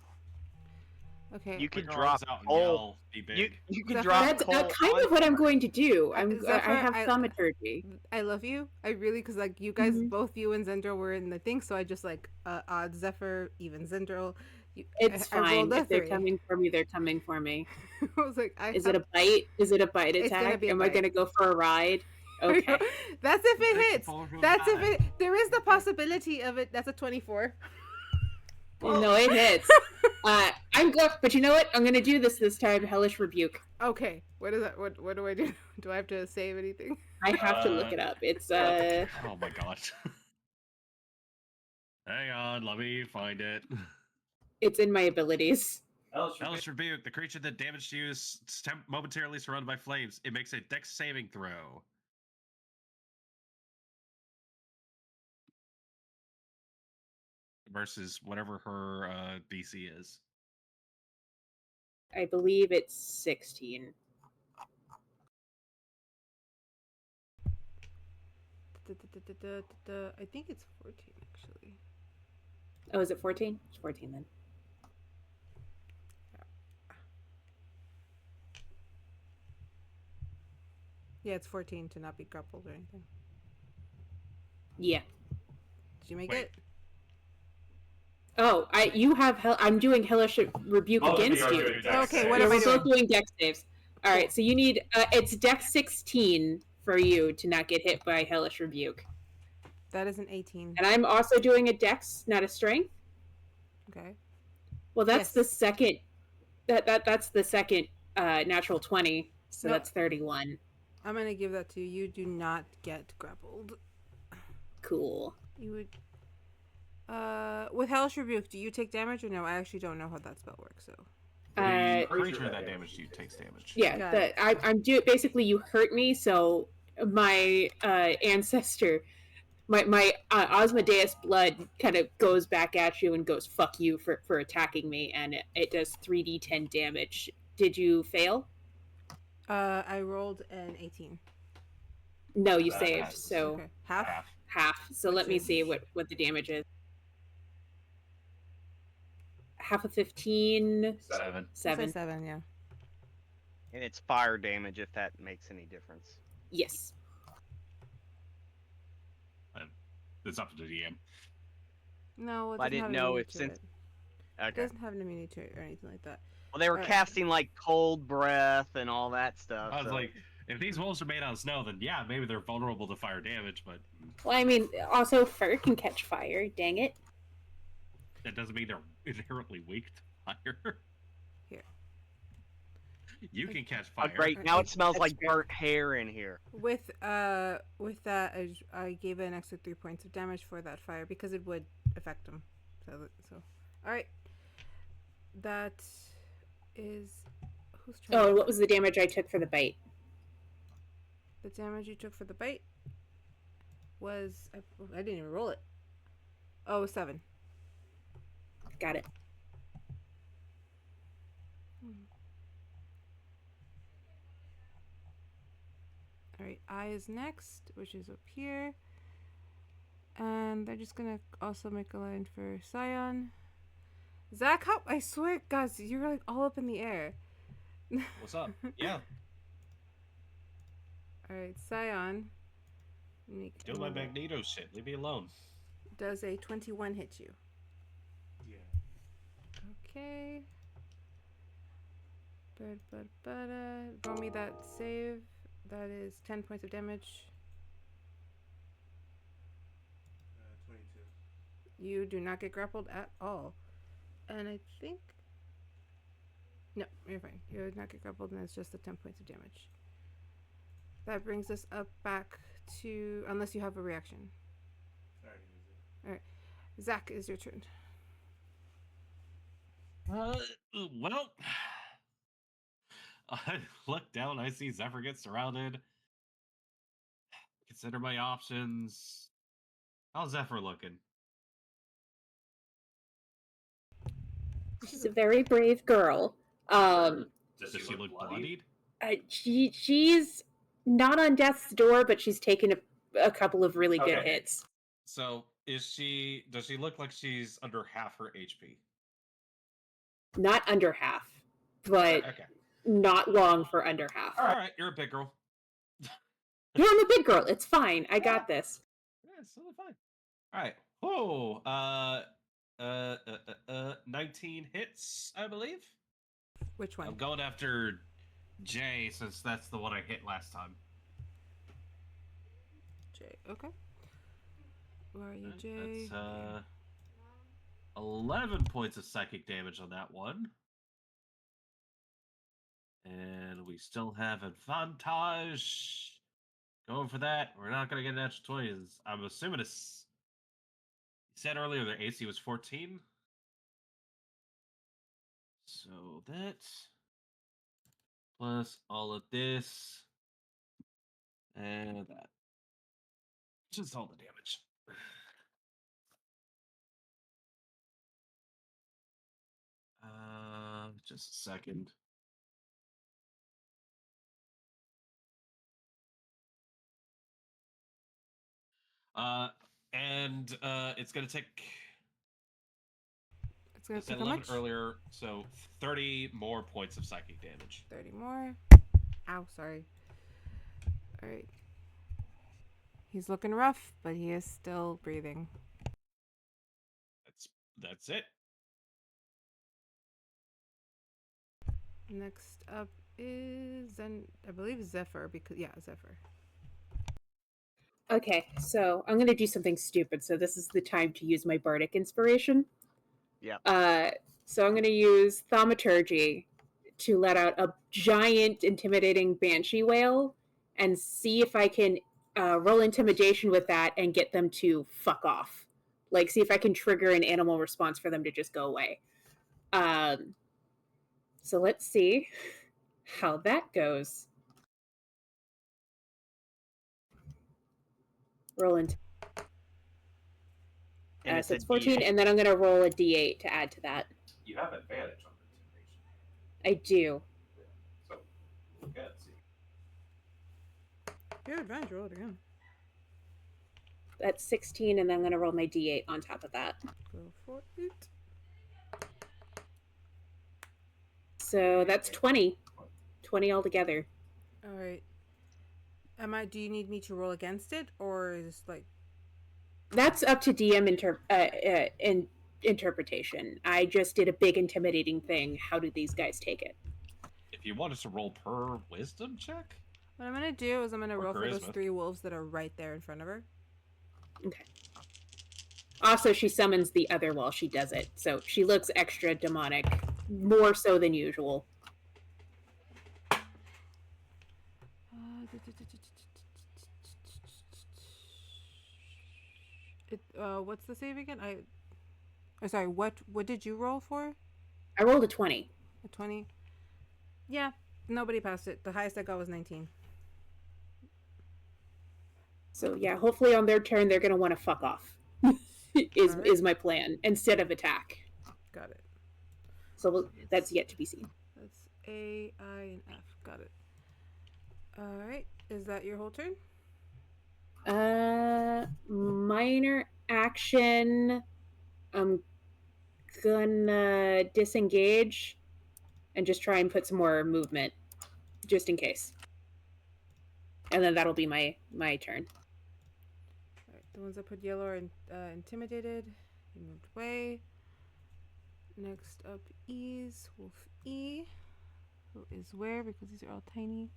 Okay. You could Bring drop arms out and coal. yell, be big. You can Zephyr, drop That's coal. kind of what I'm going to do. I Zephyr, have thaumaturgy. I love you. I really, because like you guys, Mhm. both you and Zendryil were in the thing, so I just like odd Zephyr, even Zendryil. It's I rolled fine. a If they're 3. coming for me, they're coming for me. I was like, Is it a bite? Is it a bite It's gonna attack? be a Am I bite. going to go for a ride? Okay. That's if it hits. Beautiful That's if guy. it. There is the possibility of it. That's a 24. No, it hits. I'm good, but you know what? I'm gonna do this time. Hellish Rebuke. Okay. What is that? What do I do? Do I have to save anything? I have to look it up. It's Oh my god. Hang on, let me find it. it's in my abilities. Hellish Rebuke. The creature that damaged you is momentarily surrounded by flames. It makes a dex saving throw. Versus whatever her DC is. I believe it's 16. I think it's 14 actually. Oh, is it 14? It's 14 then. Yeah, it's 14 to not be grappled or anything. Yeah. Did you make Wait. it? Oh, I'm doing Hellish Rebuke against you. Okay, what Yeah, am I we're both doing? doing Dex saves. All right, so you need it's Dex 16 for you to not get hit by Hellish Rebuke, That is an 18. and I'm also doing a Dex, not a Strength. Okay. Well, that's Yes. the second. That's the second natural 20, so No. that's 31. I'm gonna give that to you. You do not get grappled. Cool. You would. With Hellish Rebuke, do you take damage or no? I actually don't know how that spell works. So. The creature that damaged you takes damage. Yeah, Got it. I'm basically you hurt me, so my ancestor, my Osmodeus blood kind of goes back at you and goes fuck you for attacking me, and it does 3d10 damage. Did you fail? I rolled an 18. No, you That saved. passes. So Okay. Half. half. So Which let me is- see what the damage is. Half of 15. 7. I'll say 7. Yeah. And it's fire damage if that makes any difference. Yes. It's up to the DM. No, it I doesn't didn't have know immunity if to since. it. It Okay. doesn't have an immunity to it or anything like that. Well, they were Alright. casting like cold breath and all that stuff. I was so- like, if these wolves are made out of snow, then yeah, maybe they're vulnerable to fire damage, but Well, I mean, also fur can catch fire. Dang it. that doesn't mean they're inherently weak to fire. Here. You can catch Oh, fire. great! Now it smells That's like fair. burnt hair in here. With that, I gave it an extra 3 points of damage for that fire because it would affect them. So, all right. That is who's turn? Oh, and what was the damage I took for the bite? The damage you took for the bite was I didn't even roll it. Oh, 7. Got it. All right, I is next, which is up here. And they're just gonna also make a line for Syon. Zach, how I swear, guys, you're like all up in the air. What's up? Yeah, All right, Syon. do my Magneto shit. Leave me alone. Does a 21 hit you? Yeah. Okay. Roll me that save. That is 10 points of damage. 22. You do not get grappled at all. And I think... No, you're fine. You do not get grappled, and it's just the 10 points of damage. That brings us up back to... Unless you have a reaction. I already used it. Zach, is your turn. Well, I look down. I see Zeffer get surrounded. Consider my options. How's Zeffer looking? She's a very brave girl. Does she look bloodied? She's not on death's door, but she's taken a couple of really good Okay. hits. So, does she look like she's under half her HP? Not under half, but Okay. not long for under half. All right, you're a big girl. Yeah, I'm a big girl. It's fine. I got this. Yeah, it's totally fine. All right. Whoa. 19 hits, I believe. Which one? I'm going after Jay since that's the one I hit last time. Jay. Okay. Where are you, Jay? That's 11 points of psychic damage on that one. And we still have advantage. Going for that. We're not going to get an natural 20. I'm assuming it's... You said earlier their AC was 14. So that's... Plus all of this. And that. Just all the damage. Just a second. It's gonna take. It's gonna I said take how 11 much? earlier, so 30 more points of psychic damage. 30 more. Ow, sorry. All right. He's looking rough, but he is still breathing. That's it. Next up is I believe Zeffer, because Zeffer. Okay, so I'm gonna do something stupid. So this is the time to use my bardic inspiration. Yeah. So I'm gonna use thaumaturgy to let out a giant, intimidating banshee wail, and see if I can roll intimidation with that and get them to fuck off. Like, see if I can trigger an animal response for them to just go away. So let's see how that goes. Roll into. And So it's 14, and then I'm going to roll a d8 to add to that. You have advantage on intimidation. I do. So, let's see. You have advantage, roll it again. That's 16, and then I'm going to roll my d8 on top of that. Go for it. So that's 20. 20 altogether. All right. Do you need me to roll against it, or is like... That's up to DM interpretation. I just did a big intimidating thing. How do these guys take it? If you want us to roll per wisdom check? What I'm going to do is I'm going to roll for those charisma. 3 wolves that are right there in front of her. Okay. Also, she summons the other while she does it, so she looks extra demonic, more so than usual. What's the save again? Sorry, what did you roll for? I rolled a 20. A 20? Yeah, nobody passed it. The highest I got was 19. So yeah, hopefully on their turn they're gonna want to fuck off. is my plan instead of attack. Got it. So that's yet to be seen. That's A, I, and F. Got it. All right. Is that your whole turn? Minor action. I'm gonna disengage and just try and put some more movement, just in case. And then that'll be my turn. All right. The ones that put yellow are intimidated. He moved away. Next up is Wolf E, who is where, because these are all tiny.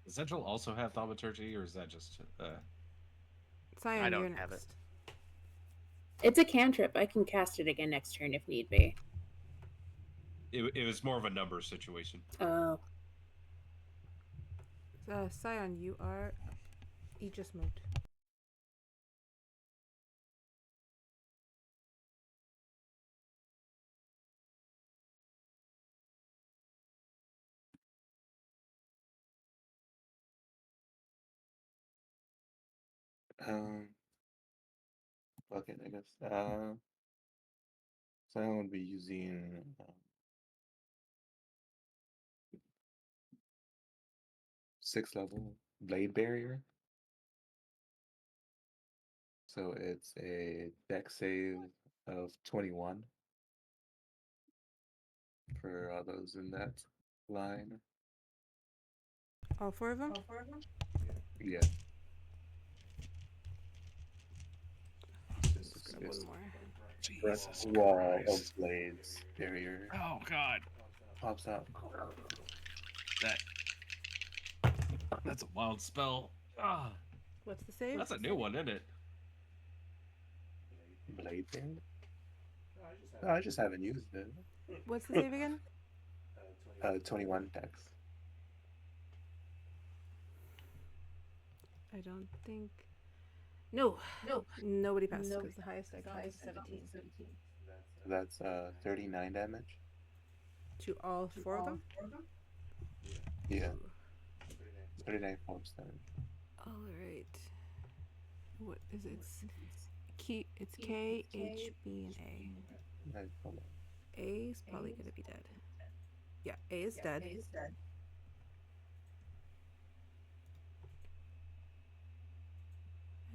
Does Zendryil also have thaumaturgy, or is that just... Syon, I don't you're have next. It's a cantrip. I can cast it again next turn if need be. It was more of a numbers situation. Oh. Syon, you just moved. Okay, I guess. So I'm gonna be using 6th level blade barrier. So it's a dex save of 21 for all those in that line. All 4 of them? Yeah. Just grab one more. Front wall of blades barrier Oh, God. pops out. That's a wild spell. Ah, What's the save? that's a new one, isn't it? blade thing? No, I just I just haven't used it. What's the save again? 21 dex. I don't think. No. Nobody passed because the highest I got was 17. So that's 39 damage. To all four of them? Yeah, Ooh. 39 force damage. Alright. What is it? It's K, H, B, and A. Nice, hold on. A is probably gonna be dead. Yeah, A is dead.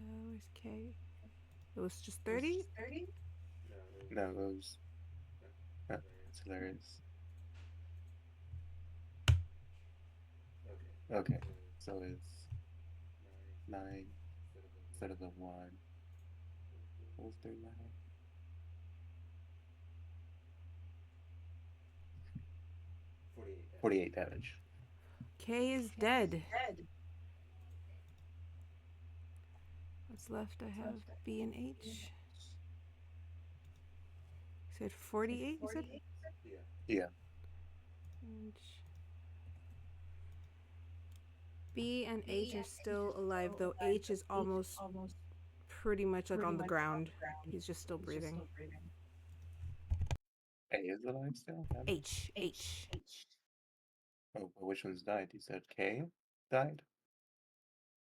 Where's K? It was just 30? No, those. It's hilarious. Okay, so it's 9 instead of the 1. What was 39? 48 damage. K is dead. What's left? I have B and H. You said 48, you said? Yeah. H. B and H are still alive, though H is almost pretty much like on the ground. He's just still breathing. A is alive still? H. Oh, but which one's died? You said K died?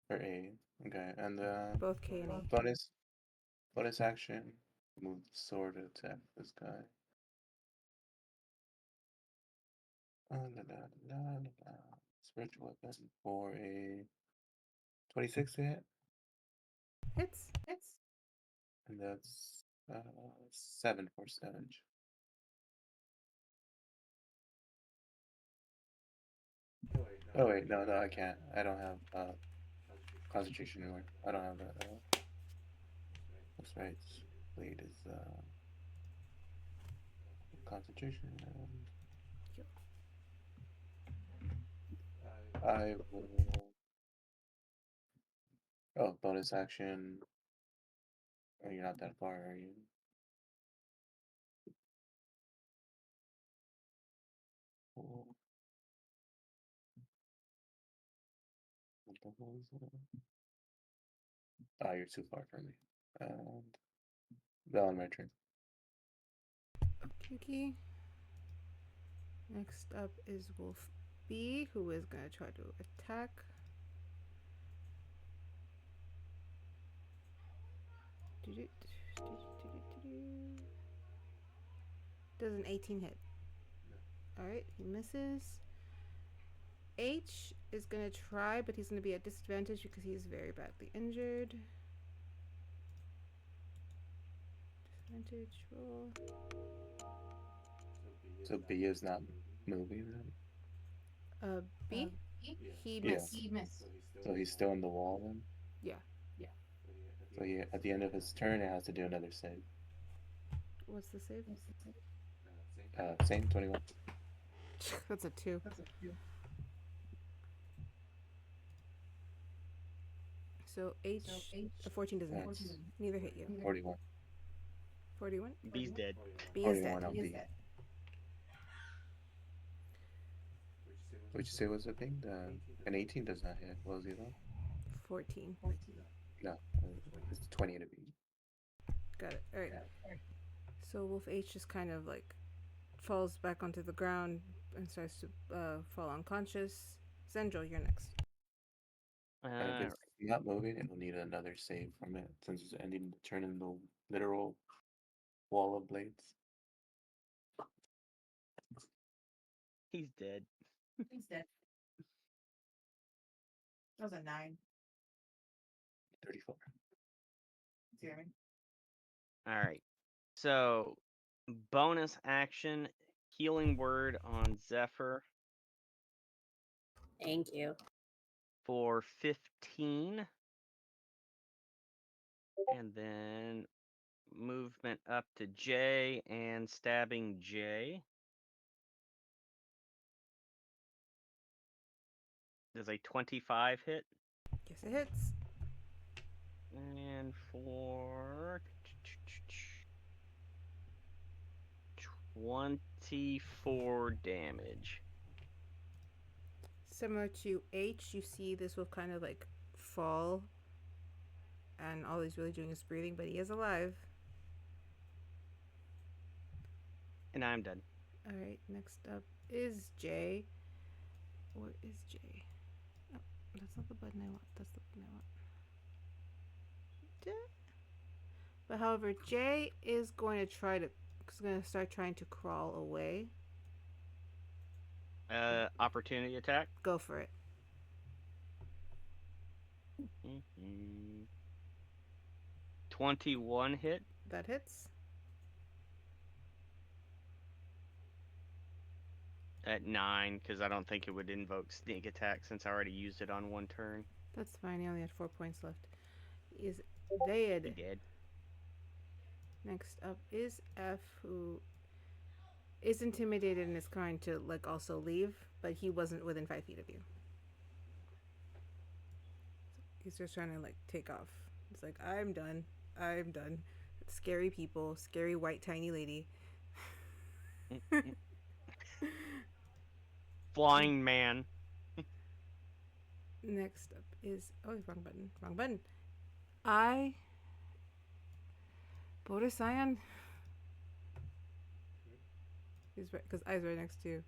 Or A? Okay, and Both K and A. bonus action. Move the sword to attack this guy. Spiritual weapon for a 26 to hit. Hits. And that's 7 force damage. Oh wait, no, I can't. I don't have concentration anymore. I don't have that. That's right. Blade is concentration. I will. Oh, bonus action. Oh, you're not that far, are you? What the hell is that? Oh, you're too far from me. And that on my turn. Kiki. Next up is Wolf B, who is going to try to attack. Does an 18 hit? Alright, he misses. H is going to try, but he's going to be at disadvantage because he's very badly injured. Disadvantage roll. So B is not moving then? B? He Yeah. missed. So he's still in the wall then? Yeah. So he, at the end of his turn, it has to do another save. What's the save? Same 21. That's a 2. So H, a 14 doesn't hit. That's Neither hit you. 41. 41? B's dead. B is 41 dead. on B. Would you say was the thing? An 18 does not hit. What was the other one? 14. No, it's 20 to beat. Got it. Alright. So Wolf H just kind of like falls back onto the ground and starts to fall unconscious. Zendryil, you're next. And if it's not moving, it will need another save from it, since it's ending the turn in the literal wall of blades. He's dead. That was a 9. 34. All right. So, bonus action, healing word on Zeffer Thank you. for 15. And then movement up to J and stabbing J. Does a 25 hit? Yes, it hits. And for 24 damage. Similar to H, you see this will kind of like fall, and all he's really doing is breathing, but he is alive. And I'm done. All right, next up is J. What is J? Oh, that's not the button I want. That's the button I want. J. But however, J is going to start trying to crawl away. Opportunity attack. Go for it. 21 hit. That hits. At 9, because I don't think it would invoke sneak attack since I already used it on one turn. That's fine. He only had 4 points left. He is dead. He did. Next up is F, who is intimidated and is trying to like also leave, but he wasn't within 5 feet of you. He's just trying to like take off. It's like, I'm done. I'm done. Scary people. Scary white tiny lady. Flying man. Next up is wrong button. Wrong button. Boris Syon. He's right because I's right next to you.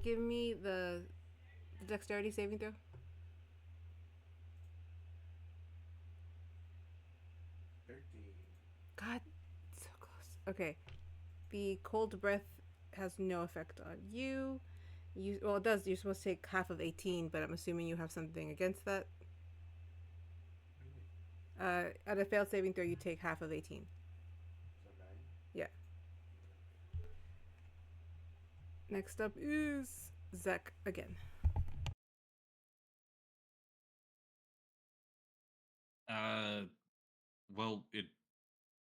Give me the dexterity saving throw. 13. God, so close. Okay. The cold breath has no effect on you. Well, it does. You're supposed to take half of 18, but I'm assuming you have something against that. At a failed saving throw, you take half of 18. So 9? Yeah. Next up is Zek again. Well,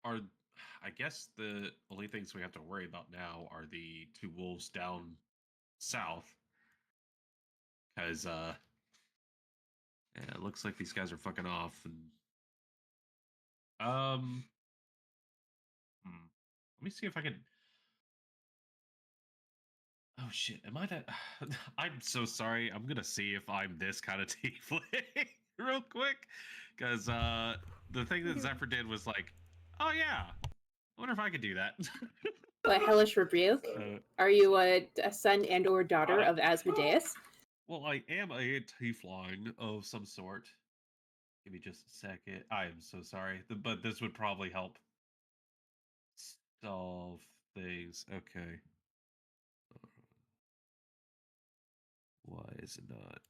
I guess the only things we have to worry about now are the 2 wolves down south. Because, yeah, it looks like these guys are fucking off. And, let me see if I can. Oh shit! Am I that? I'm so sorry. I'm gonna see if I'm this kind of tiefling real quick, because the thing that Zeffer did was like, oh yeah, I wonder if I could do that. What, hellish rebuke? Are you a son and or daughter of Asmodeus? Well, I am a tiefling of some sort. Give me just a second. I am so sorry, but this would probably help solve things. Okay. Why is it not?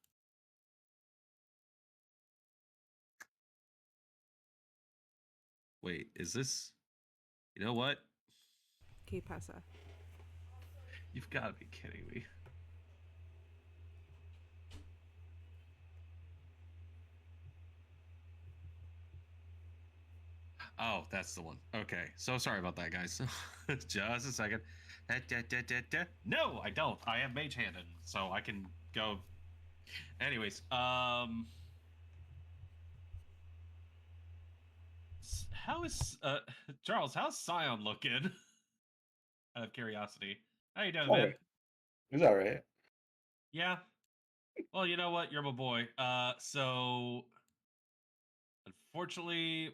Wait, is this? You know what? ¿Qué pasa? You've got to be kidding me. Oh, that's the one. Okay, so sorry about that, guys. Just a second. No, I don't. I have mage handed, so I can go. Anyways, how is Charles? How's Syon looking? Out of curiosity, how you doing, man? He's all right. Yeah. Well, you know what? You're my boy. So unfortunately,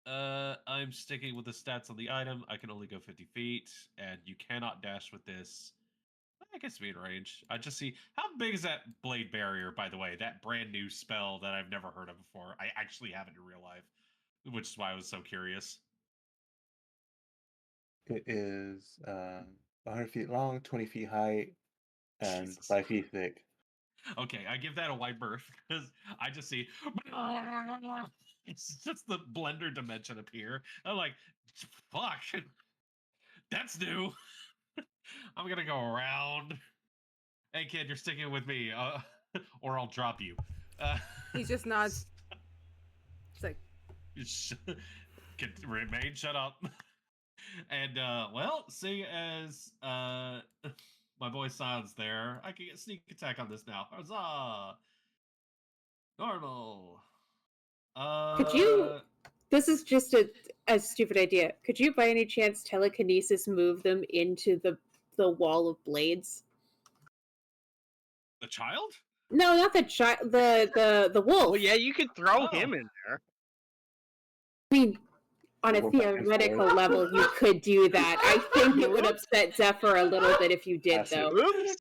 I'm sticking with the stats on the item. I can only go 50 feet, and you cannot dash with this. I guess be in range. I just see how big is that blade barrier, by the way? That brand new spell that I've never heard of before. I actually have it in real life, which is why I was so curious. It is 100 feet long, 20 feet high, and Jesus. 5 feet thick. Okay, I give that a wide berth because I just see it's just the blender dimension appear. I'm like, fuck, that's new. I'm gonna go around. Hey kid, you're sticking with me, or I'll drop you. He just nods. It's like, remain shut up. And well, seeing as my boy Syon's there, I can get sneak attack on this now. Huzzah! Normal. Could you? This is just a a stupid idea. Could you, by any chance, telekinesis move them into the wall of blades? The child? No, not the child. The wolf. Oh yeah, you could throw Oh. him in there. I mean, on a Go back and theoretical forth. level, you could do that. I think it would upset Zeffer a little bit if you did, Pass it. though. Oops.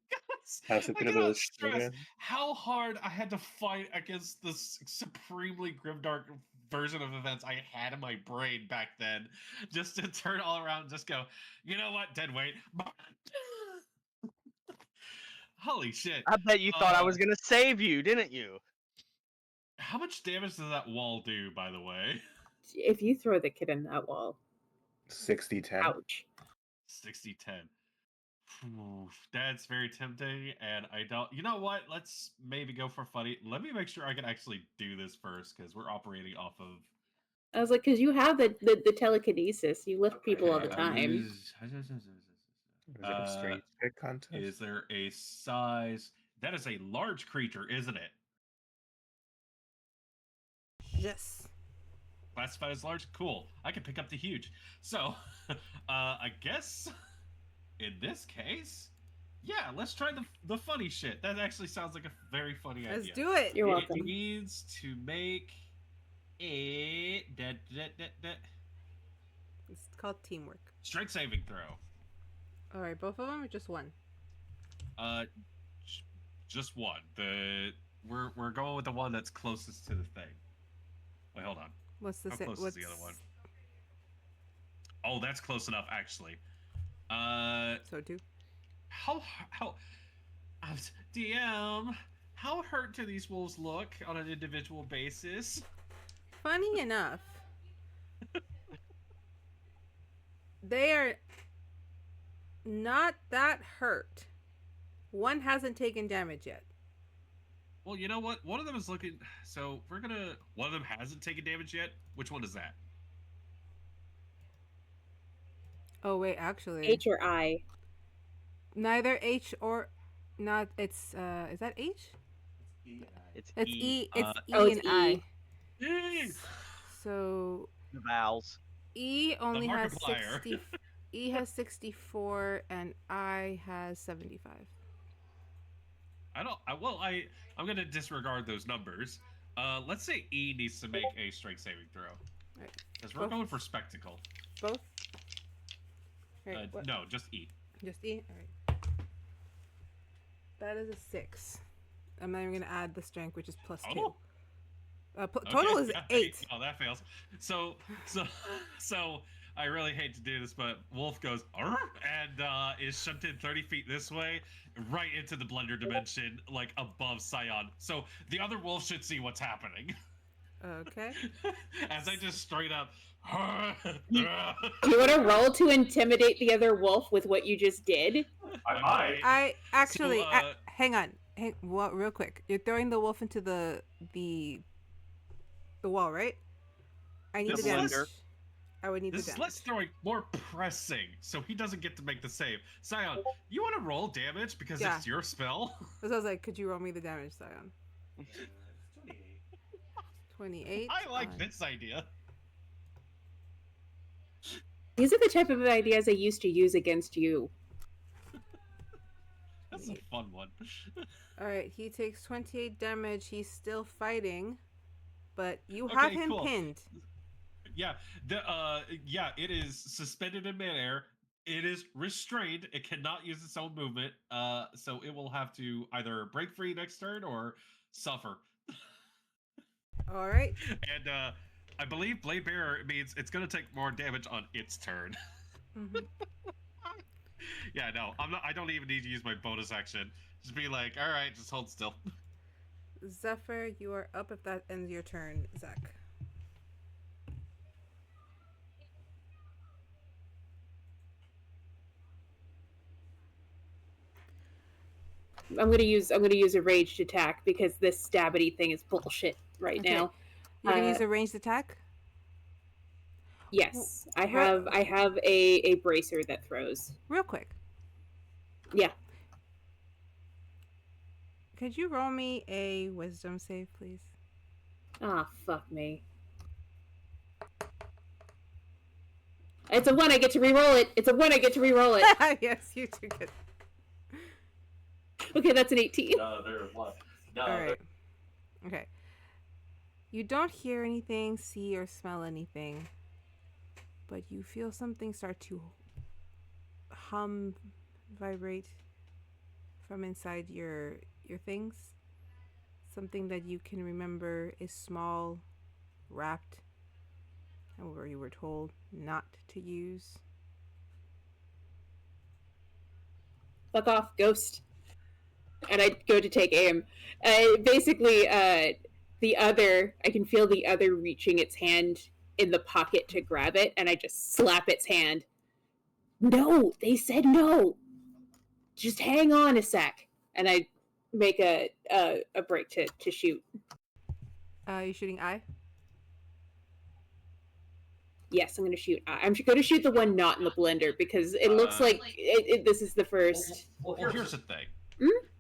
Has it I been cannot able to stress again? how hard I had to fight against this supremely grimdark version of events I had in my brain back then, just to turn all around and just go, you know what, dead weight. Holy shit. I bet you thought I was gonna save you, didn't you? How much damage does that wall do, by the way? If you throw the kid in that wall, 60-10. ouch. 60-10. That's very tempting, and I don't. You know what? Let's maybe go for funny. Let me make sure I can actually do this first, because we're operating off of. I was like, because you have the telekinesis. You lift people all the time. Is it a strength pick contest? Is there a size? That is a large creature, isn't it? Yes. Classified as large? Cool. I can pick up the huge. So, I guess in this case, yeah, let's try the funny shit. That actually sounds like a very funny idea. Let's do it. You're It welcome. needs to make a It's called teamwork. strength saving throw. All right, both of them or just one? Just one. We're going with the one that's closest to the thing. Wait, hold on. What's the How sa- close what's is the other one? Oh, that's close enough, actually. So two. How DM? How hurt do these wolves look on an individual basis? Funny enough, they are not that hurt. One hasn't taken damage yet. Well, you know what? One of them is looking. So we're gonna. One of them hasn't taken damage yet. Which one is that? Oh wait, actually, H or I? neither H or not. It's is that H? It's It's E. E. It's E Oh, and it's I. Yay! So The vowels. E only has Markiplier. 60. E has 64 and I has 75. I'm gonna disregard those numbers. Let's say E needs to make a strength saving throw. Right. Because we're Both? going for spectacle. Both. Right, what? No, just E. Just E. All right. That is a 6. I'm not even gonna add the strength, which is plus 2. Total? Total is yeah, 8. Oh, that fails. So I really hate to do this, but Wolf goes "Arr!" and is shunted 30 feet this way, right into the blender dimension, like above Syon. So the other wolf should see what's happening. Okay. As I just straight up. Do you want to roll to intimidate the other wolf with what you just did? I might. I actually So, hang on. Well, real quick. You're throwing the wolf into the wall, right? I need This the damage. blender. I would need This the is damage. less throwing, more pressing, so he doesn't get to make the save. Syon, you want to roll damage because Yeah. it's your spell? So I was like, could you roll me the damage, Syon? 28. I like on- this idea. These are the type of ideas I used to use against you. That's a fun one. All right, he takes 28 damage. He's still fighting, but you have Okay, him cool. pinned. Yeah, it is suspended in midair. It is restrained. It cannot use its own movement. So it will have to either break free next turn or suffer. All right. And I believe Blade Bearer means it's going to take more damage on its turn. hmm Yeah, no, I don't even need to use my bonus action. Just be like, all right, just hold still. Zeffer, you are up if that ends your turn, Zach. I'm gonna use a raged attack because this stabbity thing is bullshit right Okay. now. You can Uh, use a ranged attack. Yes, I Well- have a bracer that throws. Real quick, Yeah, could you roll me a wisdom save, please? ah, fuck me. It's a 1, I get to re-roll it. It's a 1, I get to re-roll it. Yes, you do get. Okay, that's an 18. No, they're what? No, All right. Okay. You don't hear anything, see or smell anything, but you feel something start to hum, vibrate from inside your things. Something that you can remember is small, wrapped, however you were told not to use. Fuck off, ghost. And I go to take aim. Basically, I can feel the other reaching its hand in the pocket to grab it, and I just slap its hand. No, they said no. Just hang on a sec. And I make a break to shoot. You shooting eye? Yes, I'm going to shoot. I'm going to shoot the one not in the blender because it looks like this is the first. Well, here's the thing.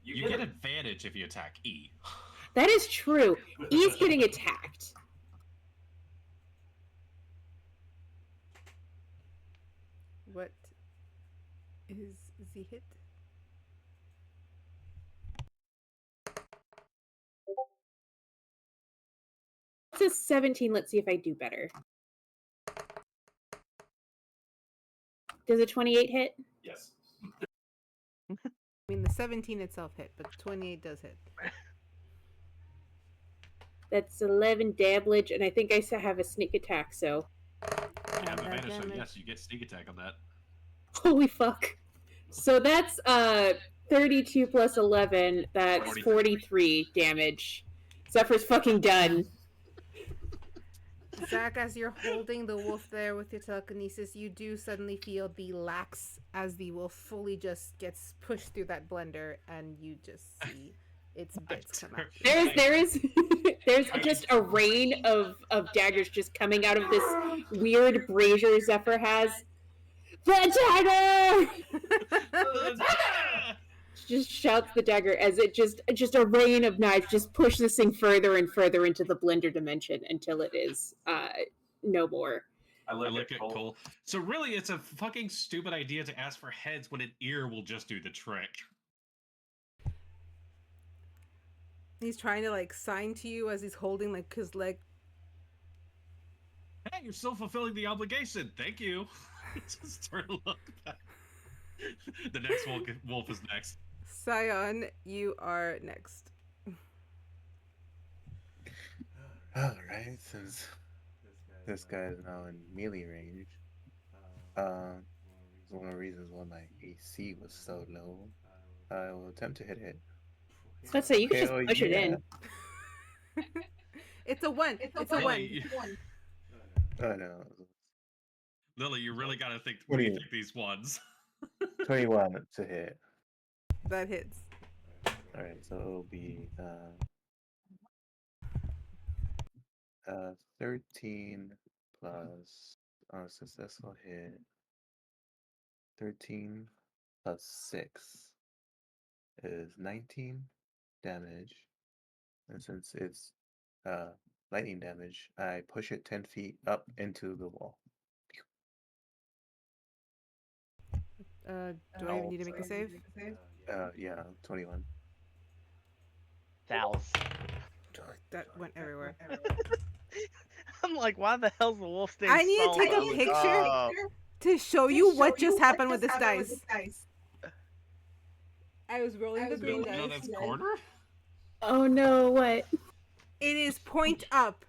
You get advantage if you attack E. That is true. E's getting attacked. What is the hit? It's a 17. Let's see if I do better. Does a 28 hit? Yes. I mean, the 17 itself hit, but 28 does hit. That's 11 damage, and I think I still have a sneak attack, so... You have that advantage, so damage. yes, you get sneak attack on that. Holy fuck. So that's 32 plus 11, that's 43 damage. Zephyrs fucking done. Zach, as you're holding the wolf there with your telekinesis, you do suddenly feel the lax as the wolf fully just gets pushed through that blender, and you just see its bits come out. There's just a rain of daggers just coming out of this weird brazier Zephyr has. The dagger! Just shouts the dagger as it just a rain of knives just push this thing further and further into the blender dimension until it is no more. I look at Cole. So really, it's a fucking stupid idea to ask for heads when an ear will just do the trick. He's trying to like sign to you as he's holding like his leg. Hey, you're still fulfilling the obligation. Thank you. Just turn and look back. The next wolf is next. Syon, you are next. Alright, since this guy is now in melee range, it's one of the reasons why my AC was so low. I will attempt to hit it. Let's say you can just Hell push it in. It's a 1. It's a 1. Oh no. Lily, you really gotta think. What do you think these ones? 21 to hit. That hits. Alright, so it'll be 13 plus on a successful hit. 13 plus 6 is 19 damage. And since it's lightning damage, I push it 10 feet up into the wall. Do I even need to make a save? Yeah, 21. Thals. That went everywhere. I'm like, why the hell's the wolf thing? I need to take a picture to show you what just happened with this dice. I was rolling the green dice. No, that's corner? Oh no, what? It is point up.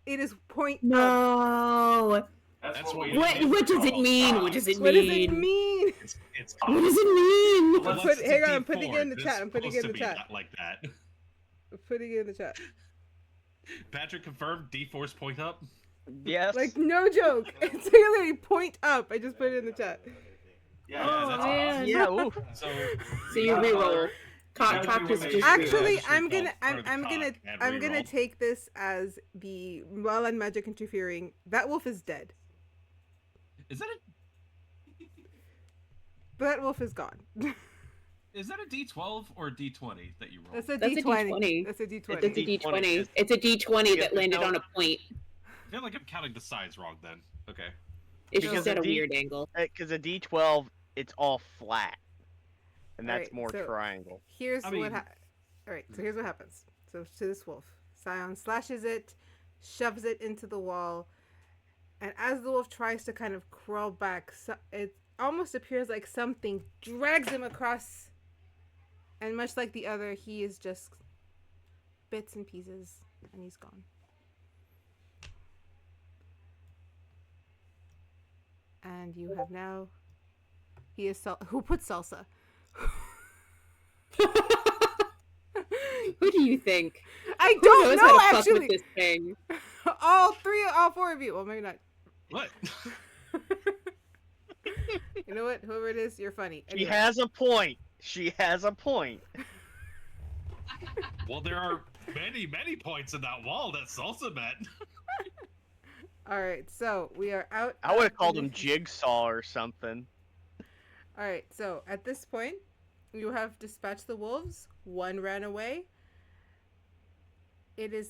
It is point up. No. That's What does it mean? What does it What does it mean? mean? It's What does it mean? Hang on, I'm putting it in the chat. I'm putting it in the chat. Not like that. I'm putting it in the chat. Patrick confirmed D-Force point up. Yes. Like, no joke. It's literally point up. I just put it in the chat. Yeah, Oh, that's man. awesome. Yeah. Ooh. So So you reroll. Cock is just Actually, Just I'm reroll gonna, for the I'm gonna, cock and I'm gonna reroll. take this as the Lala Land magic interfering. That wolf is dead. Is that That wolf is gone. a D12 or a D20 that you roll? That's a That's a D20. D20. That's a D20. It's a D20. It's- It's a D20 You that have to landed know- on a point. I feel like I'm counting the sides wrong then. Okay. It's Because just at the a D- weird angle. Because a D12, it's all flat, and that's Alright, more so triangle. Here's I what mean- Alright, so here's what happens. So to this wolf, Syon slashes it, shoves it into the wall, and as the wolf tries to kind of crawl back, it almost appears like something drags him across. And much like the other, he is just bits and pieces, and he's gone. And you have now. He is who put salsa? Who do you think? I Who don't knows know how to fuck actually. with this thing? all four of you. Well, maybe not. What? You know what? Whoever it is, you're funny. She Anyway. has a point. She has a point. Well, there are many, many points in that wall that Salsa met. All right, so we are out. I would have of called him initiative. Jigsaw or something. All right, so at this point, you have dispatched the wolves. One ran away.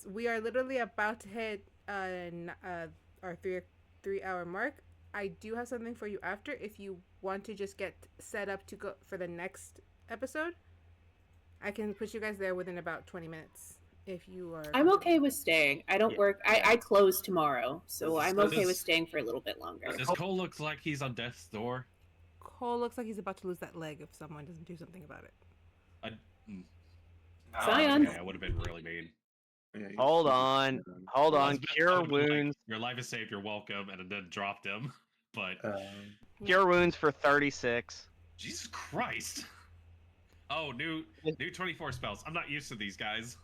We are literally about to hit our 3 hour mark. I do have something for you after if you want to just get set up to go for the next episode. I can put you guys there within about 20 minutes if you are. I'm okay with staying. I don't Yeah. work. I close tomorrow, so I'm Does okay with this- staying for a little bit longer. Does Cole look like he's on death's door? Cole looks like he's about to lose that leg if someone doesn't do something about it. Syon. Okay, I would have been really mean. Yeah, you Hold should on. just, Hold I on. was about- I Cure would've been like, wounds. Your life is saved. You're welcome, and then dropped him. But Cure wounds for 36. Jesus Christ! Oh, new 24 spells. I'm not used to these guys.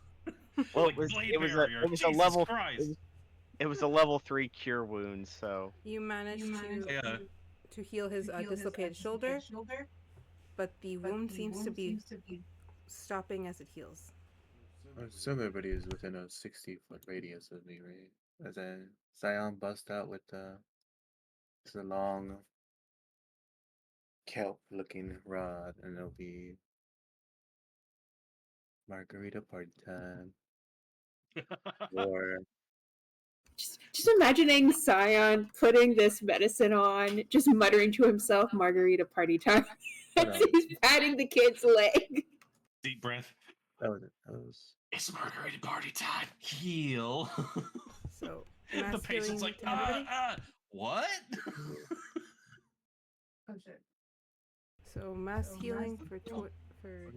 Well, Like Blade it was Barrier. a Jesus level. Christ. It was a level 3 cure wound, so You managed Yeah. to heal his dislocated shoulder, but the wound seems to be stopping as it heals. I assume everybody is within a 60-foot radius of me, right? As in, Syon bust out with the long kelp-looking rod, and it'll be margarita party time. Or Just imagining Syon putting this medicine on, just muttering to himself, "Margarita party time." As he's patting the kid's leg. Deep breath. that was it. That was It's margarita party time. Heal. So The mass patient's healing like, to everybody. what? Oh shit. So mass healing for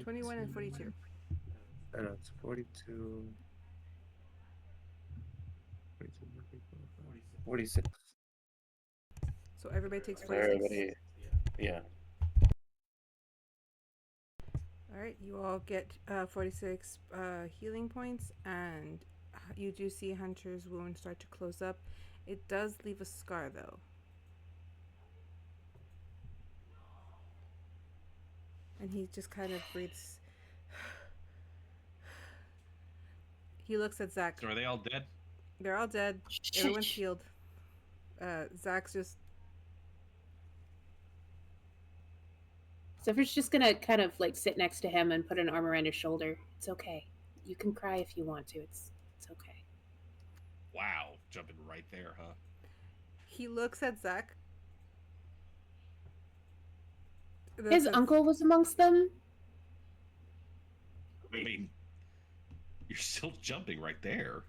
21 and 42. I don't know, it's 42, 46. So everybody takes So 46. everybody, yeah. All right, you all get 46 healing points, and you do see Hunter's wound start to close up. It does leave a scar, though. And he just kind of breathes. He looks at Zach. So are they all dead? They're all dead. Everyone's healed. Zach's just. Zeffer's just gonna kind of like sit next to him and put an arm around his shoulder. It's okay. You can cry if you want to. It's okay. Wow, jumping right there, huh? He looks at Zach. His uncle was amongst them. I mean, you're still jumping right there.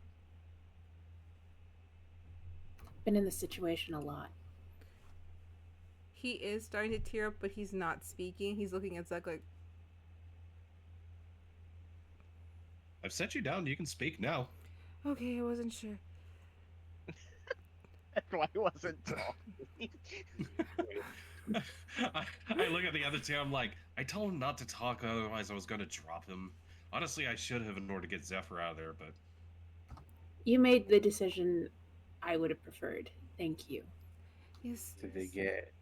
Been in this situation a lot. He is starting to tear up, but he's not speaking. He's looking at Zach like, I've set you down. You can speak now. okay, I wasn't sure. that's why he wasn't talking. I look at the other two. I'm like, I told him not to talk, otherwise I was going to drop him. Honestly, I should have in order to get Zeffer out of there, but You made the decision I would have preferred. Thank you. Yes. Did they get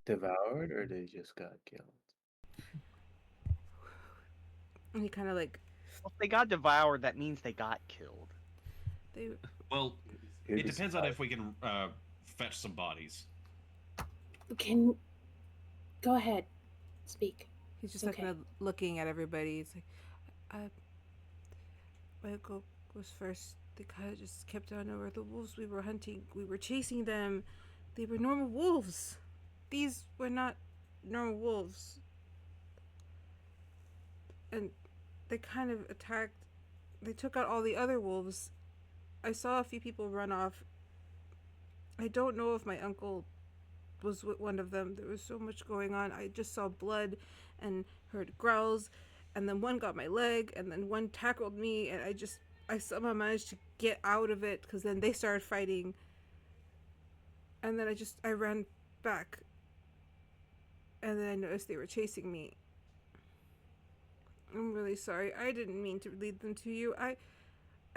devoured or they just got killed? And he kind of like, Well, if they got devoured, that means they got killed. they. well, It it was depends on fine. if we can fetch some bodies. Can go ahead, speak. He's just It's like okay. kind of looking at everybody. It's like, my uncle was first. They kind of just kept on over the wolves we were hunting. We were chasing them, They were normal wolves. These were not normal wolves. And they kind of attacked. They took out all the other wolves. I saw a few people run off. I don't know if my uncle was with one of them. There was so much going on. I just saw blood and heard growls, and then one got my leg, and then one tackled me, and I somehow managed to get out of it because then they started fighting, and then I ran back, and then I noticed they were chasing me. I'm really sorry. I didn't mean to lead them to you. I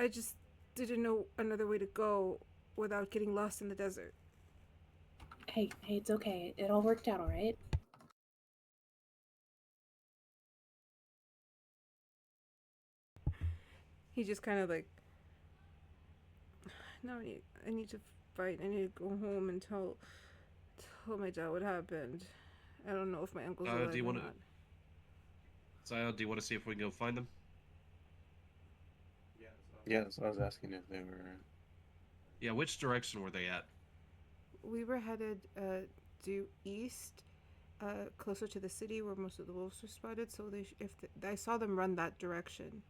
just didn't know another way to go without getting lost in the desert. Hey, it's okay. It all worked out all right. He just kind of like, no, I need to fight. I need to go home and tell my dad what happened. I don't know if my uncle's alive do you or want not. Syon, do you want to see if we can go find them? Yeah, so I was asking if they were. Yeah, which direction were they at? We were headed due east, closer to the city where most of the wolves were spotted. So I saw them run that direction.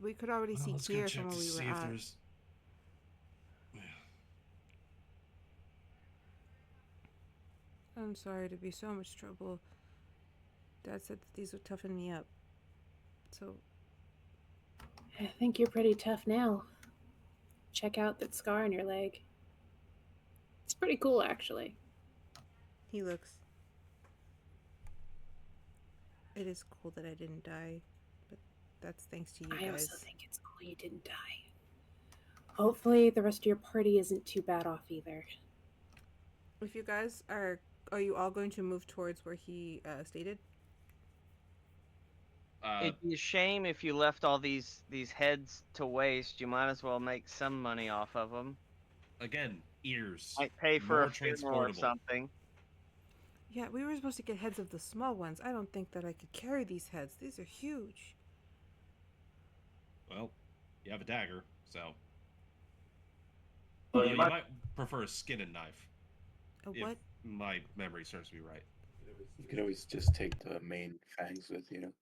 We could already see Let's go clear check from where to we see were if at. there's. I'm sorry to be so much trouble. Dad said that these would toughen me up. So I think you're pretty tough now. Check out that scar on your leg. It's pretty cool, actually. he looks. It is cool that I didn't die, but that's thanks to you I guys. also think it's cool you didn't die. Hopefully the rest of your party isn't too bad off either. If you guys are you all going to move towards where he stated? It'd be a shame if you left all these heads to waste. You might as well make some money off of them. Again, ears. Might pay for More a funeral or transportable. something. Yeah, we were supposed to get heads of the small ones. I don't think that I could carry these heads. These are huge. Well, you have a dagger, so. Well, Although you might prefer a skin and knife. A if what? my memory serves me right. You could always just take the main fangs with you.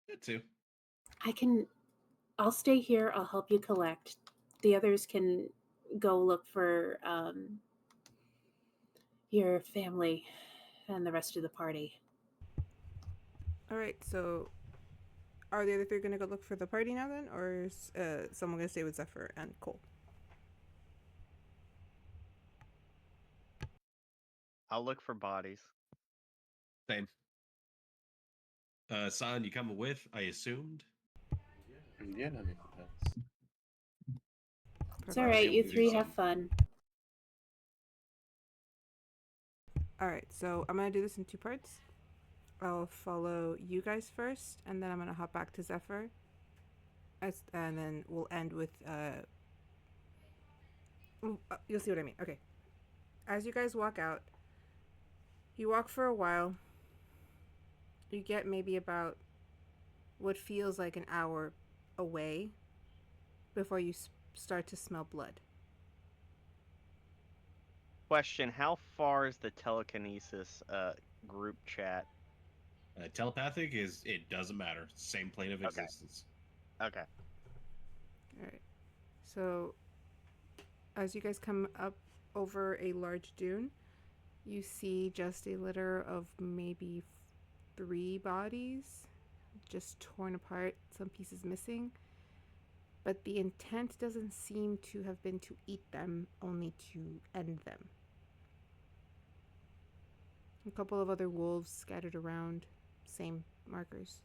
That too. I'll stay here. I'll help you collect. The others can go look for your family and the rest of the party. All right, so are the other three going to go look for the party now then? Or is someone going to stay with Zeffer and Cole? I'll look for bodies. Same. Syon, you coming with? I assumed. Yeah, I mean, that's... It's all right. Yeah, You we'll do three some. have fun. All right, so I'm going to do this in two parts. I'll follow you guys first, and then I'm going to hop back to Zeffer. And then we'll end with... you'll see what I mean. Okay. As you guys walk out, you walk for a while. You get maybe about what feels like an hour away before you start to smell blood. Question: how far is the telekinesis group chat? Telepathic is, it doesn't matter. Same plane of Okay. existence. Okay. All right. So, as you guys come up over a large dune, you see just a litter of maybe 3 bodies, just torn apart, some pieces missing. But the intent doesn't seem to have been to eat them, only to end them. A couple of other wolves scattered around, same markers.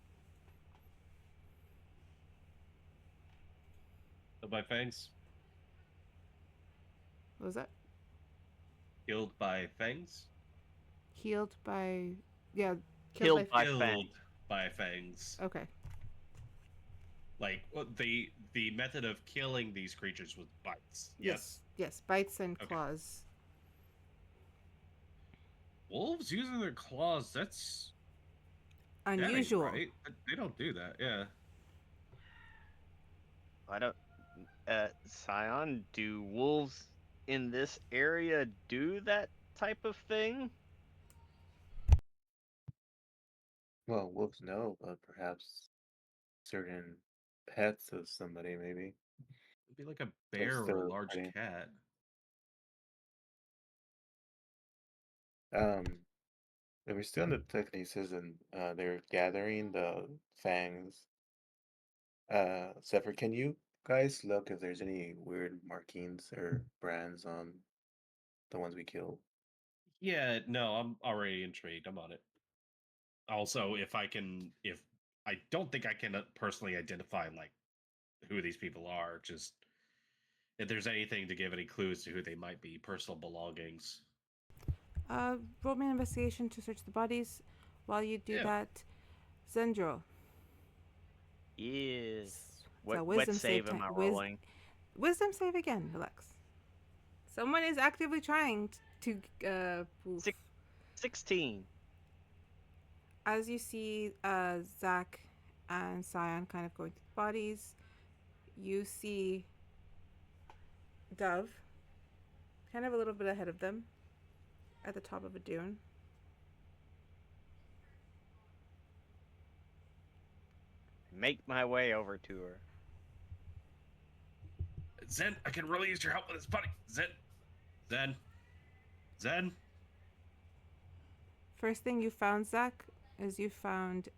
Killed by fangs? What was that? Killed by fangs? Healed by... Yeah, Killed by Killed fangs. by fangs. Okay. Like, the method of killing these creatures was bites. Yes? Yes, bites and Okay. claws. Wolves using their claws, that's... that ain't Unusual. right? They don't do that, yeah. I don't. Syon, do wolves in this area do that type of thing? Well, wolves know, but perhaps certain pets of somebody, maybe. It'd be like a They're bear or a still large pretty. cat. They were still in the telekinesis and they're gathering the fangs. Zephyr, can you guys look if there's any weird markings or brands on the ones we killed? Yeah, no, I'm already intrigued. I'm on it. Also, if I don't think I can personally identify like who these people are. Just if there's anything to give any clues to who they might be, personal belongings. Roll me an investigation to search the bodies. While you do Yeah. that, Zendryil. Yes. So What save am I rolling? Wisdom save again. Relax. Someone is actively trying to. Oof. 16. As you see Zach and Syon kind of going through the bodies, you see Dove kind of a little bit ahead of them at the top of a dune. Make my way over to her. Zen, I can really use your help with this buddy. Zen. First thing you found, Zach, is you found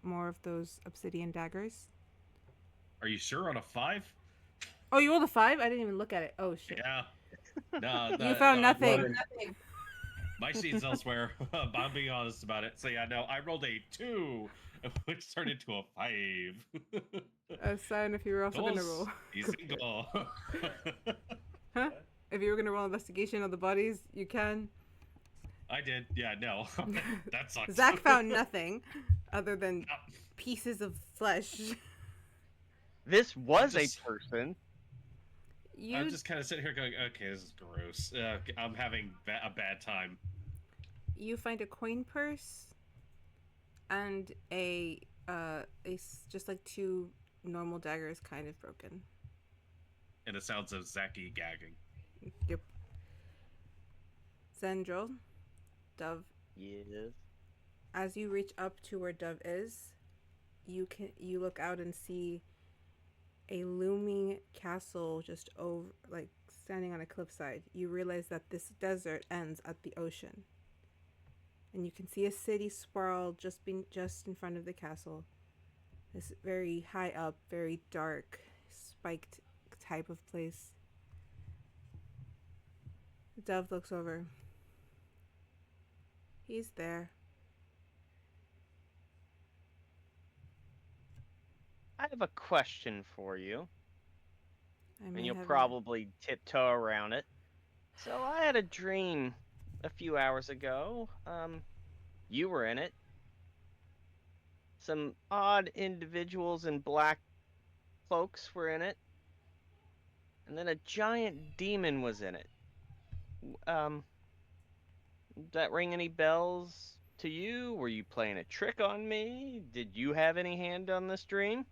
more of those obsidian daggers. Are you sure on a 5? Oh, you rolled a 5? I didn't even look at it. Oh, shit. Yeah. No, You found nothing. My seat's elsewhere. But I'm being honest about it. So yeah, no, I rolled a 2, which turned into a 5. Syon, if you were also going to roll. He's single. Huh? If you were going to roll investigation of the bodies, you can. I did. Yeah, no. That sucks. Zach found nothing other than pieces of flesh. This was a person. I'm just kind of sitting here going, okay, this is gross. I'm having a bad time. You find a coin purse and just like 2 normal daggers kind of broken. And the sounds of Zachy gagging. Yep. Zendryil, Dove. Yes. As you reach up to where Dove is, you look out and see a looming castle just over, like standing on a cliffside. You realize that this desert ends at the ocean, and you can see a city sprawled just in front of the castle. This very high up, very dark, spiked type of place. Dove looks over. He's there. I have a question for you. And you'll probably tiptoe around it. So I had a dream a few hours ago. You were in it. Some odd individuals in black cloaks were in it. And then a giant demon was in it. Does that ring any bells to you? Were you playing a trick on me? Did you have any hand on this dream?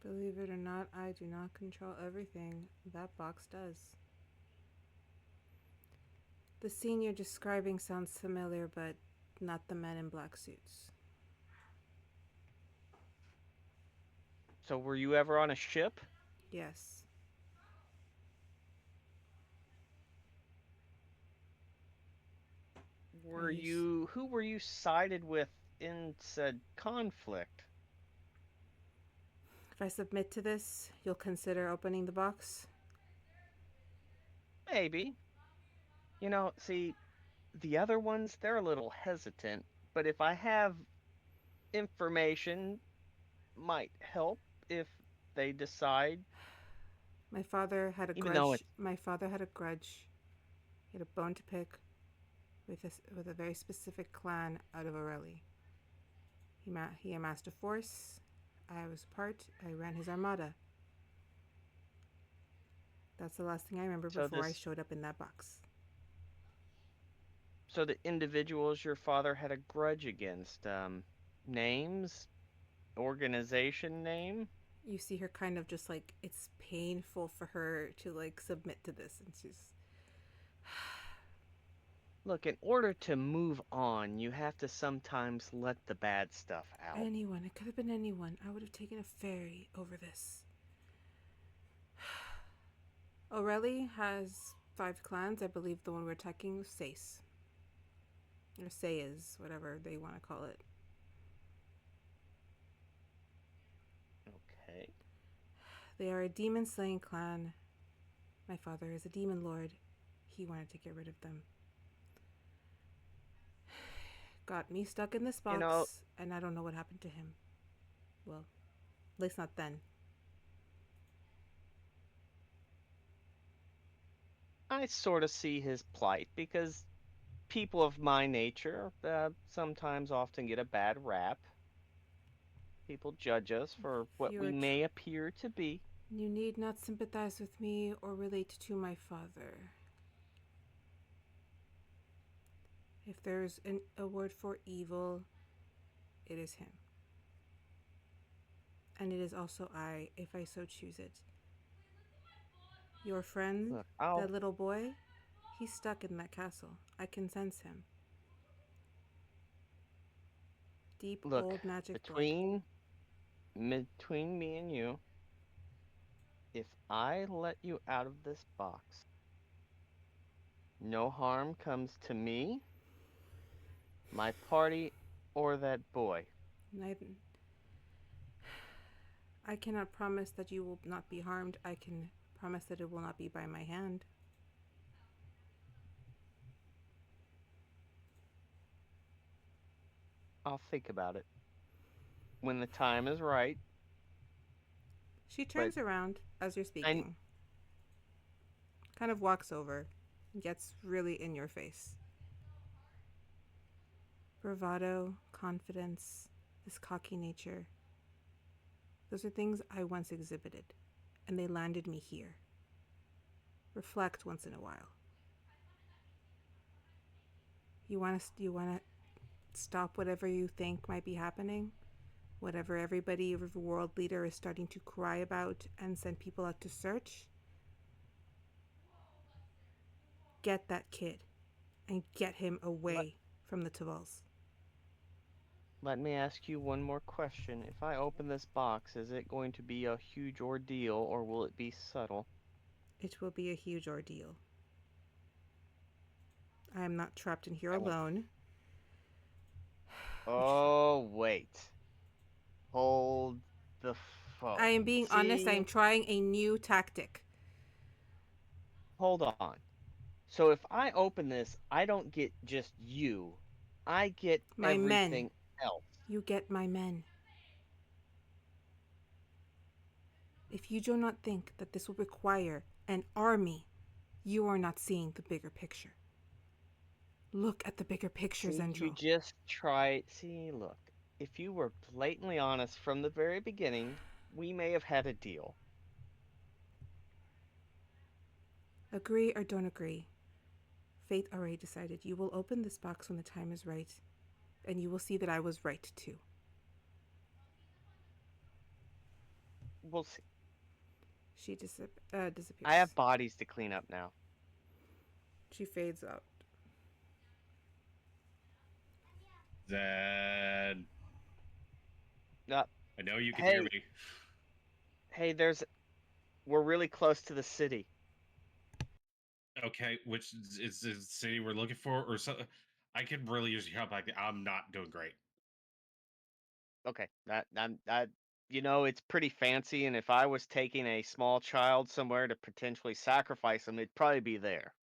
Believe it or not, I do not control everything. That box does. The scene you're describing sounds familiar, but not the men in black suits. So were you ever on a ship? Yes. Who were you sided with in said conflict? If I submit to this, you'll consider opening the box? Maybe. See, the other ones, they're a little hesitant, but if I have information, might help if they decide. My father had a Even though grudge. My father had a grudge. He had a bone to pick with a very specific clan out of Orelli. He amassed a force. I was part. I ran his armada. That's the last thing I remember before I showed up in that box. So the individuals your father had a grudge against, names, organization name? You see her kind of just like, it's painful for her to like submit to this, and she's Look, in order to move on, you have to sometimes let the bad stuff out. anyone. It could have been anyone. I would have taken a ferry over this. Aurelie has 5 clans. I believe the one we're attacking is Sace. Or Sayas, whatever they want to call it. Okay. They are a demon slaying clan. My father is a demon lord. He wanted to get rid of them. Got me stuck in this box, You know- and I don't know what happened to him. Well, at least not then. I sort of see his plight because people of my nature sometimes often get a bad rap. People judge us for what You we are may appear to be. You need not sympathize with me or relate to my father. If there's a word for evil, it is him. And it is also I, if I so choose it. Your friend, Look, that little boy, he's stuck in that castle. I can sense him. Deep look, old magic blood. between me and you, if I let you out of this box, no harm comes to me, my party, or that boy. Neither. I cannot promise that you will not be harmed. I can promise that it will not be by my hand. I'll think about it when the time is right. She turns around as you're I speaking. Kind of walks over. Gets really in your face. Bravado, confidence, this cocky nature. Those are things I once exhibited, and they landed me here. Reflect once in a while. You want to stop whatever you think might be happening? Whatever everybody, every world leader is starting to cry about and send people out to search? Get that kid and get him away from the Tavals. Let me ask you one more question. If I open this box, is it going to be a huge ordeal or will it be subtle? It will be a huge ordeal. I am not trapped in here I won't- alone. Oh, wait. Hold the phone. I am being honest. I am trying a new tactic. Hold on. So if I open this, I don't get just you. I get My men. everything else. You get my men. If you do not think that this will require an army, you are not seeing the bigger picture. Look at the bigger picture, See, you Zendryil. just try. See, look. If you were blatantly honest from the very beginning, we may have had a deal. Agree or don't agree. Fate already decided. You will open this box when the time is right, and you will see that I was right too. We'll see. She disappears. I have bodies to clean up now. She fades out. Zed. Uh, I know you can Hey. hear me. hey, we're really close to the city. Okay, which is the city we're looking for, or so? I could really use your help. I'm not doing great. Okay, it's pretty fancy, and if I was taking a small child somewhere to potentially sacrifice them, it'd probably be there.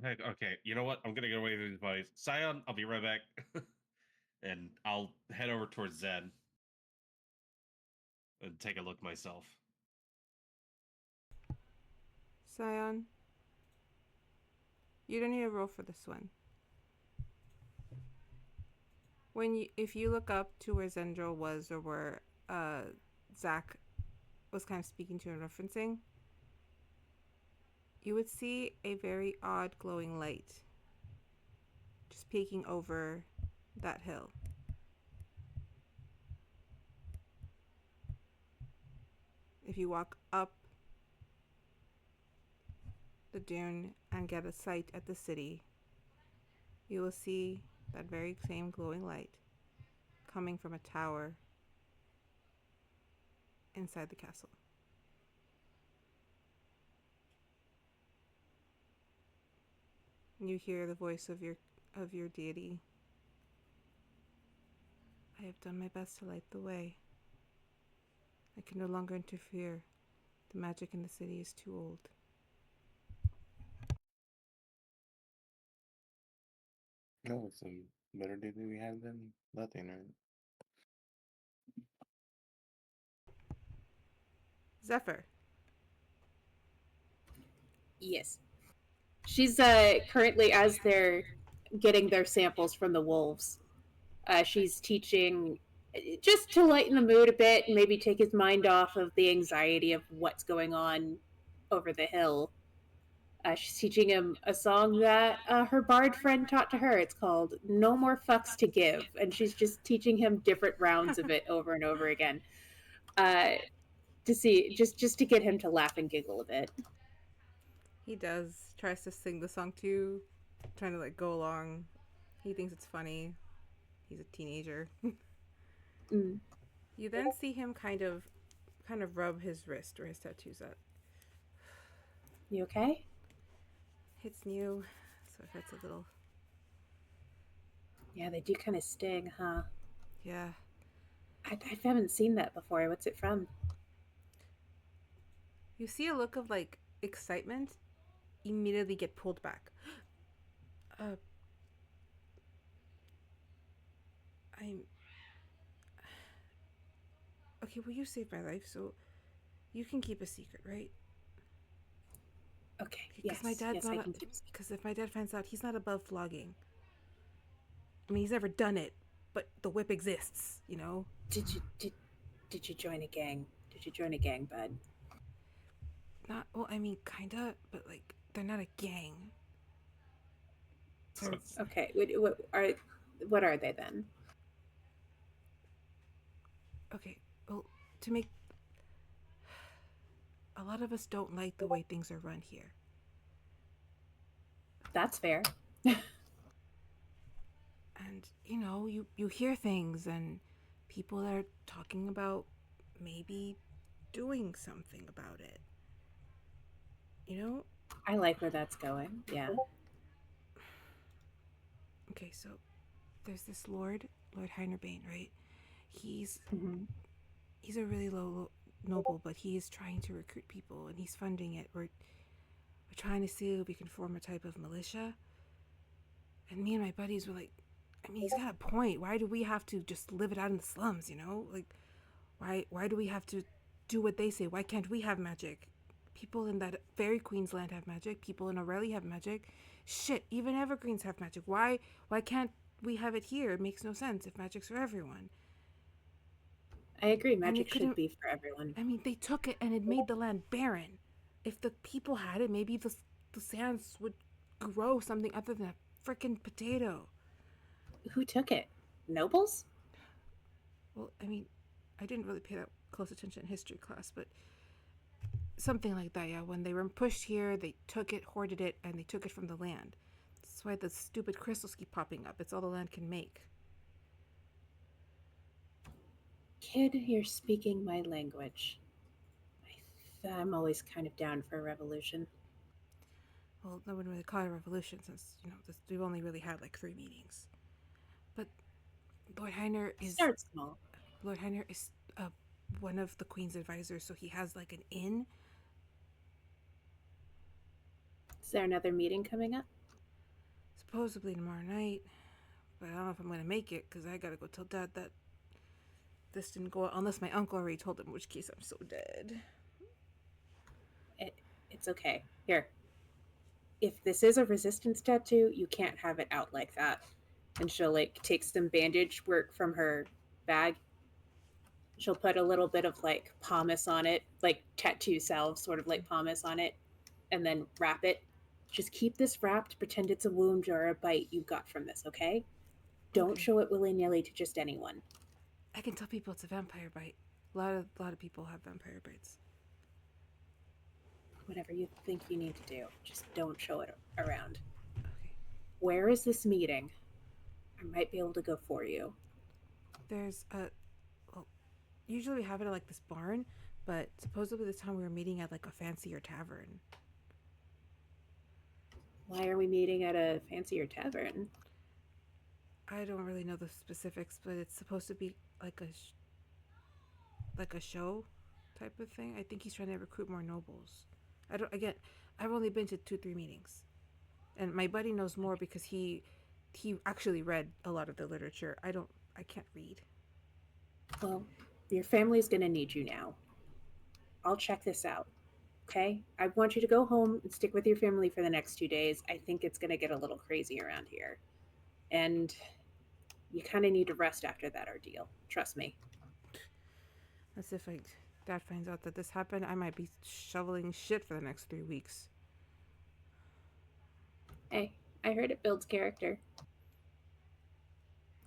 Heck, okay, you know what? I'm gonna get away with these buddies. Syon, I'll be right back, and I'll head over towards Zed and take a look myself. Syon, you don't need to roll for this one. If you look up to where Zendryil was, or where Zach was kind of speaking to and referencing, you would see a very odd glowing light just peeking over that hill. if you walk up the dune and get a sight at the city, you will see that very same glowing light coming from a tower inside the castle. You hear the voice of your deity. I have done my best to light the way. I can no longer interfere. The magic in the city is too old. No, so better do than we had than nothing, right? Zeffer. Yes. She's currently, as they're getting their samples from the wolves, she's teaching just to lighten the mood a bit and maybe take his mind off of the anxiety of what's going on over the hill. She's teaching him a song that her bard friend taught to her. It's called No More Fucks to Give. And she's just teaching him different rounds of it over and over again. To see, just to get him to laugh and giggle a bit. He does. Tries to sing the song too, trying to like go along. He thinks it's funny. He's a teenager. Mm. You then see him kind of rub his wrist where his tattoo's at. You okay? It's new, so it hurts a little. Yeah, they do kind of sting, huh? Yeah. I haven't seen that before. What's it from? You see a look of like excitement immediately get pulled back. I'm okay. Well, you saved my life, so you can keep a secret, right? Okay. Because Yes. my dad's yes, not. I can keep. Because if my dad finds out, he's not above flogging. I mean, he's never done it, but the whip exists, you know. Did you join a gang? Did you join a gang, bud? Not well. I mean, kinda, but like they're not a gang. So They're- it's, Okay. What are they then? okay. Well, to make a lot of us don't like the way things are run here. That's fair. And you know, you hear things and people that are talking about maybe doing something about it. You know? I like where that's going. Yeah. Okay, so there's this Lord Heinerbane, right? He's Mm-hmm. he's a really low noble, but he is trying to recruit people and he's funding it. We're trying to see if we can form a type of militia. And me and my buddies were like, I mean, he's got a point. Why do we have to just live it out in the slums, you know? Like, why do we have to do what they say? Why can't we have magic? People in that Fairy Queen's land have magic. People in Aurelia have magic. Shit, even Evergreens have magic. Why can't we have it here? It makes no sense if magic's for everyone. I agree. it Magic couldn't- should be for everyone. I mean, they took it and it made the land barren. If the people had it, maybe the sands would grow something other than a freaking potato. Who took it? Nobles? Well, I mean, I didn't really pay that close attention in history class, but something like that, yeah. When they were pushed here, they took it, hoarded it, and they took it from the land. That's why the stupid crystals keep popping up. It's all the land can make. Kid, you're speaking my language. I'm always kind of down for a revolution. Well, no one really called it a revolution since, you know, we've only really had like 3 meetings. But Lord Heiner is Start small. one of the Queen's advisors, so he has like an inn. Is there another meeting coming up? Supposedly tomorrow night, but I don't know if I'm gonna make it because I gotta go tell Dad that this didn't go unless my uncle already told him, in which case I'm so dead. It's okay. Here. If this is a resistance tattoo, you can't have it out like that. And she'll like take some bandage work from her bag. She'll put a little bit of like pomace on it, like tattoo salve, sort of like pomace on it, and then wrap it. Just keep this wrapped, pretend it's a wound or a bite you got from this, okay? Don't Okay. show it willy-nilly to just anyone. I can tell people it's a vampire bite. A lot of people have vampire bites. whatever you think you need to do. Just don't show it around. Okay. Where is this meeting? I might be able to go for you. There's a. Well, usually we have it at like this barn, but supposedly this time we were meeting at like a fancier tavern. Why are we meeting at a fancier tavern? I don't really know the specifics, but it's supposed to be like a show type of thing. I think he's trying to recruit more nobles. I've only been to 2-3 meetings, and my buddy knows more because he actually read a lot of the literature. I can't read. Well, your family's gonna need you now. I'll check this out. Okay? I want you to go home and stick with your family for the next 2 days. I think it's gonna get a little crazy around here. And you kind of need to rest after that ordeal. Trust me. As if Dad finds out that this happened, I might be shoveling shit for the next 3 weeks. Hey, I heard it builds character.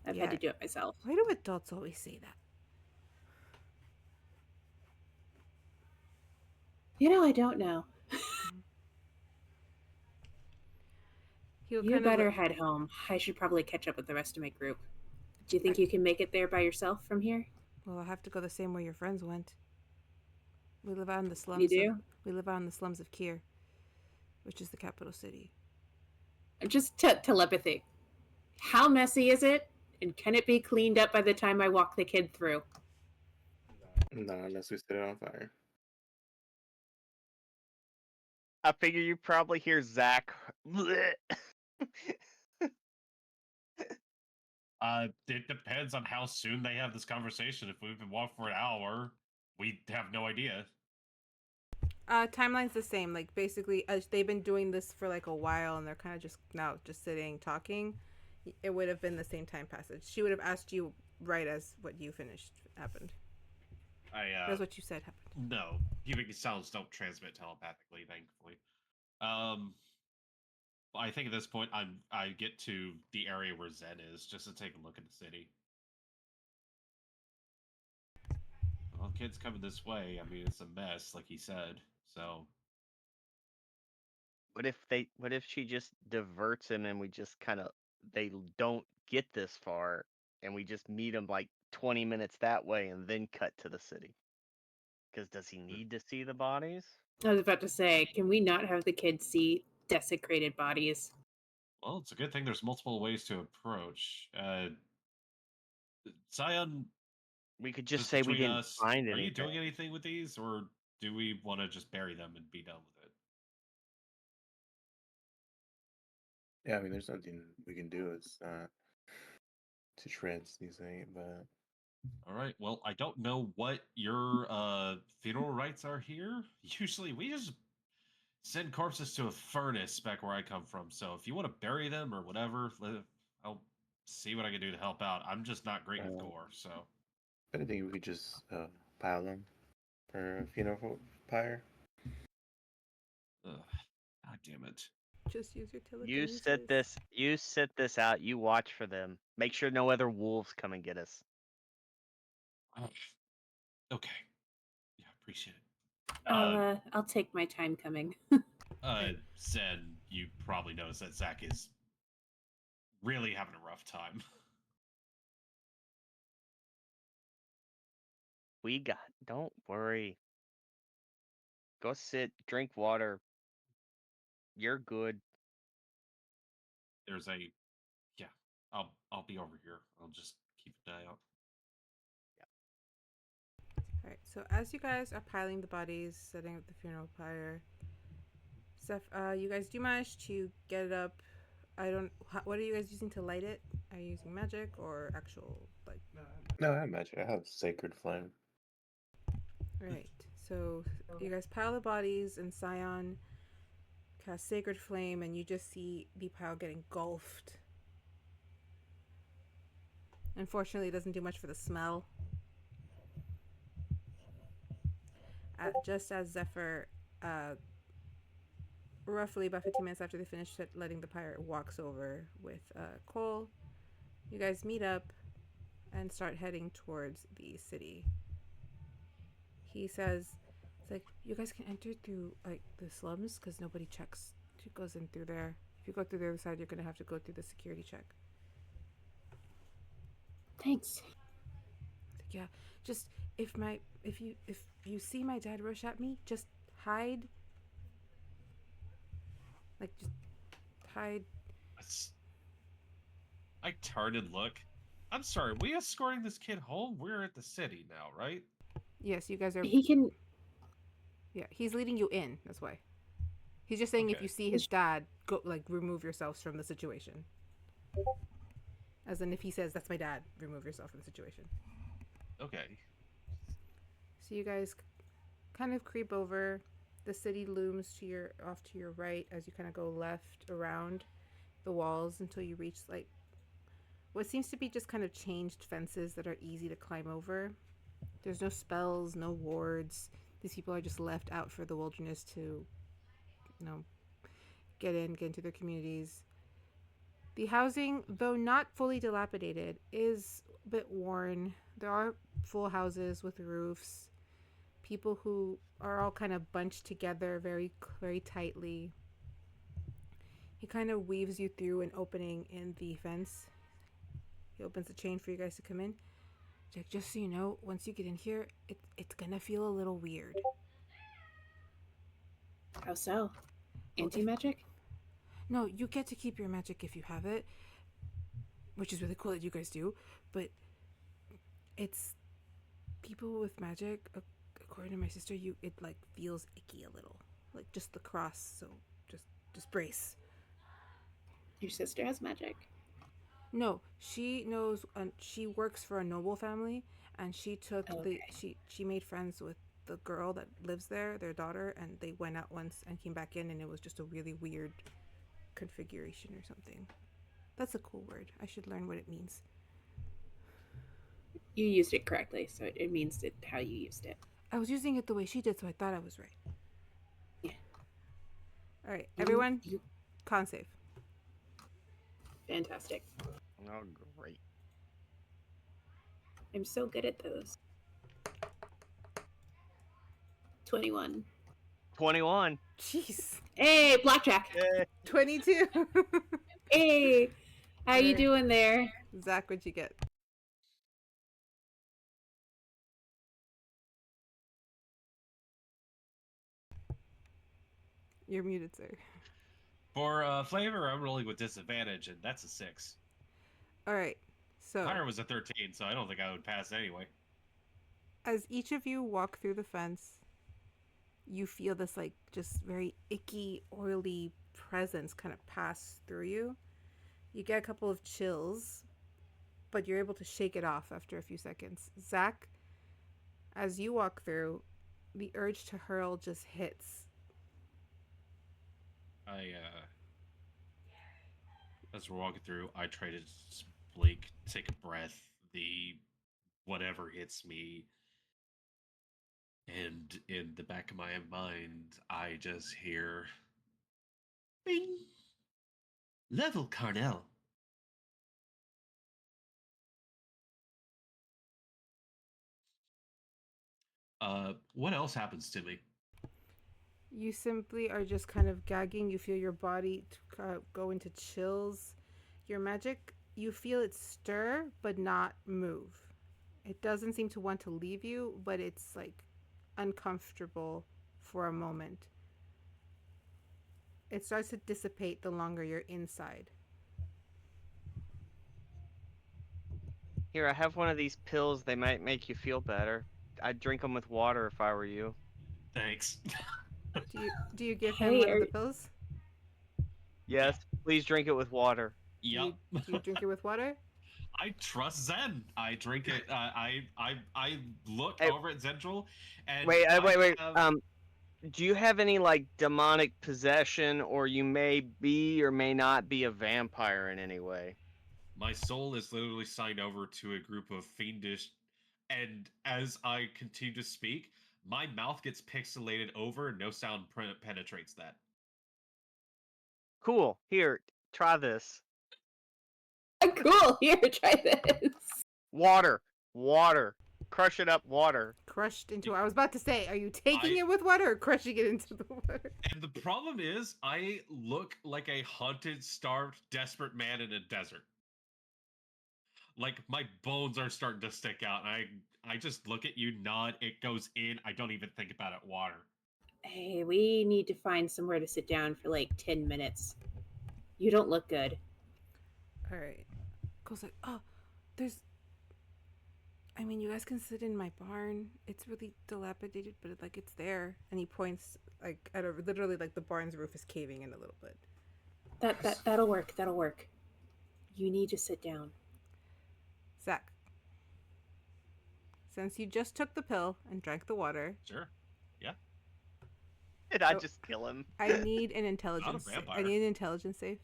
I've Yeah. had to do it myself. Why do adults always say that? I don't know. He'll You kind better of head home. I should probably catch up with the rest of my group. Do you think you can make it there by yourself from here? Well, I'll have to go the same way your friends went. We live out in the slums. You do? We live out in the slums of Kier, which is the capital city. Just telepathy. How messy is it? And can it be cleaned up by the time I walk the kid through? Not unless we set it on fire. I figure you probably hear Zach. It depends on how soon they have this conversation. If we've been walking for an hour, we have no idea. Timeline's the same. Like basically, they've been doing this for like a while, and they're kind of just now just sitting talking. It would have been the same time passage. She would have asked you right as what you finished happened. That's what you said happened. No, human sounds don't transmit telepathically, thankfully. I think at this point I get to the area where Zen is just to take a look at the city. Well, kids coming this way. I mean, it's a mess, like he said. So, What if she just diverts him and we just they don't get this far and we just meet him like 20 minutes that way and then cut to the city? Because does he need to see the bodies? I was about to say, can we not have the kids see desecrated bodies? well, it's a good thing there's multiple ways to approach. Syon, We could just just say we between didn't us, find are anything. you doing anything with these, or do we want to just bury them and be done with it? Yeah, I mean, there's nothing we can do. It's not to shreds these ain't, but All right. Well, I don't know what your funeral rites are here. Usually, we just send corpses to a furnace back where I come from. So if you want to bury them or whatever, I'll see what I can do to help out. I'm just not great with gore, so. I don't think we could just pile them for a funeral pyre. Ugh, God damn it. Just use your telekinesis. You sit this out. You watch for them. Make sure no other wolves come and get us. Okay. Yeah, appreciate it. I'll take my time coming. Zen, you probably noticed that Zach is really having a rough time. Don't worry. Go sit, drink water. You're good. There's yeah, I'll be over here. I'll just keep an eye out. All right. So as you guys are piling the bodies, setting up the funeral pyre, Zeph, you guys do manage to get it up. What are you guys using to light it? Are you using magic or actual like? No, I imagine I have sacred flame. Right. So you guys pile the bodies, and Syon casts Sacred Flame, and you just see the pile get engulfed. Unfortunately, it doesn't do much for the smell. Just as Zeffer, roughly about 15 minutes after they finish letting the pyre, walks over with Cole, you guys meet up and start heading towards the city. He says, like, you guys can enter through like the slums because nobody checks who goes in through there. If you go through the other side, you're gonna have to go through the security check. Thanks. Like, yeah, just if you see my dad rush at me, just hide. Like, just hide. I turn and look. I'm sorry, we escorting this kid home? We're at the city now, right? Yes, you guys are. He can. Yeah, he's leading you in. That's why. He's just saying if Okay. you see his dad, go like remove yourselves from the situation. As in, if he says that's my dad, remove yourself from the situation. Okay. So you guys kind of creep over. The city looms off to your right as you kind of go left around the walls until you reach like what seems to be just kind of changed fences that are easy to climb over. There's no spells, no wards. These people are just left out for the wilderness to, get into their communities. The housing, though not fully dilapidated, is a bit worn. There are full houses with roofs. People who are all kind of bunched together very, very tightly. He kind of weaves you through an opening in the fence. He opens the chain for you guys to come in. Like, just so you know, once you get in here, it's gonna feel a little weird. How so? Anti-magic? No, you get to keep your magic if you have it, which is really cool that you guys do, but it's people with magic, according to my sister, it like feels icky a little. Like just the cross, so just brace. Your sister has magic? No, she knows, she works for a noble family, and she took she made friends with the girl that lives there, their daughter, and they went out once and came back in, and it was just a really weird configuration or something. That's a cool word. I should learn what it means. You used it correctly, so it means how you used it. I was using it the way she did, so I thought I was right. Yeah. All right, everyone, con save. Fantastic. Oh, great. I'm so good at those. 21. 21. Jeez. Hey, blackjack. 22. Hey, how you Alright. doing there? Zach, what'd you get? You're muted, sir. For flavor, I'm rolling with disadvantage, and that's a 6. All right. So, Hunter was a 13, so I don't think I would pass anyway. as each of you walk through the fence, you feel this like just very icky, oily presence kind of pass through you. You get a couple of chills, but you're able to shake it off after a few seconds. Zach, as you walk through, the urge to hurl just hits. As we're walking through, I try to just, like, take a breath. The whatever hits me, and in the back of my mind, I just hear, bing, level Carnell. What else happens to me? You simply are just kind of gagging. You feel your body go into chills. Your magic, you feel it stir, but not move. It doesn't seem to want to leave you, but it's like uncomfortable for a moment. It starts to dissipate the longer you're inside. Here, I have one of these pills. They might make you feel better. I'd drink them with water if I were you. Thanks. Do you give him Hey, one of the pills? Yes, please drink it with water. Yep. Do you drink it with water? I trust Zen. I drink it. I look Hey, over at Zendryil, and Wait. I have- Do you have any like demonic possession, or you may be or may not be a vampire in any way? My soul is literally signed over to a group of fiendish, and as I continue to speak, my mouth gets pixelated over, and no sound penetrates that. Cool. Here, try this. Cool. Here, try this. Water. crushing up water. Crushed into. I was about to say, are you taking it with water or crushing it into the water? And the problem is, I look like a hunted, starved, desperate man in a desert. Like, my bones are starting to stick out. And I just look at you, nod, it goes in. I don't even think about it. Water. Hey, we need to find somewhere to sit down for like 10 minutes. You don't look good. All right. Goes like, oh, there's. I mean, you guys can sit in my barn. It's really dilapidated, but it's there. And he points at literally the barn's roof is caving in a little bit. That'll work. That'll work. You need to sit down. Zach, since you just took the pill and drank the water, Sure. Yeah. Did I just kill him? I need an intelligence. I need an intelligence save.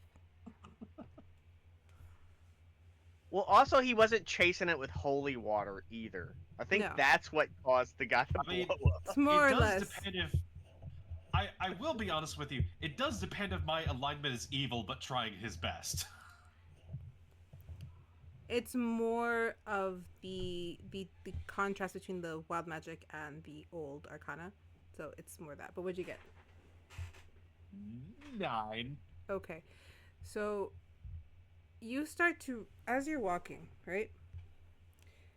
Well, also he wasn't chasing it with holy water either. I think No. that's what caused the guy to blow up. It's more It or does less. depend if. I will be honest with you. It does depend if my alignment is evil, but trying his best. It's more of the contrast between the wild magic and the old arcana. So it's more that. But what'd you get? 9. Okay. So you start to, as you're walking, right?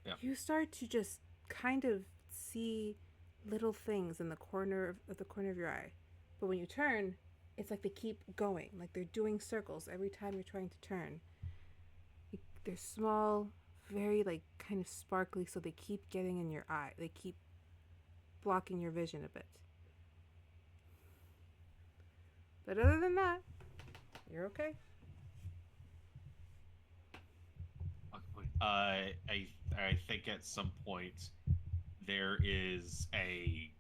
Yeah. You start to just kind of see little things in the corner of your eye. But when you turn, it's like they keep going. Like they're doing circles every time you're trying to turn. They're small, very kind of sparkly, so they keep getting in your eye. They keep blocking your vision a bit. But other than that, you're okay. I think at some point there is a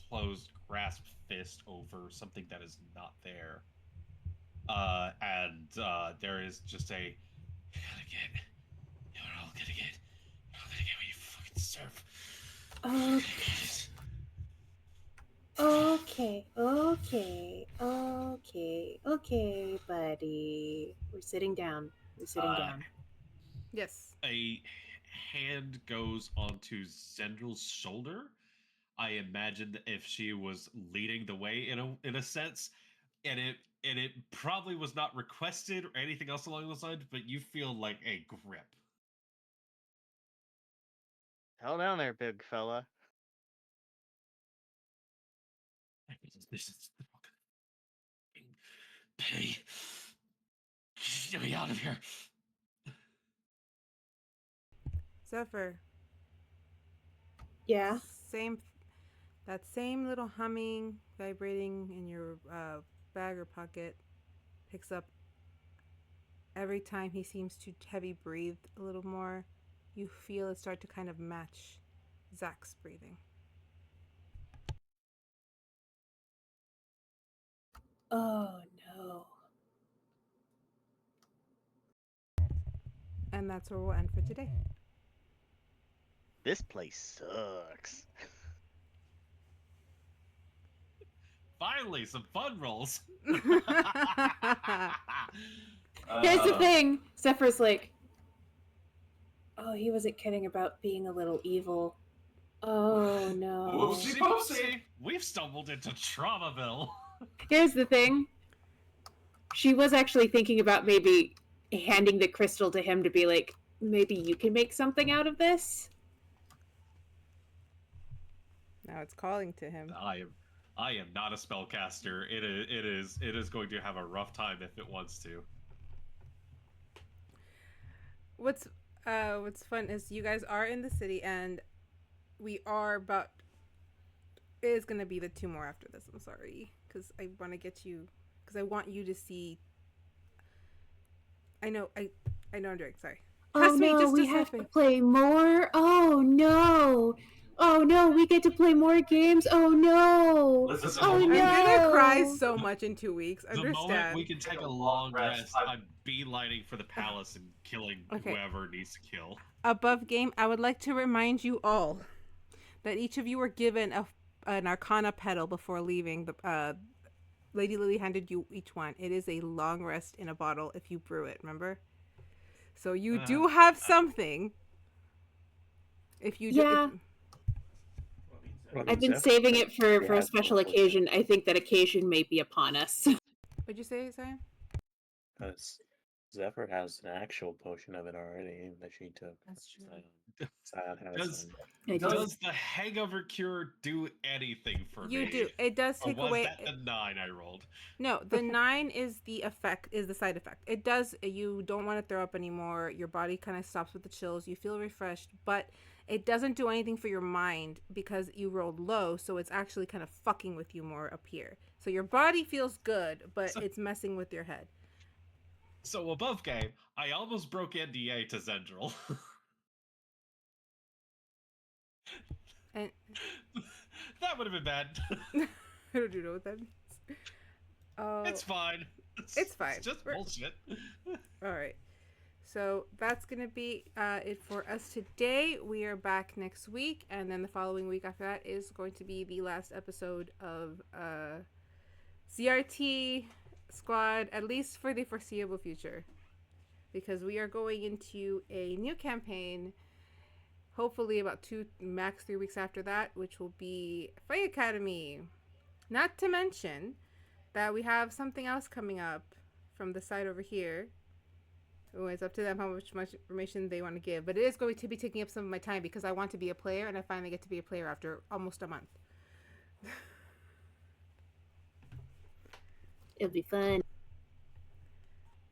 closed grasp fist over something that is not there. And there is just a you're all gonna get what you fucking deserve. Okay, buddy. We're sitting down. Yes. A hand goes onto Zendryl's shoulder. I imagine if she was leading the way in a sense, and it probably was not requested or anything else along those lines, but you feel like a grip. Hell down there, big fella. This is the fucking pay. Get me out of here. Zeffer. Yeah? That same little humming, vibrating in your bag or pocket picks up every time he seems to heavy breathe a little more. You feel it start to kind of match Zach's breathing. Oh, no. And that's where we'll end for today. This place sucks. Finally, some fun rolls. Here's the thing. Zephyrs like, oh, he wasn't kidding about being a little evil. Oh, no. Whoopsie poopsie. We've stumbled into Traumaville. Here's the thing. She was actually thinking about maybe handing the crystal to him to be like, maybe you can make something out of this. Now it's calling to him. I am not a spellcaster. It is going to have a rough time if it wants to. What's fun is you guys are in the city, and we are about. It is gonna be the 2 more after this. I'm sorry, because I want to get you, because I want you to see. I know I'm doing. Sorry. Oh no, we have to play more. Oh no. Oh no, we get to play more games. Oh no. Listen, Oh I'm no. gonna cry so much in 2 weeks. The moment Understand? we can take a long rest, I'm beelining for the palace and killing whoever needs to kill. Above game, I would like to remind you all that each of you were given an Arcana petal before leaving. The Lady Lily handed you each one. It is a long rest in a bottle if you brew it. Remember? So you do have something. If you Yeah. Well, I've been Zephyr saving it for a has special multiple occasion. I think that occasion may be upon us. what'd you say, Zion? Zephyr has an actual potion of it already that she took. That's true. Syon has Does- some. I do. Does the hangover cure do anything for me? You do. It does Or take was away. that the 9 I rolled? No, the 9 is the effect, is the side effect. It does, you don't want to throw up anymore. Your body kind of stops with the chills. You feel refreshed, but it doesn't do anything for your mind because you rolled low, so it's actually kind of fucking with you more up here. So your body feels good, but it's messing with your head. So above game, I almost broke NDA to Zendryil. And That would have been bad. I don't know what that means. Oh, It's fine. It's fine. It's just We're- bullshit. all right. So that's going to be it for us today. We are back next week, and then the following week after that is going to be the last episode of ZRT Squad, at least for the foreseeable future. Because we are going into a new campaign, hopefully about 2, max 3 weeks after that, which will be Fight Academy. Not to mention that we have something else coming up from the side over here. Oh, it's up to them how much information they want to give. But it is going to be taking up some of my time because I want to be a player, and I finally get to be a player after almost a month. It'll be fun.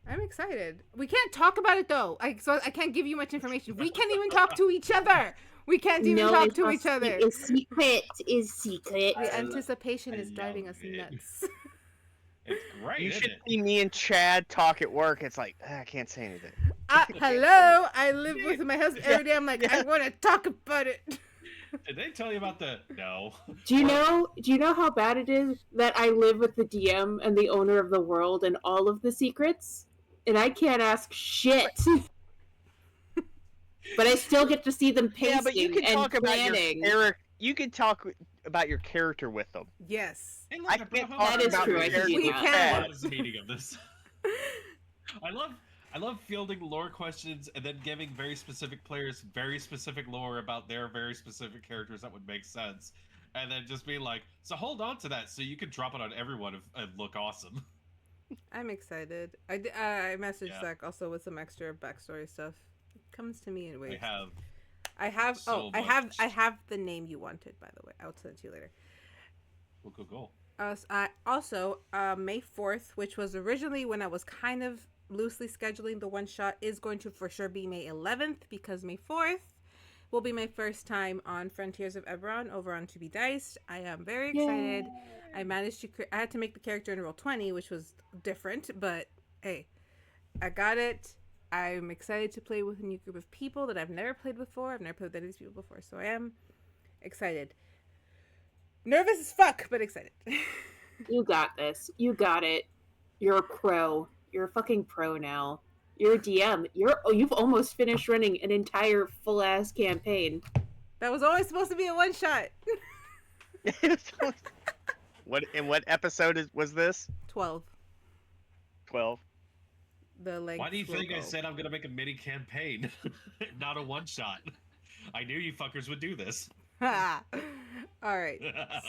I'm excited. We can't talk about it though. So I can't give you much information. We can't even talk to each other. We can't even talk it's to not each other. It's secret. It's secret. The I anticipation is driving love us it. nuts. It's great, You isn't should it? see me and Chad talk at work. It's like, I can't say anything. Hello, I live with my husband every day. I'm like, I want to talk about it. Did they tell you about the... No. Do you know how bad it is that I live with the DM and the owner of the world and all of the secrets? And I can't ask shit. But I still get to see them pacing Yeah, but you can and talk about planning. your character. You can talk about your character with them. Yes. Hey, I look, can't brought talk home That is about true, your I can character do We that. with can. What Chad. is the meaning of this? I love fielding lore questions and then giving very specific players very specific lore about their very specific characters that would make sense, and then just being like, so hold on to that so you can drop it on everyone and look awesome. I'm excited. I messaged Yeah. Zach also with some extra backstory stuff. It comes to me in waves. I have so I much. have the name you wanted, by the way. I'll send it to you later. Cool. Also, May 4th, which was originally when I was kind of loosely scheduling the one shot, is going to for sure be May 11th because May 4th will be my first time on Frontiers of Eberron over on To Be Diced. I am very excited. I managed to I had to make the character in roll 20, which was different, but hey, I got it. I'm excited to play with a new group of people that I've never played before. I've never played with any of these people before, so I am excited. Nervous as fuck, but excited. You got this. You got it. You're a pro. You're a fucking pro now. You're a DM. You've almost finished running an entire full ass campaign. That was always supposed to be a one shot. What episode was this? 12. 12. The legs Why do you will think I go. said I'm gonna make a mini campaign, not a one shot? I knew you fuckers would do this. All right.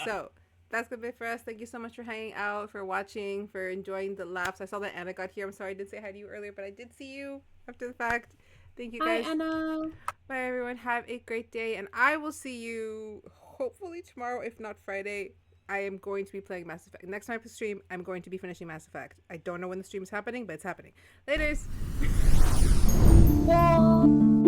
So that's gonna be it for us. Thank you so much for hanging out, for watching, for enjoying the laughs. I saw that Anna got here. I'm sorry I didn't say hi to you earlier, but I did see you after the fact. Thank you guys. Hi, Anna. Bye everyone. Have a great day, and I will see you hopefully tomorrow, if not Friday. I am going to be playing Mass Effect. Next time I stream, I'm going to be finishing Mass Effect. I don't know when the stream is happening, but it's happening. Laters. Whoa.